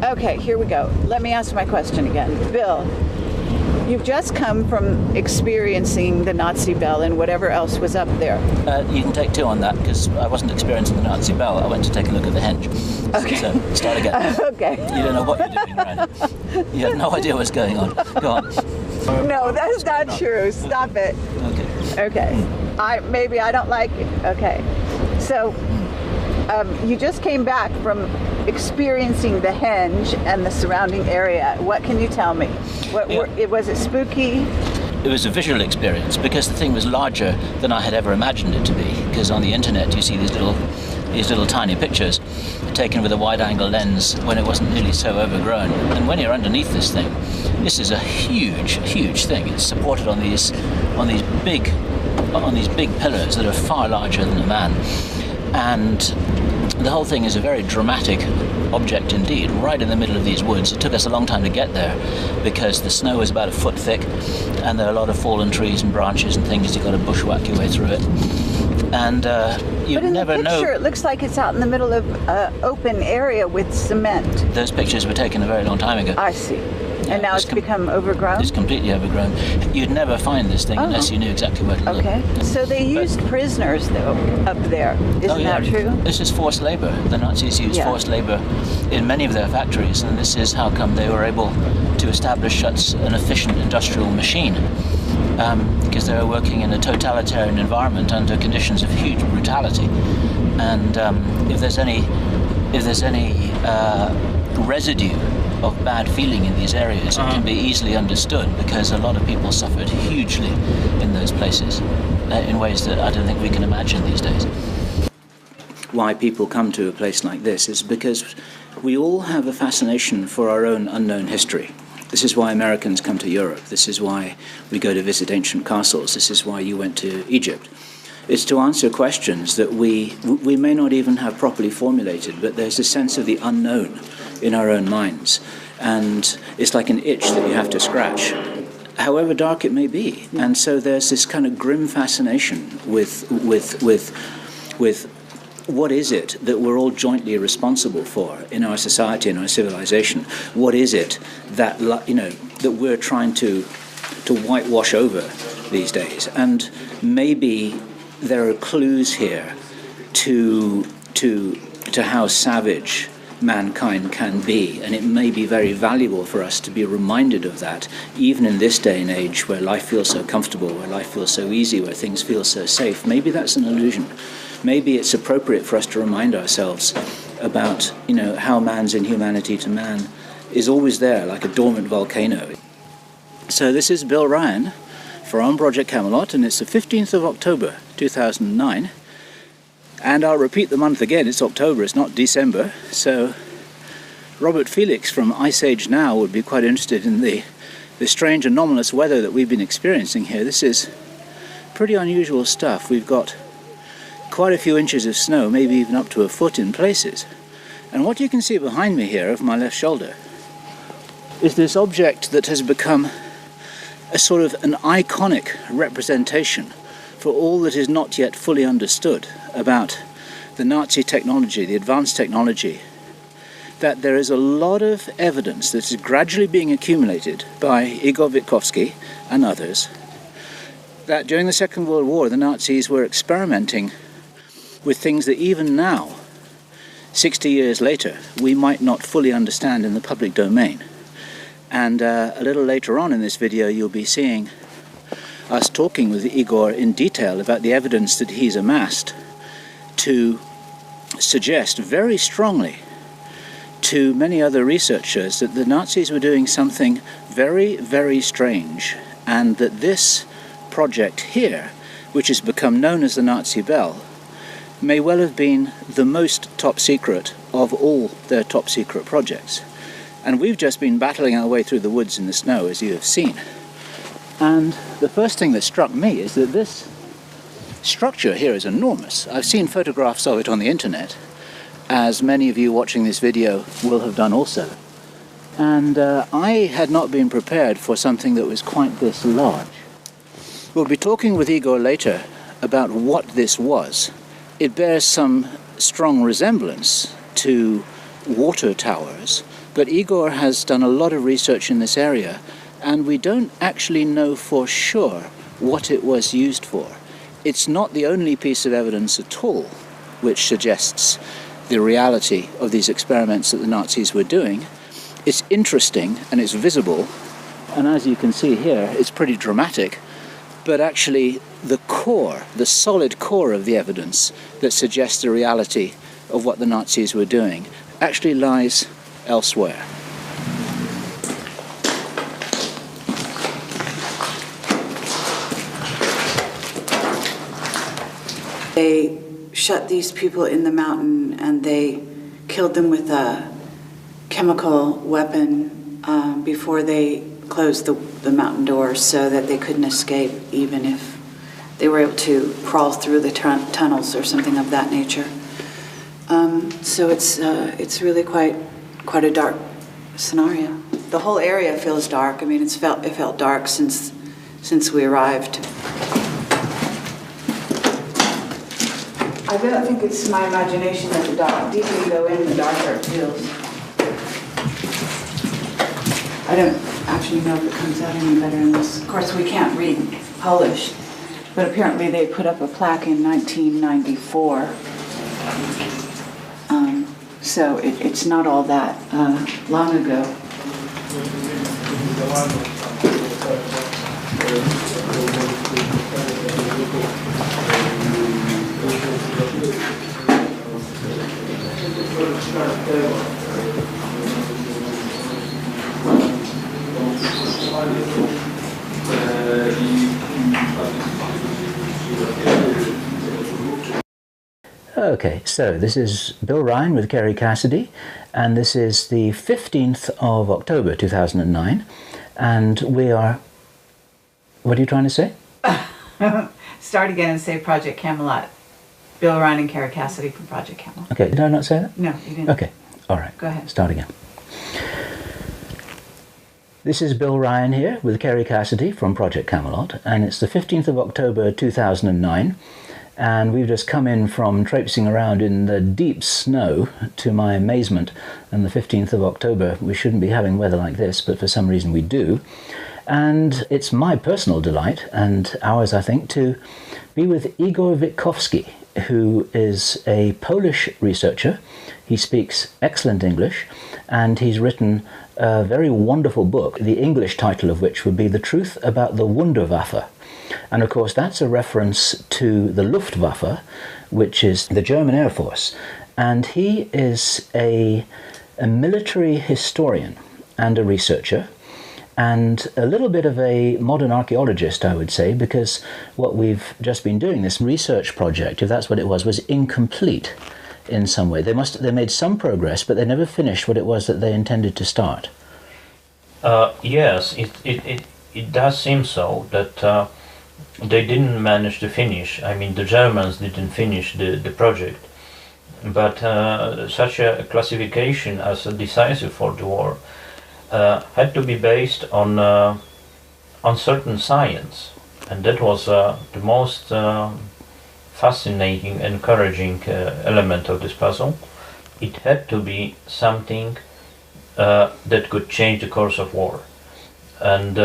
[SPEAKER 1] Okay, here we go. Let me ask my question again. Bill, you've just come from experiencing the Nazi bell and whatever else was up there.
[SPEAKER 2] you can take two on that because I wasn't experiencing the Nazi bell. I went to take a look at the henge.
[SPEAKER 1] Okay.
[SPEAKER 2] So start again.
[SPEAKER 1] Okay.
[SPEAKER 2] You don't know what you're doing, right? You have no idea what's going on. Go on.
[SPEAKER 1] No, that's not true. Stop it.
[SPEAKER 2] Okay.
[SPEAKER 1] Okay. Maybe I don't like it. Okay. So you just came back from experiencing the henge and the surrounding area. What can you tell me? Was it spooky?
[SPEAKER 2] It was a visual experience because the thing was larger than I had ever imagined it to be. Because on the internet you see these little tiny pictures taken with a wide-angle lens when it wasn't nearly so overgrown. And when you're underneath this thing, this is a huge, huge thing. It's supported on these big pillars that are far larger than a man. And the whole thing is a very dramatic object indeed, right in the middle of these woods. It took us a long time to get there because the snow is about a foot thick and there are a lot of fallen trees and branches and things. You've got to bushwhack your way through it. And you never know.
[SPEAKER 1] But in the picture, it looks like it's out in the middle of an open area with cement.
[SPEAKER 2] Those pictures were taken a very long time ago.
[SPEAKER 1] I see. And now it's become overgrown?
[SPEAKER 2] It's completely overgrown. You'd never find this thing unless you knew exactly where to look.
[SPEAKER 1] Okay. So they used prisoners, though, up there. Isn't that true?
[SPEAKER 2] This is forced labor. The Nazis used forced labor in many of their factories, and this is how come they were able to establish such an efficient industrial machine. Because they were working in a totalitarian environment under conditions of huge brutality. And if there's any residue of bad feeling in these areas, it can be easily understood because a lot of people suffered hugely in those places in ways that I don't think we can imagine these days. Why people come to a place like this is because we all have a fascination for our own unknown history. This is why Americans come to Europe. This is why we go to visit ancient castles. This is why you went to Egypt. It's to answer questions that we may not even have properly formulated, but there's a sense of the unknown in our own minds. And it's like an itch that you have to scratch, however dark it may be. And so there's this kind of grim fascination with what is it that we're all jointly responsible for in our society, in our civilization? What is it that, that we're trying to whitewash over these days. And maybe there are clues here to how savage mankind can be, and it may be very valuable for us to be reminded of that, even in this day and age where life feels so comfortable, where life feels so easy, where things feel so safe. Maybe that's an illusion. Maybe it's appropriate for us to remind ourselves about, how man's inhumanity to man is always there, like a dormant volcano. So this is Bill Ryan from Project Camelot, and it's the 15th of October 2009. And I'll repeat the month again, it's October, it's not December. So Robert Felix from Ice Age Now would be quite interested in the strange anomalous weather that we've been experiencing here. This is pretty unusual stuff. We've got quite a few inches of snow, maybe even up to a foot in places. And what you can see behind me here, over my left shoulder, is this object that has become a sort of an iconic representation for all that is not yet fully understood about the Nazi technology, the advanced technology, that there is a lot of evidence that is gradually being accumulated by Igor Witkowski and others, that during the Second World War the Nazis were experimenting with things that even now, 60 years later, we might not fully understand in the public domain. And a little later on in this video you'll be seeing us talking with Igor in detail about the evidence that he's amassed to suggest very strongly to many other researchers that the Nazis were doing something very, very strange, and that this project here, which has become known as the Nazi Bell, may well have been the most top secret of all their top secret projects. And we've just been battling our way through the woods in the snow, as you have seen. And the first thing that struck me is that this structure here is enormous. I've seen photographs of it on the internet, as many of you watching this video will have done also. And I had not been prepared for something that was quite this large. We'll be talking with Igor later about what this was. It bears some strong resemblance to water towers, but Igor has done a lot of research in this area, and we don't actually know for sure what it was used for. It's not the only piece of evidence at all which suggests the reality of these experiments that the Nazis were doing. It's interesting and it's visible, and as you can see here, it's pretty dramatic, but actually the core, the solid core of the evidence that suggests the reality of what the Nazis were doing actually lies elsewhere.
[SPEAKER 4] They shut these people in the mountain and they killed them with a chemical weapon before they closed the mountain doors so that they couldn't escape, even if they were able to crawl through the tunnels or something of that nature. So it's really quite a dark scenario. The whole area feels dark. I mean, it felt dark since we arrived. I don't think it's my imagination that the deeper you go in, the darker it feels. I don't actually know if it comes out any better in this. Of course, we can't read Polish, but apparently they put up a plaque in 1994. So it's not all that long ago.
[SPEAKER 2] Okay, so this is Bill Ryan with Kerry Cassidy, and this is the 15th of October 2009, and we are... What are you trying to say?
[SPEAKER 1] Start again and say Project Camelot. Bill Ryan and Kerry Cassidy from Project Camelot.
[SPEAKER 2] Okay, did I not say that?
[SPEAKER 1] No, you didn't.
[SPEAKER 2] Okay, all right.
[SPEAKER 1] Go ahead.
[SPEAKER 2] Start again. This is Bill Ryan here with Kerry Cassidy from Project Camelot, and it's the 15th of October 2009, and we've just come in from traipsing around in the deep snow, to my amazement, and the 15th of October we shouldn't be having weather like this, but for some reason we do. And it's my personal delight, and ours I think, to be with Igor Witkowski, who is a Polish researcher. He speaks excellent English, and he's written a very wonderful book, the English title of which would be The Truth About the Wunderwaffe. And of course that's a reference to the Luftwaffe, which is the German Air Force. And he is a military historian and a researcher, and a little bit of a modern archaeologist, I would say, because what we've just been doing, this research project, if that's what it was incomplete in some way. They made some progress, but they never finished what it was that they intended to start.
[SPEAKER 3] Yes, it does seem so, that they didn't manage to finish. I mean, the Germans didn't finish the project. But such a classification as a decisive for the war had to be based on certain science, and that was the most fascinating, encouraging element of this puzzle. It had to be something that could change the course of war, and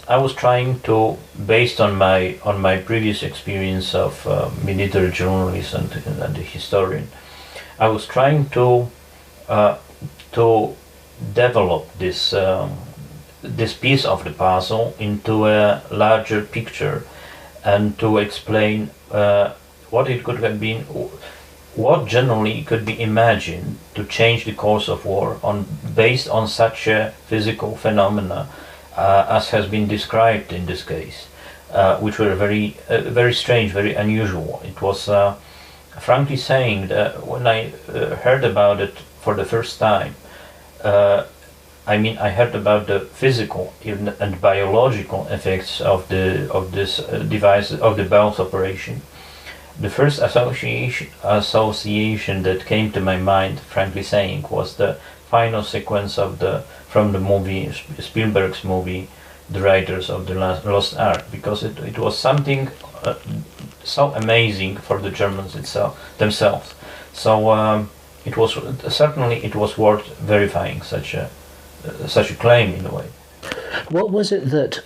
[SPEAKER 3] I was trying to, based on my previous experience of military journalist and a historian, I was trying to develop this piece of the puzzle into a larger picture, and to explain what it could have been, what generally could be imagined to change the course of war based on such a physical phenomena as has been described in this case, which were very strange, very unusual. It was, frankly saying, that when I heard about it for the first time, I mean, I heard about the physical and biological effects of this device, of the Bell's operation. The first association that came to my mind, frankly saying, was the final sequence from the movie, Spielberg's movie, The Raiders of the Lost Ark, because it was something so amazing for the Germans themselves. So it was worth verifying such a claim in a way.
[SPEAKER 2] What was it that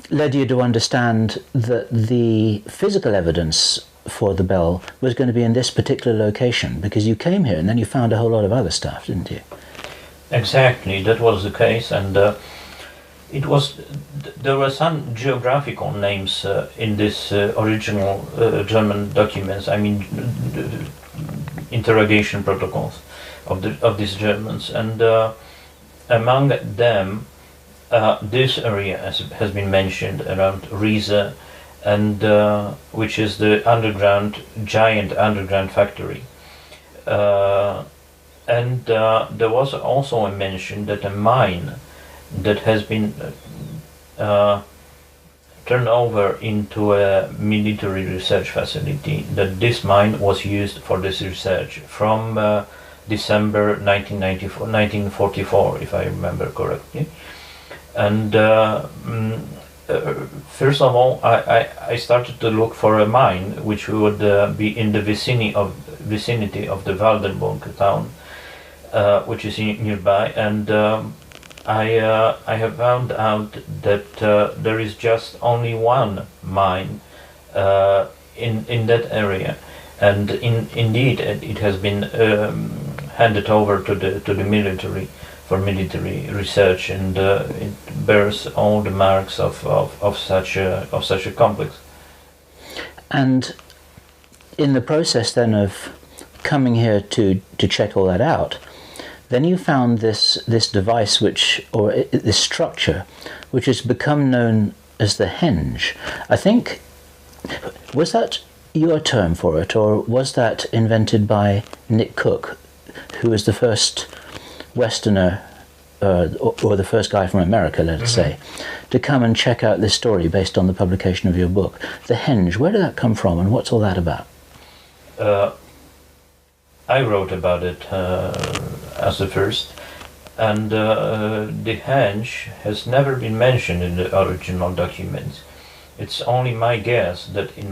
[SPEAKER 2] led you to understand that the physical evidence for the Bell was going to be in this particular location? Because you came here and then you found a whole lot of other stuff, didn't you?
[SPEAKER 3] Exactly, that was the case, and there were some geographical names in this original German documents. I mean, interrogation protocols of these Germans, and among them, this area has been mentioned around Riese, and which is the giant underground factory. And there was also a mention that a mine that has been turned over into a military research facility, that this mine was used for this research from December 1944, if I remember correctly. And first of all, I started to look for a mine which would be in the vicinity of the Waldenburg town, which is nearby, and I have found out that there is just only one mine in that area, and indeed it has been handed over to the military for military research, and it bears all the marks of such a complex.
[SPEAKER 2] And in the process then of coming here to check all that out, then you found this device this structure which has become known as the henge. I think, was that your term for it, or was that invented by Nick Cook, who was the first Westerner, or the first guy from America, let us say, to come and check out this story based on the publication of your book? The henge, where did that come from, and what's all that about?
[SPEAKER 3] I wrote about it as the first, and the henge has never been mentioned in the original documents. It's only my guess that in